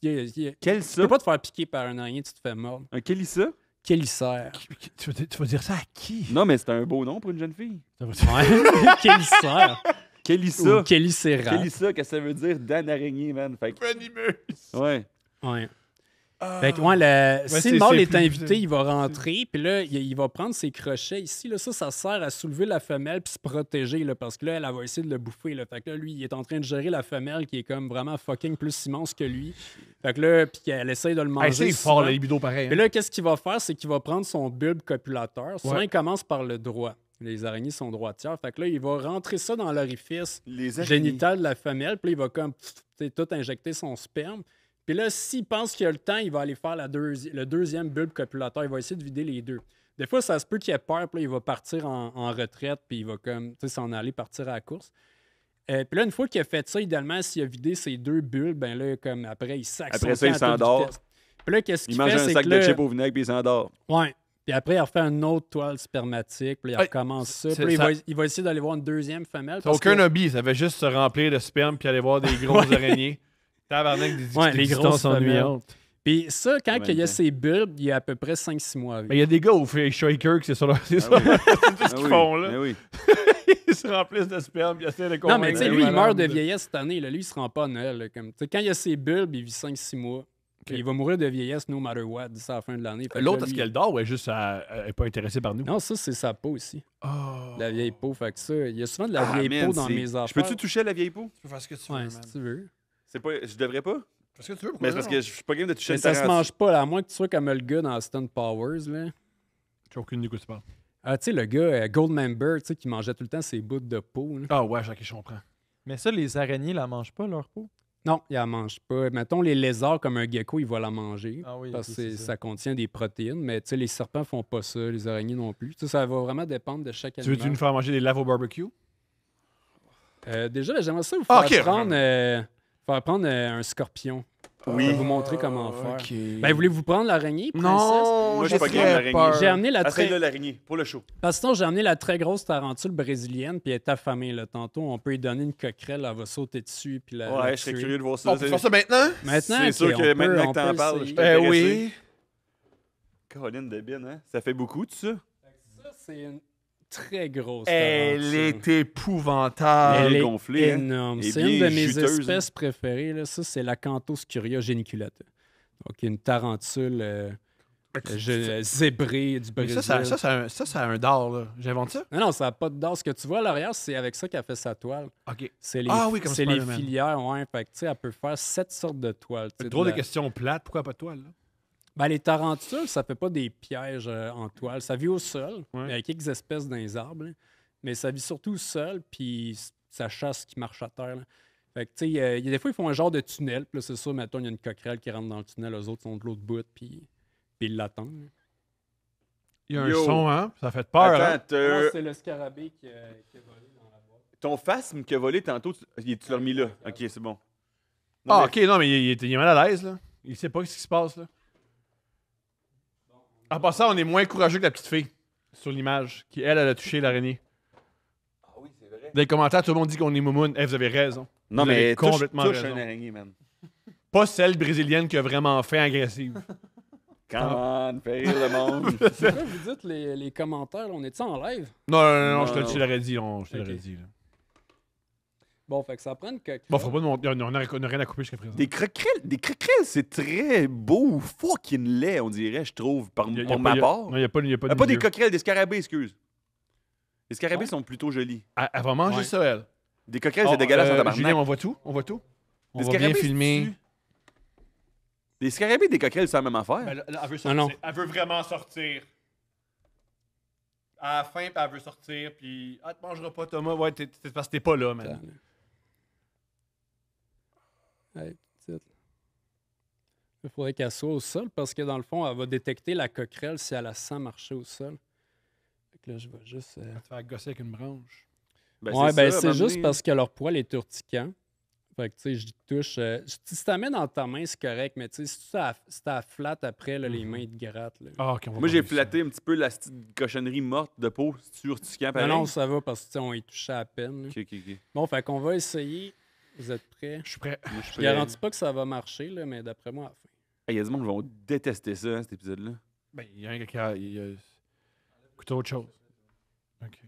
Quel tu ça? peux pas te faire piquer par une araignée, tu te fais mordre. Un Kélissa? Chélisseur. Tu vas dire ça à qui? Non, mais c'est un beau nom pour une jeune fille. Ouais, chélisseur. Kélissa. Ou chélicéra. Kélissa, qu'est-ce que ça veut dire? Dan araignée, man. Fait que, Venimeuse. ouais. Ouais. Fait que, ouais, si c'est- le mâle c'est est plus- invité, il va rentrer, puis là, il va prendre ses crochets ici. Là, ça sert à soulever la femelle puis se protéger, là, parce que là, elle va essayer de le bouffer. Là. Fait que là, lui, il est en train de gérer la femelle qui est comme vraiment fucking plus immense que lui. Fait que là, puis elle essaye de le manger. Hey, c'est souvent. fort, la libido, pareil. Puis hein. là, qu'est-ce qu'il va faire? C'est qu'il va prendre son bulbe copulateur. Souvent, Ouais. il commence par le droit. Les araignées sont droitières. Fait que là, il va rentrer ça dans l'orifice Les araignées. génital de la femelle, puis là, il va comme tout injecter son sperme. Puis là, s'il pense qu'il a le temps, il va aller faire le deuxième bulbe copulateur. Il va essayer de vider les deux. Des fois, ça se peut qu'il ait peur, puis là, il va partir en retraite, puis il va comme, s'en aller partir à la course. Puis là, une fois qu'il a fait ça, idéalement, s'il a vidé ses 2 bulbes, ben là, comme après, il sac Après son ça, il camp à toute s'endort. vitesse. Puis là, qu'est-ce Il qu'il mange fait, un c'est sac que de là, chips au vinaigre puis il s'endort. ouais. Puis après, il refait une autre toile spermatique, puis il Hey, recommence ça. c'est- Puis là, ça- il va essayer d'aller voir une deuxième femelle. C'est parce aucun que- hobby, ça fait juste se remplir de sperme puis aller voir des grosses araignées. Tabarnak, des Ouais, les existences grosses femelles. ennuyantes. Puis ça, quand En même il y a temps. ses bulbes, il y a à peu près 5-6 mois à vivre. Mais il y a des gars au Shaker qui c'est ça, c'est ça. Ah oui. C'est tout ce Ah qu'ils oui. font, là. Ah oui. Ils se remplissent de sperme, ils essaient de Non, convaincre mais tu sais, les lui, il meurt de malades. vieillesse cette année. Là. Lui, il se rend pas à Noël. Là, comme, tu sais, quand il a ses bulbes, il vit 5-6 mois. Puis il va mourir de vieillesse no matter what d'ici à la fin de l'année. Fait que L'autre, là, est-ce lui- qu'elle dort ou elle est juste elle est pas intéressée par nous? Non, ça, c'est sa peau aussi. Oh. La vieille peau. Fait que ça, il y a souvent de la Ah, vieille man, peau dans c'est- mes affaires. Je peux-tu toucher à la vieille peau? Tu peux faire ce que tu Ouais, veux, si man. tu veux. C'est pas... Je devrais pas? Fais ce que tu veux. Mais c'est parce que je suis pas game de toucher Mais une ça se tarentule. mange pas, là, à moins que tu sois comme le gars dans Austin Powers. Là. J'ai aucune idée de quoi tu parles. Ah, tu sais, le gars, Goldmember, tu sais, qui mangeait tout le temps ses bouts de peau. Là. Ah ouais, Jacques, je comprends. Mais ça, les araignées la mangent pas, leur peau? Non, il la mange pas. Mettons, les lézards, comme un gecko, il va la manger. Ah oui, Parce ok, que c'est ça. ça contient des protéines. Mais tu sais, les serpents font pas ça, les araignées non plus. Tu sais, ça va vraiment dépendre de chaque Tu animal. veux-tu nous faire manger des laves au barbecue? Déjà, j'aimerais ça vous Ah, faire ok. prendre un scorpion. Oui. Je vais vous montrer comment faire. Ok. Ben, voulez-vous prendre l'araignée, princesse? Non, Moi, je suis pas j'ai game de l'araignée. peur. J'ai amené la Essaye-le, très... l'araignée, pour le show. Parce que sinon, j'ai amené la très grosse tarentule brésilienne, puis elle est affamée, là. Tantôt, on peut lui donner une coquerelle, elle va sauter dessus, puis la Ouais, je serais tuer. curieux de voir ça. On peut faire ça maintenant? Maintenant, C'est ok, sûr on que peut- maintenant on que t'en peut parles, essayer. je t'ai- Eh oui. Caroline de Bin, hein? Ça fait beaucoup, tout ça? Ça, c'est une très grosse Elle tarentule. est épouvantable. Elle est Elle gonflée, hein? énorme. Et C'est bien une de mes juteuse, espèces préférées. Là. Ça, c'est l'Acanthoscuria geniculata. Donc, une tarentule zébrée du Mais Brésil. ça a un dard, là. J'invente ça? Non, ça n'a pas de dard. Ce que tu vois à l'arrière, c'est avec ça qu'elle fait sa toile. OK. C'est les, Ah oui, comme c'est les Spider-Man. filières, ouais. Fait que, tu sais, elle peut faire 7 sortes de toiles. tu sais, Drôle de la- question plate. Pourquoi pas de toile, là? Ben, les tarentules, ça fait pas des pièges en toile. Ça vit au sol, Ouais. mais avec quelques espèces dans les arbres. là. Mais ça vit surtout au sol, puis ça chasse ce qui marche à terre. Là. Fait que, tu sais, il y a des fois, ils font un genre de tunnel. Puis là, c'est sûr, mettons, il y a une coquerelle qui rentre dans le tunnel. Eux autres sont de l'autre bout, puis ils l'attendent. là. Il y a un Yo. son, hein? Ça fait peur, hein? Attends, Non, c'est le scarabée qui a volé dans la boîte. ton phasme qui a volé tantôt, tu l'as remis là. OK, c'est bon. Non, Ah, mais- OK, non, mais il est mal à l'aise, là. Il sait pas ce qui se passe, là. En passant, on est moins courageux que la petite fille sur l'image, qui, elle a touché l'araignée. Ah oui, c'est vrai. Dans les commentaires, tout le monde dit qu'on est moumoune. Eh, vous avez raison. Non, Vous avez mais touche complètement raison. une araignée, man. Pas celle brésilienne qui a vraiment fait agressive. Come on, fais rire le monde. Pourquoi vous dites les commentaires? On est-tu en live? Non, je Non. te l'aurais dit. Je te Ok. l'aurais dit, là. Bon, fait que ça prend une coquerelle. Bon, faut pas demander. On n'a rien à couper jusqu'à présent. Des croquerelles, c'est très beau, fucking laid, on dirait, je trouve, pour ma part. Non, il n'y a pas de Pas des milieu. coquerelles, des scarabées, excuse. Les scarabées sont plutôt jolis. Elle va manger Ouais. ça, elle. Des coquerelles, c'est dégueulasse en tabarnak. Julien, on voit tout? On voit tout? On Des va bien scarabées, filmer. c'est-tu? Des scarabées et des coquerelles, c'est la même affaire. Ben, là, elle veut Non, non. Elle veut vraiment sortir. À la fin, puis elle veut sortir, puis... Ah, tu mangeras pas, Thomas. Ouais, c'est parce que t'es pas là, man. Attends, là. Ouais, petite. Il faudrait qu'elle soit au sol parce que dans le fond, elle va détecter la coquerelle si elle la sent marcher au sol. Fait que là, je vais juste. Tu vas la gosser avec une branche. Ben, ouais, ça, à un c'est moment juste donné. parce que leur poil est urticant. Fait que, tu sais, j'y touche. Si tu la mets dans ta main, c'est correct, mais tu sais, si tu la flattes après, là, les mains, ils te grattent. Là. Ah, OK, on va Moi, j'ai parler de ça. flatté un petit peu la petite cochonnerie morte de peau. C'est urticant, Non, pareil. non, ça va parce que, tu sais, on y touchait à peine. là. Ok. Bon, fait qu'on va essayer. Vous êtes prêts? Je suis prêt. Moi, je suis Je prêt. garantis pas que ça va marcher, là, mais d'après moi, à la fin. Il y a du monde qui vont détester ça, hein, cet épisode-là. Ben, il y a un qui a... Écoutez autre chose. OK.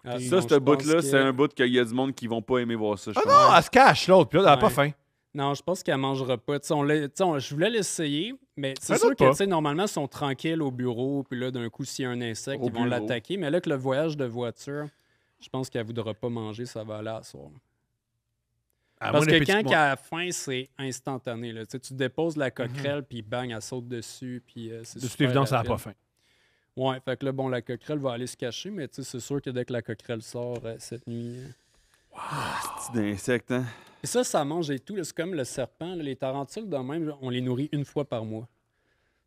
Ah, Ça, non, ce je bout-là, pense c'est que- un bout qu'il y a du monde qui vont pas aimer voir ça. Je Ah pense. non, elle se cache, l'autre, puis là, elle n'a pas Ouais. faim. Non, je pense qu'elle mangera pas. Tu sais, je voulais l'essayer, mais c'est Elle sûr doute que pas. tu sais, normalement, ils sont tranquilles au bureau, puis là, d'un coup, s'il y a un insecte, Au ils vont bureau. l'attaquer. Mais là, que le voyage de voiture, je pense qu'elle voudra pas manger, ça va aller à soir. À Parce moins que des quand petits- elle a faim, c'est instantané. Là. Tu sais, tu déposes la coquerelle, puis bang, elle saute dessus, puis c'est De toute super évidence, elle n'a rapide. pas faim. Ouais, fait que là, bon, la coquerelle va aller se cacher, mais tu sais, c'est sûr que dès que la coquerelle sort cette nuit... Petit d'insectes, hein. Et ça mange et tout. là, C'est comme le serpent. là, les tarentules, de même, on les nourrit une fois par mois.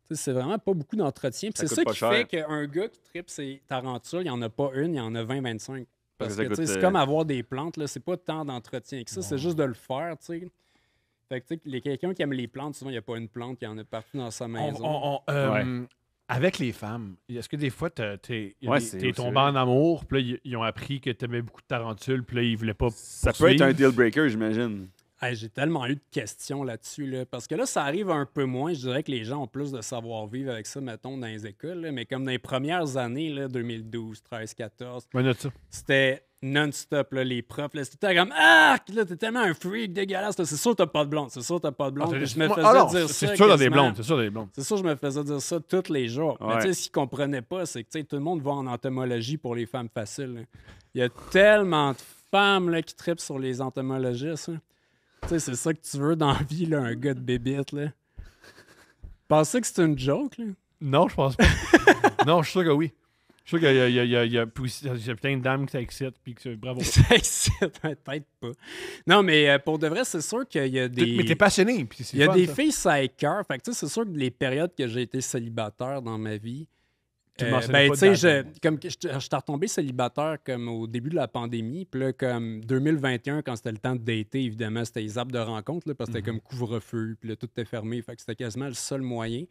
Tu sais, c'est vraiment pas beaucoup d'entretien. Puis Ça c'est coûte ça pas qui cher. fait qu'un gars qui tripe ses tarentules, il n'y en a pas une, il y en a 20-25. Parce Ça que tu sais, coûte, c'est comme avoir des plantes, là, c'est pas tant d'entretien que ça, c'est juste de le faire. Tu sais. Fait que tu sais, quelqu'un qui aime les plantes, souvent, il n'y a pas une plante, il y en a partout dans sa maison. Avec les femmes, est-ce que des fois, t'es Ouais, c'est tombé vrai. en amour, puis là, ils ont appris que t'aimais beaucoup de tarentules, puis là, ils voulaient pas Ça peut être un poursuivre? deal breaker, j'imagine. Hey, j'ai tellement eu de questions là-dessus, là, parce que là, ça arrive un peu moins. Je dirais que les gens ont plus de savoir-vivre avec ça, mettons, dans les écoles. Là, mais comme dans les premières années, là, 2012, 13, 14, Ouais, note ça. c'était non-stop, là, les profs. Là, c'était comme « Ah! Là, t'es tellement un freak dégueulasse. Là, c'est sûr que t'as pas de blonde. C'est sûr que t'as pas de blonde. » Puis je me faisais non, dire ça c'est sûr dans des quasiment. blondes. C'est sûr dans des blondes. C'est sûr, je me faisais dire ça tous les jours. Mais Ouais. tu sais, ce qu'ils comprenaient pas, c'est que tu sais, tout le monde va en entomologie pour les femmes faciles. Là. Il y a tellement de femmes là, qui trippent sur les entomologistes. Hein. Tu sais, c'est ça que tu veux dans la vie, là, un gars de bébite. Là. Pensais que c'était une joke, là? Non, je pense pas. Non, je suis sûr que oui. Je suis sûr qu'il y a plein de dames qui s'excitent. Puis que bravo. Ça excite, peut-être pas. Non, mais pour de vrai, c'est sûr qu'il y a des... Mais t'es passionné. Puis c'est Il y a fun, des ça. filles side-cœur. Fait que tu sais, c'est sûr que les périodes que j'ai été célibataire dans ma vie, Tu le mentionnais pas tu sais, de j'étais retombé célibataire comme au début de la pandémie. Puis là, comme 2021, quand c'était le temps de dater, évidemment, c'était les apps de rencontre, là, parce que c'était comme couvre-feu. Puis là, tout était fermé. Fait que c'était quasiment le seul moyen.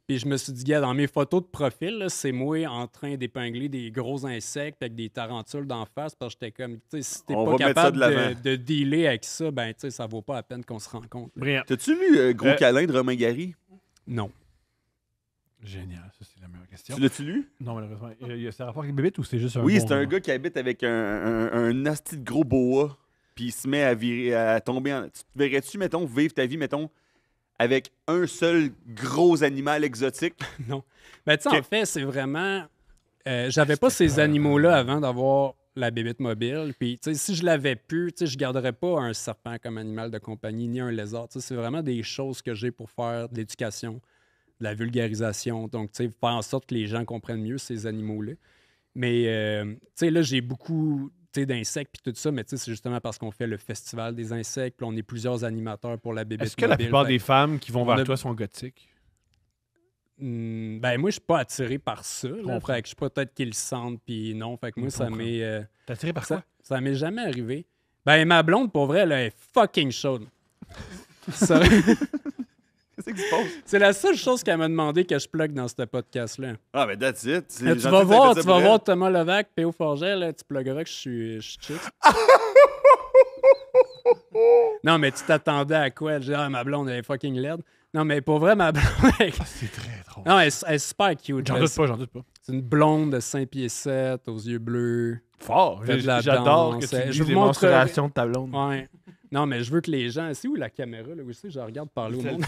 Puis je me suis dit, gars, dans mes photos de profil, là, c'est moi en train d'épingler des gros insectes avec des tarentules d'en face parce que j'étais comme, tu sais, si t'es On pas va mettre ça capable de l'avant. de dealer avec ça, ben, tu sais, ça vaut pas la peine qu'on se rencontre. là. Brillant. T'as-tu lu Gros câlin de Romain Gary? Non. Génial. Ça, c'est la meilleure question. Tu l'as-tu lu? Non, malheureusement. C'est un rapport avec Bébite ou c'est juste un Oui, bon c'est un roman? gars qui habite avec un asti de gros boa, puis il se met à virer, à tomber en... Tu te verrais-tu, mettons, vivre ta vie, mettons, avec un seul gros animal exotique? Non. Ben, tu sais, Ok. en fait, c'est vraiment. J'avais pas ces animaux-là avant d'avoir la bébête mobile. Puis, tu sais, si je l'avais pu, tu sais, je garderais pas un serpent comme animal de compagnie, ni un lézard. Tu sais, c'est vraiment des choses que j'ai pour faire de l'éducation, de la vulgarisation. Donc, tu sais, faire en sorte que les gens comprennent mieux ces animaux-là. Mais, tu sais, là, j'ai beaucoup d'insectes puis tout ça, mais tu sais, c'est justement parce qu'on fait le festival des insectes, puis on est plusieurs animateurs pour la bébête Est-ce que la mobile. plupart Fait des femmes qui vont on vers a- toi sont gothiques? Ben moi, je suis pas attiré par ça. Là. comprends. Fait que je suis peut-être qu'ils le sentent, puis non. Fait que moi, Je ça comprends. m'est... T'es attiré par quoi? ça m'est jamais arrivé. Ben, ma blonde, pour vrai, elle est fucking chaude. Ça- Qu'est-ce qui se passe? c'est la seule chose qu'elle m'a demandé que je plug dans ce podcast-là. Ah, ben that's it. C'est Là, gentil tu vas de voir, faire ça tu pour vas elle. voir Thomas Levac, P.O. Forget, là, tu pluggeras que je suis chic. Non, mais tu t'attendais à quoi? Je dis, ah, ma blonde, elle est fucking laide. Non, mais pour vrai, ma blonde... C'est très drôle. non, elle est super cute. J'en là. doute pas, j'en doute pas. C'est une blonde de 5 pieds 7, aux yeux bleus. Fort. Fait de la J'adore danse. que tu Je lises vous les montrerai- menstruations de ta blonde. Ouais. Non, mais je veux que les gens... C'est où la caméra, là? Aussi, je regarde parler au monde.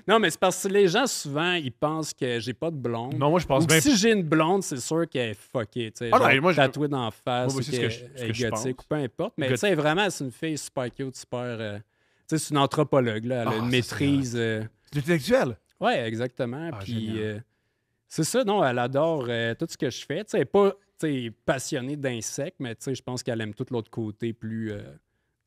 Non, mais c'est parce que les gens, souvent, ils pensent que j'ai pas de blonde. Non, moi, je Ou pense que bien. si j'ai une blonde, c'est sûr qu'elle est fuckée. Tu sais, Ah non, genre moi, je- tatouée d'en face, Moi aussi, ou ce que qu'elle je est gothique, pense. ou peu importe. Mais tu Gothique. sais, vraiment, c'est une fille super cute, super... tu sais, c'est une anthropologue, là. Elle a Ah, une ça, maîtrise... C'est intellectuel. Ouais, exactement. Ah, Puis génial. c'est ça, non, elle adore tout ce que je fais. Tu sais, elle n'est pas passionnée d'insectes, mais tu sais, je pense qu'elle aime tout l'autre côté plus tu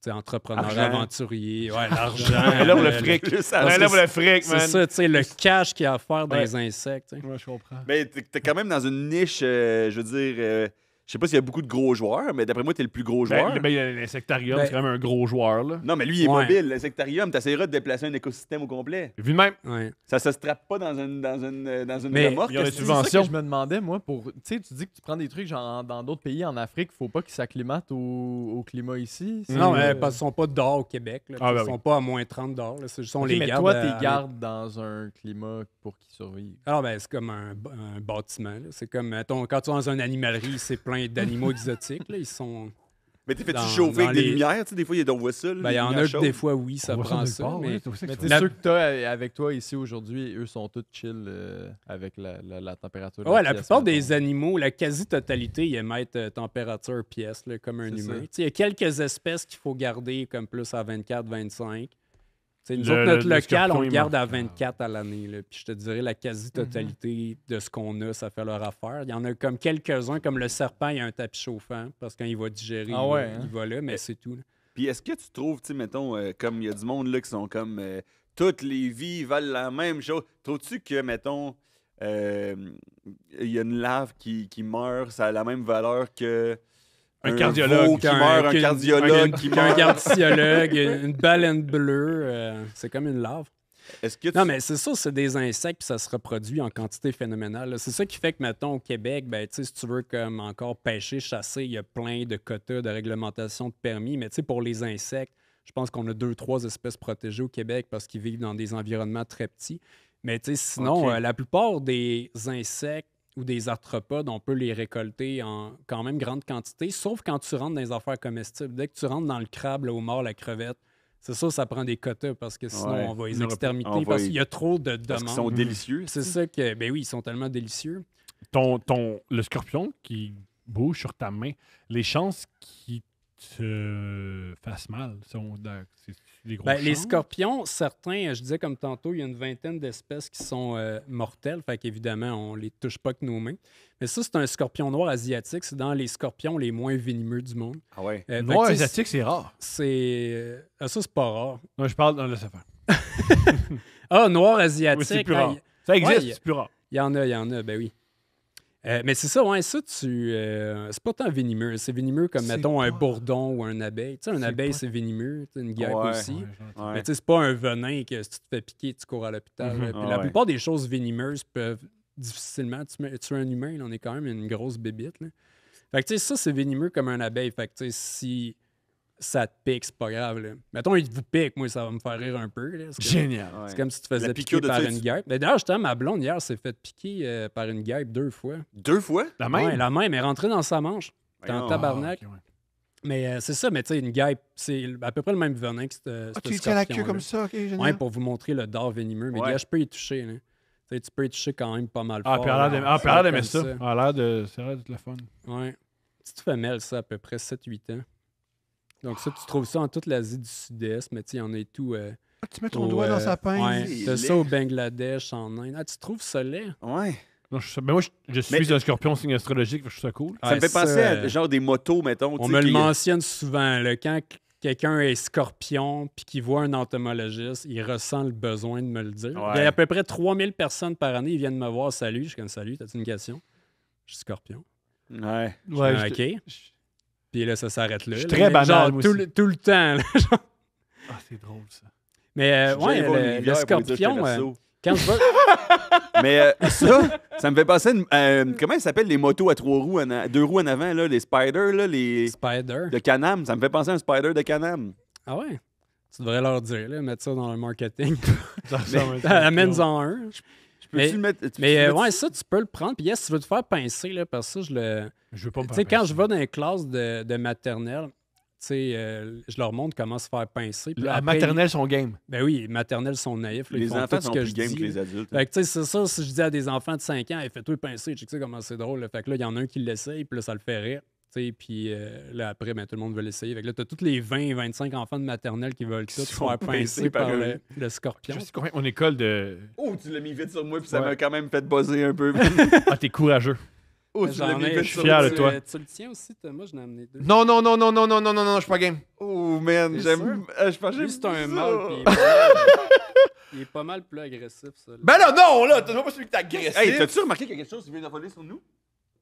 sais, entrepreneur, Argent. aventurier. Ouais, l'argent. Elle aime le fric. Plus Elle à- aime le fric, C'est man. ça, tu sais, le cash qu'il y a à faire dans Ouais. les insectes. tu sais. Ouais, je comprends. Mais t'es quand même dans une niche, je veux dire, je sais pas s'il y a beaucoup de gros joueurs, mais d'après moi, t'es le plus gros joueur. L'insectarium, Ben- c'est quand même un gros joueur, là. Non, mais lui, il est Ouais. mobile. L'insectarium, t'essaieras de déplacer un écosystème au complet. Vu de même. Ouais. Ça se strappe pas dans une Mais remorque. il y a des est-ce que- C'est ça subventions. que je me demandais, moi, pour. Tu sais, tu dis que tu prends des trucs genre dans d'autres pays en Afrique, faut pas qu'ils s'acclimatent au climat ici. C'est- Non, mais parce qu'ils sont pas dehors au Québec. Là, Ah, ils ben sont oui. pas à moins 30 dehors. Là, c'est juste on Ok, les mais garde. toi, à- t'es gardes dans un climat pour qu'ils survivent. Alors, ben, c'est comme un bâtiment. là. C'est comme, mettons, quand tu es dans une animalerie, c'est plein d'animaux exotiques. Là, ils sont. Mais t'es fait-tu dans- chauffer dans avec des les- lumières? Tu sais, des fois, on voit ça. là, Ben, il des y en lumières a chaudes. que des fois, oui, ça On voit prend nulle ça. part, Mais ouais, c'est aussi Mais que tu ça- sais, ceux que t'as avec toi ici aujourd'hui, eux sont tous chill avec la température. de ouais, la pièce, plupart mettons. des animaux, la quasi-totalité, ils émettent température pièce, là, comme un C'est humain. ça. Tu sais, il y a quelques espèces qu'il faut garder comme plus à 24-25. Tu sais, nous Le- autres, notre le local, scorpion, on le il garde meurt. à 24 à l'année. là. Puis je te dirais, la quasi-totalité de ce qu'on a, ça fait leur affaire. Il y en a comme quelques-uns, comme le serpent, il y a un tapis chauffant, parce que quand il va digérer, Ah ouais, hein? il va là, mais c'est tout. là. Puis est-ce que tu trouves, tu sais, mettons, comme il y a du monde là qui sont comme toutes les vies valent la même chose. Trouves-tu que, mettons, il y a une lave qui meurt, ça a la même valeur que Un cardiologue. veau qui meurt, un qu'un- cardiologue qu'un- qui qu'un meurt? cardiologue, une baleine bleue, c'est comme une lave. Est-ce que tu... Non, mais c'est ça, c'est des insectes, puis ça se reproduit en quantité phénoménale, là. C'est ça qui fait que, mettons, au Québec, ben, tu sais, si tu veux comme encore pêcher, chasser, il y a plein de quotas, de réglementations de permis. Mais tu sais, pour les insectes, je pense qu'on a 2-3 espèces protégées au Québec parce qu'ils vivent dans des environnements très petits. Mais tu sais, sinon, Ok. la plupart des insectes ou des arthropodes, on peut les récolter en quand même grande quantité, sauf quand tu rentres dans les affaires comestibles. Dès que tu rentres dans le crabe, le homard, la crevette, c'est sûr, ça prend des quotas parce que sinon, Ouais. on va les On aura- extermiter on va parce y- qu'il y a trop de Parce qu'ils demandes. sont délicieux. C'est ça que, ben oui, ils sont tellement délicieux. Le scorpion qui bouge sur ta main, les chances qu'il te fasse mal c'est des gros Ben, les chances? scorpions, certains, je disais comme tantôt, il y a une vingtaine d'espèces qui sont mortelles, fait qu'évidemment, on les touche pas que nos mains. Mais ça, c'est un scorpion noir asiatique, c'est dans les scorpions les moins venimeux du monde. Ah ouais. Fait que, Noir tu sais, asiatique, c'est rare. ça, c'est pas rare. Non, je parle dans le faire. Ah, noir Oui, asiatique. c'est plus ah, rare. Ça existe, ouais, c'est plus rare. il y en a, ben oui. Mais c'est ça, ouais, ça, c'est pas tant venimeux. C'est venimeux comme, C'est mettons, un pas- bourdon ou un abeille. Tu sais, un C'est abeille, pas- c'est venimeux. Tu sais, une guêpe Ouais, aussi. Ouais. Mais tu sais, c'est pas un venin que si tu te fais piquer, tu cours à l'hôpital. Mhm. là. Puis Ah la ouais. plupart des choses venimeuses peuvent difficilement tuer un humain. Là, on est quand même une grosse bébite. Là. Fait que tu sais, ça, c'est venimeux comme un abeille. Fait que tu sais, si ça te pique, c'est pas grave. Là. Mettons, il vous pique, moi, ça va me faire rire un peu. Là, parce que Génial. Ouais. c'est comme si tu te faisais La piquer piqûre de par ça, une tu- guêpe. Mais d'ailleurs, justement, ma blonde, hier, s'est fait piquer par une guêpe 2 fois. 2 fois? La même? Ouais, la même est rentrée dans sa manche. T'es en Voyons. tabarnak. Ah, ok, ouais. Mais c'est ça, mais tu sais, une guêpe, c'est à peu près le même venin que ce tu tiens la queue scorpion-là. comme ça, ok, génial. Ouais, pour vous montrer le dard venimeux. Mais Ouais. gars, je peux y toucher. Là. Tu sais, tu peux y toucher quand même pas mal Ah, fort. puis elle a là. l'air puis elle a l'air d'aimer Comme ça. Elle a l'air de... Ça a l'air d'être le fun. Ouais. Si tu fais mêle, ça, à peu près 7-8 ans. Donc ça, tu trouves ça en toute l'Asie du Sud-Est, mais tu sais, il y en a et tout. Ah, tu mets ton doigt dans sa pince. Ouais, Il t'as est ça laid. au Bangladesh, en Inde. Ah, tu trouves ça laid? Ouais. Non, ben moi, je suis Mais- un scorpion signe astrologique, je trouve ça cool. Ça me fait penser à euh, genre des motos, mettons. On tu sais, me le qui- mentionne souvent. Là, quand quelqu'un est scorpion puis qu'il voit un entomologiste, il ressent le besoin de me le dire. Ouais. Il y a à peu près 3000 personnes par année, ils viennent me voir. Salut, je suis comme salut, t'as-tu une question? Je suis scorpion. Ouais. Ouais, Ah, je- OK. Puis là, ça s'arrête là. Je suis là. très Mais banal, genre, moi tout, aussi. tout le temps. là. Ah, c'est drôle, ça. Mais Je suis déjà allé voir ouais, une le rivière pour lui dire que scorpion, j'étais verso. quand je vais... Mais ça me fait penser à comment ça s'appelle les motos à 3 roues, 2 roues en avant, là, les spiders, là, les Spider. de Can-Am. Ça me fait penser à un spider de Can-Am. Ah ouais? Tu devrais leur dire, là, mettre ça dans le marketing. Ça ressemble à un scorpion. Amène-en un. Je peux-tu le mettre? Mais tu peux-tu ouais, mettre- ça, tu peux le prendre. Puis yes, tu veux te faire pincer, là, parce que ça, je le... Je veux pas me Tu faire sais, quand pincer. je vais dans les classes de maternelle, tu sais, je leur montre comment se faire pincer. Puis là, La après, maternelle, son game. ben oui, maternelles sont naïfs. là, ils Les font enfants tout ce sont que plus je game dis, que les là. adultes. Fait que, tu sais, c'est ça, si je dis à des enfants de 5 ans, fais-toi pincer, tu sais comment c'est drôle. Là. Fait que là, il y en a un qui l'essaye, puis là, ça le fait rire. Tu sais, puis là, après, ben, tout le monde veut l'essayer. Fait que là, t'as tous les 20-25 enfants de maternelle qui veulent tout se sont faire pincés pincer par par un- le scorpion. Je suis convaincu, mon école de... Oh, tu l'as mis vite sur moi, puis ça Ouais. m'a quand même fait buzzer un peu. Ah, t'es courageux. Oh, tu l'as J'en mis ai- vite je sur suis fier moi. de toi. Tu le tiens aussi, Thomas? Je n'ai amené 2. Non, non, non, non, non, non, non, non, non, je suis pas game. Oh, man, C'est j'aime. Je pense que Lui, j'aime c'est un ça. mâle, puis il est pas mal plus agressif, ça. là. Ben là, non, là, t'as pas celui qui t'agressif. Hey, t'as-tu remarqué qu'il y a quelque chose qui vient d'envoler sur nous?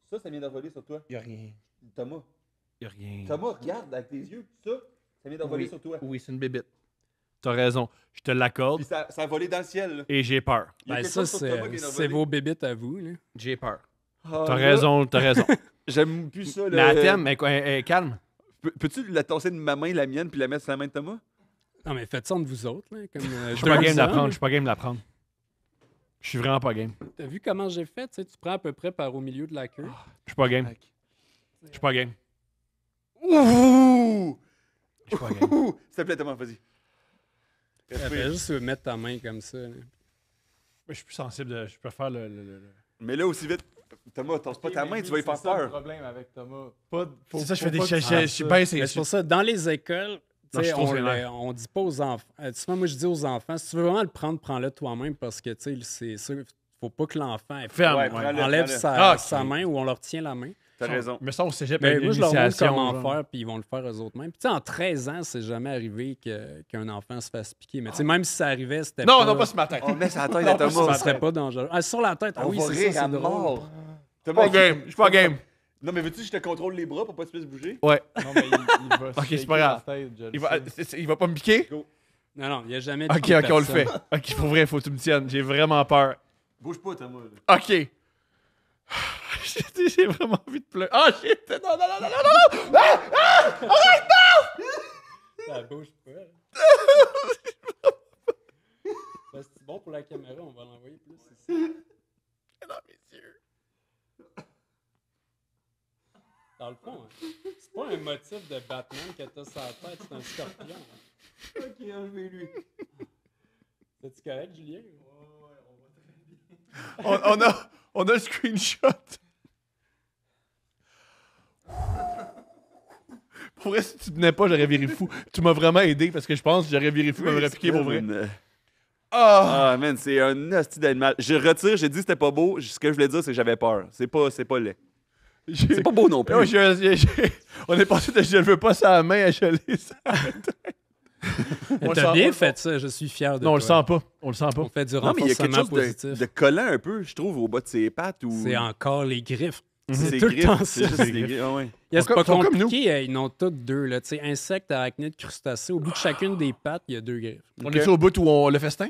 Ça vient d'envoler sur toi. Y'a rien. Thomas. Y'a rien. Thomas, regarde avec tes yeux. Ça vient d'envoler Oui. sur toi. Oui, c'est une bébite. T'as raison. Je te l'accorde Puis ça a volé dans le ciel. Là. et j'ai peur. Il y a Ben, quelque ça, chose sur Thomas qui vient c'est d'envoler. vos bébites à vous. Là. J'ai peur. Ah, T'as là, raison, t'as raison. J'aime plus ça. Mais Là. à thème, calme. Peux-tu la tasser de ma main, la mienne, puis la mettre sur la main de Thomas? Non, mais faites ça entre vous autres. Là, comme, Je suis pas game deux d'apprendre, hommes. je suis pas game d'apprendre. Je suis vraiment pas game. T'as vu comment j'ai fait? Tu sais, tu prends à peu près par au milieu de la queue. Je suis pas game. Je suis pas game. Ouh! Je suis pas game. Ouh! S'il te plaît, Thomas, vas-y. Fais juste mettre ta main comme ça. là. Mais je suis plus sensible. Je préfère le- Mais là, aussi vite, Thomas, tasse pas ta main, tu vas y faire peur. problème avec Thomas. Pas, C'est ça, je fais des. pas que tu Je fasses suis ça. bien, Mais c'est. c'est pour ça, dans les écoles, Non, tu sais, je trouve on, c'est vrai. on dit pas aux enfants. Souvent, moi, je dis aux enfants, si tu veux vraiment le prendre, prends-le toi-même parce que, tu sais, c'est sûr, faut pas que l'enfant Ferme. Ouais, Ouais. prends-le. enlève prends-le. sa, Ah, sa ok. main ou on leur tient la main. T'as raison. Mais ça, au cégep, Ben, avec moi, je leur montre l'initiation, comment genre. faire, puis ils vont le faire eux-mêmes. Puis, tu sais, en 13 ans, c'est jamais arrivé qu'un enfant se fasse piquer. Mais, tu sais, même si ça arrivait, c'était Non, pas... non, pas ce matin. On met sa tête Non, à pas Thomas. Ça serait pas dangereux. Ah, sur la tête, ah On oui, va c'est rire ça, à c'est drôle. mort. Je suis pas game. Je suis pas game. Non, mais veux-tu que je te contrôle les bras pour pas que tu puisses bouger? Ouais. Non, mais il va Ok, c'est shaker pas grave. la tête, je le Il va, sais. il va pas me piquer? Go. Non, il n'y a jamais Ok, tué on le fait. personne. Ok, pour vrai, faut que tu me tiennes. J'ai vraiment peur. Bouge pas, Thomas. Là. Ok. J'ai vraiment envie de pleurer. Ah, shit! Non, non, non, non, non, non! Ça bouge pas. là. Ben, c'est bon pour la caméra, on va l'envoyer plus ici. Dans mes yeux. Dans le fond, hein, c'est pas un motif de Batman que t'as sur la tête, c'est un scorpion. Hein. Ok, enlevez-lui. C'est-tu correct, Julien? On a le screenshot. Pour vrai, si tu tenais pas, j'aurais viré fou. Tu m'as vraiment aidé parce que je pense que j'aurais viré fou, m'aurait piqué pour vrai. Ah! Ah, man, c'est un hostie d'animal. Je retire, j'ai dit que c'était pas beau. Ce que je voulais dire, c'est que j'avais peur. C'est pas laid. C'est pas beau non plus. On est passé de je le veux pas ça à la main à geler ça. On le T'as sent bien pas. fait ça, je suis fier de Non, on toi. le sent pas. On le sent pas. On fait du Non, mais il y a quelque renforcement chose positif. de collant un peu, je trouve, au bas de ses pattes. Ou... C'est encore les griffes. C'est C'est tout le griffes, temps c'est ça. juste des griffes. Ah ouais. C'est pas Ils sont comme compliqué, ils en ont toutes deux. Là. Tu sais, insectes, arachnides, crustacés. Au bout de chacune des pattes, il y a deux griffes. On est au bout où on le festin?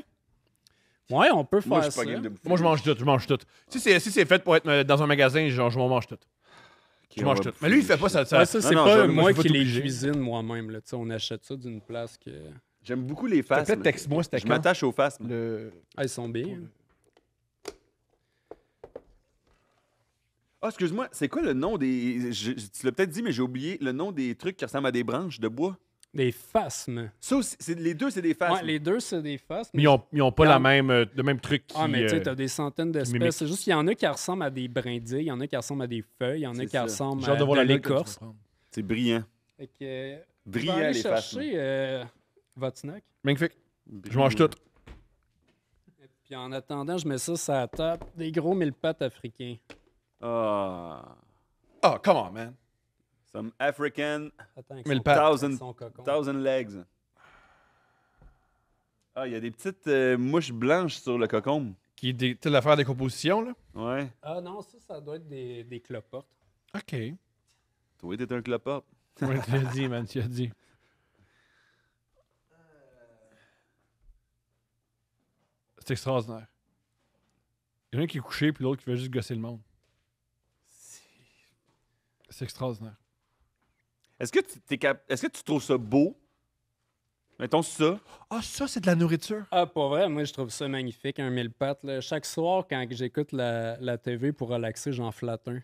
Ouais, on peut Moi, faire je suis ça. pas game de bouffer. Moi, je mange tout. Si c'est fait pour être dans un magasin, genre, je m'en mange tout. Ok, Je on mange va tout. bouffer Mais lui, il des fait pas shit. ça. Ouais, ça, c'est non, pas je- moi je vais qui tout les obliger. cuisine moi-même. Là. Tu sais, on achète ça d'une place que. J'aime beaucoup les S'il te phasmes. plaît, texte-moi, c'était Je quand? m'attache aux phasmes. Ah, ils sont bien. Ah, excuse-moi, c'est quoi le nom des. Tu l'as peut-être dit, mais j'ai oublié le nom des trucs qui ressemblent à des branches de bois. Des phasmes. Ça aussi, les deux, c'est des phasmes. Ouais, les deux, c'est des phasmes. Mais ils ont pas Il y en- le même truc qui... Ah, mais tu sais, t'as des centaines mimique. d'espèces. C'est juste qu'il y en a qui ressemblent à des brindilles, il y en a qui ressemblent à des feuilles, il y en a C'est qui ça. ressemblent J'ai hâte à de voir de la note que tu vas l'écorce. prendre. C'est brillant. Fait que, je vais Brillant, aller les phasmes. chercher votre snack. Magnifique. Je mange tout. Puis en attendant, je mets ça sur la table. Des gros mille pattes africains. Ah. Oh, come on, man. Some African Attends, avec Mille son- pattes. avec son cocon. thousand legs. Ah, il y a des petites mouches blanches sur le cocon. Qui est l'affaire des compositions, là? Ouais. Ah non, ça doit être des cloportes. OK. Toi, t'es un cloporte. Ouais, tu l'as dit, man, tu l'as dit. C'est extraordinaire. Il y en a un qui est couché, puis l'autre qui veut juste gosser le monde. C'est extraordinaire. Est-ce que est-ce que tu trouves ça beau? Mettons ça. Ah, ça, c'est de la nourriture? Ah, pour vrai, moi, je trouve ça magnifique, un mille pattes. Là. Chaque soir, quand j'écoute la TV pour relaxer, j'en flatte un.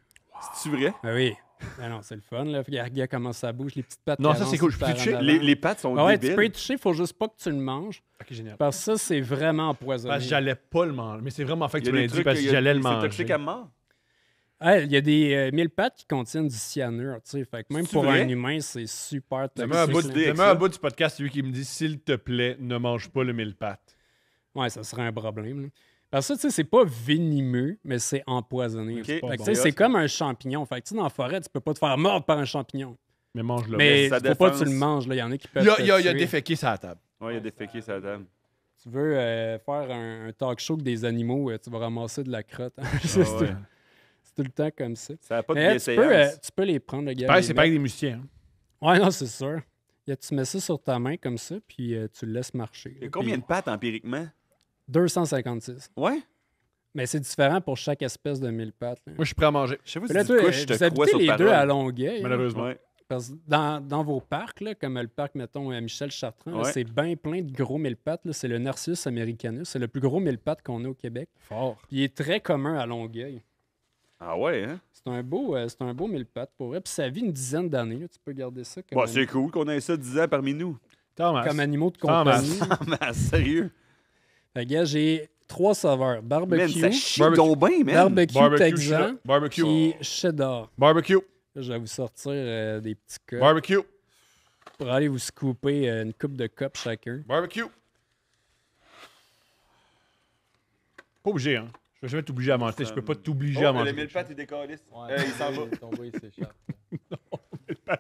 C'est-tu vrai? Ah oui. Ah non, c'est le fun. Là. Regarde comment ça bouge, les petites pattes. Non, qui ça, c'est avancent cool. Je peux par toucher? en avant. Les pattes sont Ah ouais, débiles. tu peux y toucher, faut juste pas que tu le manges. OK, génial. Parce que ça, c'est vraiment empoisonné. Parce que j'allais pas le manger. Mais c'est vraiment fait que Il y tu a me des l'as dit trucs, parce que il y a- j'allais le C'est manger. toxique à mort. Ah, il y a des mille pattes qui contiennent du cyanure, tu sais. Fait que même C'est pour vrai? un humain, c'est super Le toxique. meilleur bout, idée avec le meilleur ça. bout du podcast, c'est lui qui me dit « S'il te plaît, ne mange pas le mille pattes. Ouais, ça serait un problème. Là. Parce que, tu sais, c'est pas venimeux, mais c'est empoisonné. Ok. Fait Pas que, bon. tu sais, C'est c'est hot, comme un champignon. Fait que, tu sais, dans la forêt, tu peux pas te faire mordre par un champignon. » Mais mange-le. Mais sa faut pas que tu défense- le manges. Là. Il y en a qui peuvent Il a, te il a, il a tuer. déféqué sa table. Ouais, il y a des féqués sur la table. Tu veux faire un talk show avec des animaux, tu vas ramasser de la crotte. hein. Ah c'est ouais. tout le temps comme ça. Ça n'a pas de Mais bienséance. tu peux les prendre, le gars. Pareil, les c'est pareil mettre- des musiciens. hein. Ouais, non, c'est sûr. Tu mets ça sur ta main comme ça, puis tu le laisses marcher. Il y a combien de pattes empiriquement? 256. Ouais? Mais c'est différent pour chaque espèce de mille pattes. Là. Moi, je suis prêt à manger. Je sais pas Puis si là, tu toi, te couches, je te vous crois habitez sur les deux parole. à Longueuil. hein? Malheureusement. Ouais. Parce que dans vos parcs, là, comme le parc, mettons, Michel Chartrand, là, Ouais. c'est bien plein de gros mille-pattes. là. C'est le Narcissus americanus. C'est le plus gros mille-pattes qu'on a au Québec. Fort. Puis il est très commun à Longueuil. Ah ouais, hein? C'est un beau mille-pattes, pour vrai. Puis ça vit une dizaine d'années. là. Tu peux garder ça comme, Bah, c'est cool qu'on ait ça 10 ans parmi nous. Thomas. comme animaux de Thomas. compagnie. Ah, sérieux? Fait que, gars, j'ai 3 saveurs. Man, Barbecue, ça chie Barbecue. donc bien, man. barbecue, Barbecue, texan, barbecue. puis cheddar. Barbecue. Là, je vais vous sortir des petits cups Barbecue. pour aller vous scooper une coupe de cups chacun. Barbecue. Pas obligé, hein. Je vais jamais t'obliger à manger. Je peux pas t'obliger à Oh, le manger. mille pattes, il décalisse. Ouais, Il s'en va. ton boy, il s'échappe.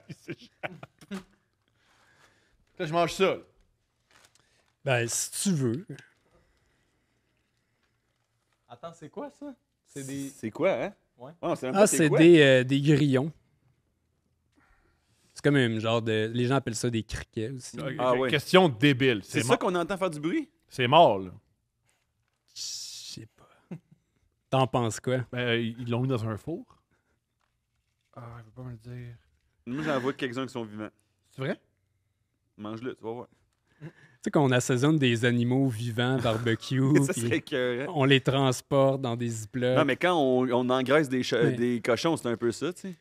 Il s'échappe. Là, je mange ça. là. Ben, si tu veux. Attends, c'est quoi ça? C'est des. C'est quoi, hein? Ouais. on sait même Ah, pas c'est quoi. des grillons. C'est comme un genre de. Les gens appellent ça des criquets aussi. Ah ouais. Question débile. C'est ça mort. qu'on entend faire du bruit? C'est mort, là. Je sais pas. T'en penses quoi? Ben, ils l'ont mis dans un four. Ah, il veut pas me le dire. Moi, j'en vois quelques-uns qui sont vivants. C'est vrai? Mange-le, tu vas voir. Tu sais qu'on assaisonne des animaux vivants, barbecue, Ça puis serait écœurant. on les transporte dans des ziplocs. Non, mais quand on engraisse Ouais. des cochons, c'est un peu ça, tu sais.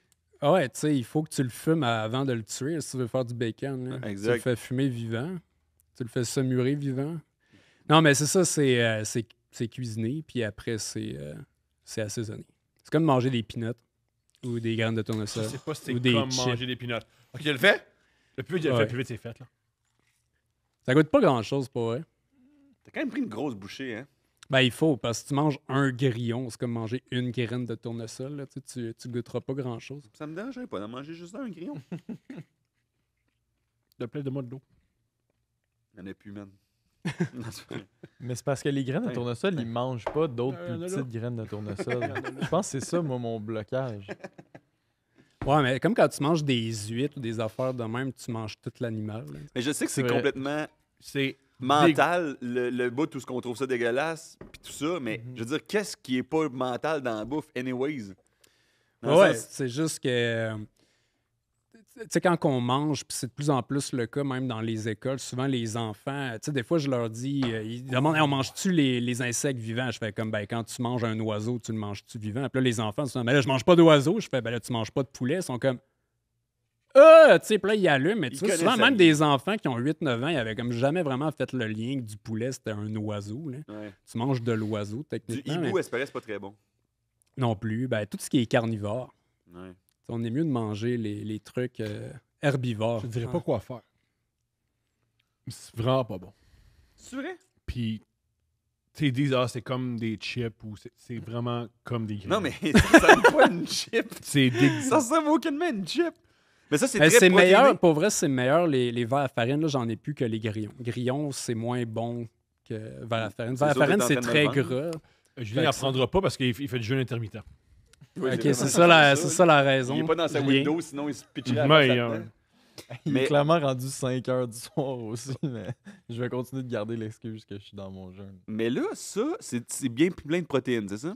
Ah ouais, tu sais, il faut que tu le fumes avant de le tuer si tu veux faire du bacon. Là. Exact. Tu le fais fumer vivant. Tu le fais saumurer vivant. Non, mais c'est ça, c'est cuisiné, puis après, c'est assaisonné. C'est comme manger des peanuts ou des graines de Je tournesol. sais pas si c'est Ou des comme chips. manger des peanuts. Ok, je le fais? Le plus vite, je le fais, Ouais. le plus vite c'est fait, là. Ça goûte pas grand-chose pour vrai. T'as quand même pris une grosse bouchée, hein? Ben, il faut, parce que tu manges un grillon, c'est comme manger une graine de tournesol. Là. Tu goûteras pas grand-chose. Ça me dérangerait pas d'en manger juste un grillon. Le plein de moi de l'eau. Il y en a plus, man. Non, c'est vrai. Mais c'est parce que les graines de Ouais. tournesol, ils mangent pas d'autres Il y en plus a là. petites graines de tournesol. Je pense que c'est ça, moi, mon blocage. Ouais, mais comme quand tu manges des huîtres ou des affaires de même, tu manges tout l'animal. là. Mais je sais que c'est C'est vrai. complètement C'est mental, le bout, tout ce qu'on trouve ça dégueulasse, puis tout ça, mais Mhm. je veux dire, qu'est-ce qui est pas mental dans la bouffe, anyways? Dans le Ouais, sens- c'est juste que. Tu sais, quand on mange, puis c'est de plus en plus le cas, même dans les écoles, souvent les enfants, tu sais, des fois, je leur dis, ils demandent, Hey, on mange-tu les insectes vivants? Je fais comme, ben, quand tu manges un oiseau, tu le manges-tu vivant? Puis là, les enfants, ils sont, ben là, je mange pas d'oiseau. Je fais, ben là, tu manges pas de poulet. Ils sont comme, tu sais, puis là, ils allument. Mais tu Ils vois, souvent, connaissent même la des enfants qui ont 8-9 ans, ils avaient comme jamais vraiment fait le lien que du poulet, c'était un oiseau. Là. Ouais. Tu manges de l'oiseau, Du techniquement. hibou, mais espérer, c'est pas très bon. non plus. Ben, tout ce qui est carnivore. Ouais. On est mieux de manger les trucs herbivores. Je te dirais pas quoi faire. C'est vraiment pas bon. C'est vrai? Puis, tu sais, ils disent, c'est comme des chips ou c'est vraiment comme des graines. Non, mais ça ressemble pas à une chip. C'est dégueu. Ça ressemble aucunement à une chip. Mais ça, c'est Mais très c'est protéiné. meilleur, pour vrai, c'est meilleur les verres à farine. Là, j'en ai plus que les grillons. Grillons, c'est moins bon que verres à farine. Verres à C'est sûr que farine, t'es en c'est train de très me vendre. gras. Julien Fait que n'apprendra pas parce qu'il fait du jeûne intermittent. Oui, Ok, vraiment c'est ça, c'est là. ça la raison. Il est pas dans sa Julien. window, sinon il se pitcherait à Mais, la face là-dedans. Il Mais- est clairement rendu 5 heures du soir aussi, mais je vais continuer de garder l'excuse que je suis dans mon jeûne. Mais là, ça, c'est bien plein de protéines, c'est ça?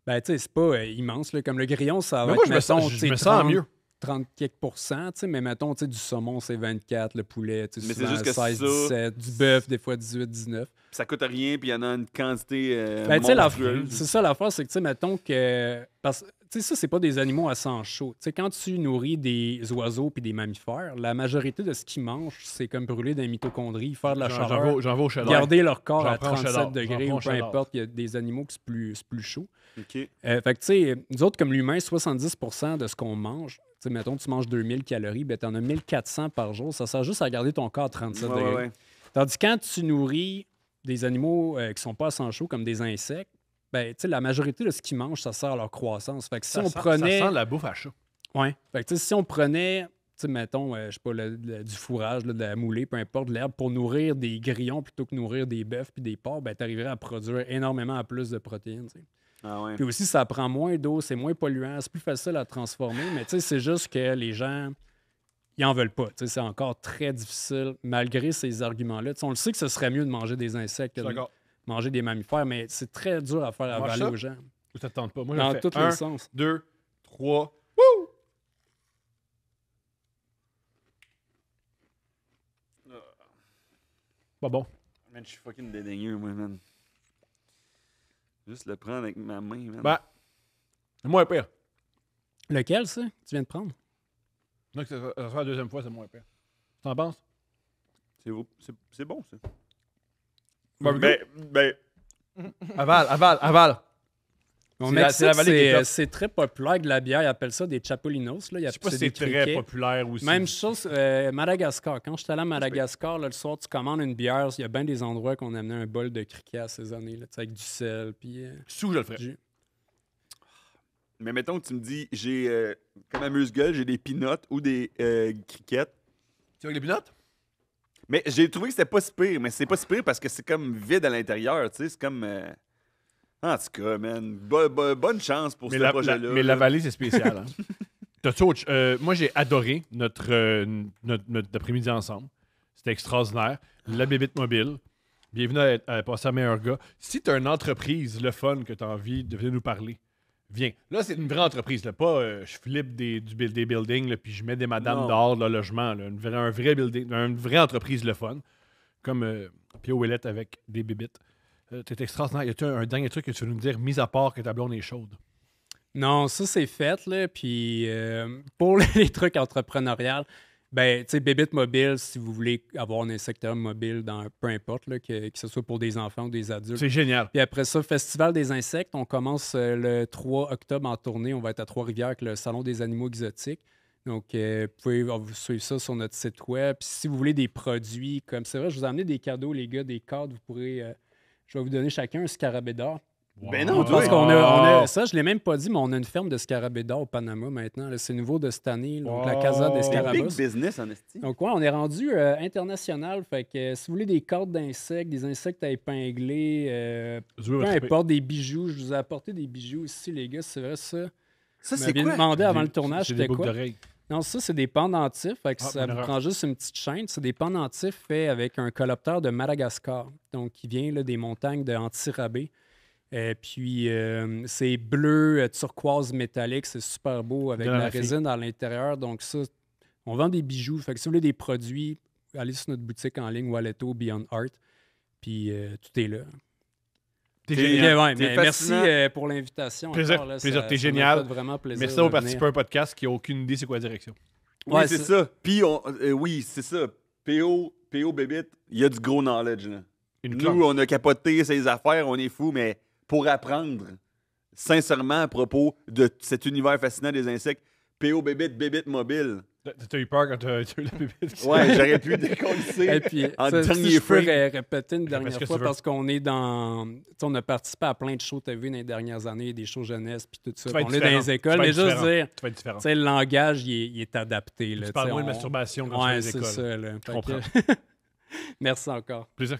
Ben, tu sais, c'est pas immense. Là. Comme le grillon, ça va Mais moi, être, je me sens, mettons, je tu sais, me sens 30, mieux. 30 quelques pourcents, tu sais, mais mettons, tu sais, du saumon, c'est 24, le poulet, tu sais, Mais c'est souvent juste que 16, ça- 17, du bœuf, des fois 18, 19. Puis ça coûte rien, puis il y en a une quantité Ben, tu sais, monstrueuse. c'est ça l'affaire, c'est que, tu sais, mettons que. Parce tu sais, ça, c'est pas des animaux à sang chaud. Tu sais, quand tu nourris des oiseaux puis des mammifères, la majorité de ce qu'ils mangent, c'est comme brûler des mitochondries, faire de la chaleur, J'en vais au cheddar. garder leur corps J'en à prends au 37 cheddar. degrés J'en ou prends peu au cheddar. importe. Il y a des animaux qui c'est plus chaud. OK. Fait que, tu sais, nous autres, comme l'humain, 70% de ce qu'on mange, tu sais, mettons, tu manges 2000 calories, ben, tu en as 1400 par jour. Ça sert juste à garder ton corps à 37 Ouais, degrés. ouais, ouais. Tandis que quand tu nourris des animaux qui sont pas à sang chaud, comme des insectes, ben, tu sais, la majorité de ce qu'ils mangent, ça sert à leur croissance. Fait que si Ça on sent- prenait. Ça sent la bouffe à chat. Ouais. Fait que, tu sais, si on prenait, tu sais, mettons, je sais pas, du fourrage, là, de la moulée, peu importe, de l'herbe, pour nourrir des grillons plutôt que nourrir des bœufs puis des porcs, ben, tu arriverais à produire énormément à plus de protéines. Tu sais. Ah ouais. Puis aussi, ça prend moins d'eau, c'est moins polluant, c'est plus facile à transformer, mais tu sais, c'est juste que les gens, ils en veulent pas. Tu sais, c'est encore très difficile, malgré ces arguments-là. Tu sais, on le sait que ce serait mieux de manger des insectes que de D'accord. manger des mammifères, mais c'est très dur à faire On mange avaler ça? aux gens. Ou ça te tente pas? Moi, je Dans le fais. tous 1, les sens. 2, 3. Wouh! Pas bon. Man, je suis fucking dédaigneux, moi, man. Juste le prendre avec ma main, man. Ben, c'est moins pire. Lequel, ça, tu viens de prendre? Donc, ça sera la deuxième fois, c'est moins pire. T'en penses? C'est bon, ça. Barbecue? Ben, Aval, aval, aval. Au C'est Mexique, la vallée qui est top. c'est très populaire de la bière. Ils appellent ça des chapolinos. Là. Je sais pas si des c'est très criquets. populaire aussi. Même chose, Madagascar. Quand je suis allé à Madagascar, là, le soir, tu commandes une bière. Il y a bien des endroits qu'on amenait un bol de criquets assaisonné, là, tu sais, avec du sel. Puis, Sous, je le ferais. du- mais mettons que tu me dis, j'ai, comme amuse-gueule, j'ai des peanuts ou des criquettes. Tu veux les pinottes? Mais j'ai trouvé que c'était pas si pire, mais c'est pas si pire parce que c'est comme vide à l'intérieur, tu sais, c'est comme... En tout cas, man, bonne chance pour Mais ce projet-là. mais là. la vallée, c'est spécial. Hein? Moi, j'ai adoré notre après-midi ensemble. C'était extraordinaire. La bébite mobile. Bienvenue à Passer à meilleur gars. Si tu as une entreprise, le fun, que tu as envie de venir nous parler, viens. Là, c'est une vraie entreprise. Là. Pas je flippe des buildings, là, puis je mets des madames dehors de leur logement. Là. Un vrai building, une vraie entreprise, le fun. Comme Pio Ouellette avec des bébites. C'est extraordinaire. Y a-t-il un dernier truc que tu veux nous dire, mis à part que ta blonde est chaude? Non, ça, c'est fait, là. Puis pour les trucs entrepreneuriaux, ben, tu sais, Bébite Mobile, si vous voulez avoir un insectarium mobile dans peu importe, là, que ce soit pour des enfants ou des adultes. C'est génial. Puis après ça, Festival des insectes, on commence le 3 octobre en tournée. On va être à Trois-Rivières avec le Salon des animaux exotiques. Donc, vous pouvez suivre ça sur notre site web. Puis si vous voulez des produits, comme c'est vrai, je vous ai amené des cadeaux, les gars, des cadres. Vous pourrez, je vais vous donner chacun un scarabée d'or. Ben non, Parce qu'on a, ça, je ne l'ai même pas dit, mais on a une ferme de scarabées d'or au Panama maintenant. Là. C'est nouveau de cette année, là, donc la Casa des Big Scarabas. business en esti. Donc, ouais, on est rendu international. Fait que si vous voulez des cartes d'insectes, des insectes à épingler, peu importe, des bijoux, je vous ai apporté des bijoux ici, les gars, c'est vrai ça. Ça, Vous c'est m'aviez quoi? demandé avant le tournage, C'est des c'était boucles quoi? d'oreilles. Non, ça, c'est des pendentifs. Fait que ça bonne vous erreur. prend juste une petite chaîne. C'est des pendentifs faits avec un coloptère de Madagascar, donc qui vient là, des montagnes de Antirabé. Puis, c'est bleu, turquoise métallique. C'est super beau avec Dans la la fille. résine à l'intérieur. Donc, ça, on vend des bijoux. Fait que si vous voulez des produits, allez sur notre boutique en ligne Walletto Beyond Art. Puis, tout est là. T'es T'es- génial. Ouais, t'es mais merci fascinant. pour l'invitation. Plaisir, encore, là. plaisir. T'es Ça m'a génial. fait vraiment plaisir. Merci de d'avoir venir. participé à un podcast qui n'a aucune idée c'est quoi la direction. Oui, Ouais, c'est c'est- ça. Puis, oui, c'est ça. PO Bébite, il y a du gros knowledge. Là. Une Nous, cloche. on a capoté ces affaires, on est fous, mais pour apprendre, sincèrement, à propos de cet univers fascinant des insectes, PO Bébite Mobile. T'as eu peur quand t'as eu la bébite. Ouais, j'aurais pu Et décoller. puis, En ça, dernier si je peux frame. répéter une ce dernière que fois, tu veux. parce qu'on est dans... tu sais, on a participé à plein de shows TV dans les dernières années, des shows jeunesse, puis tout ça. Tu vas être On est dans différent. les Tu écoles, vas mais être juste différent. dire, Tu vas être différent. tu sais, le langage, il est adapté. Là, Tu parles tu sais, moins de on- masturbation quand tu Ouais, vas à c'est l'école. ça. Là. Fait comprends. que- Merci encore. Plaisir.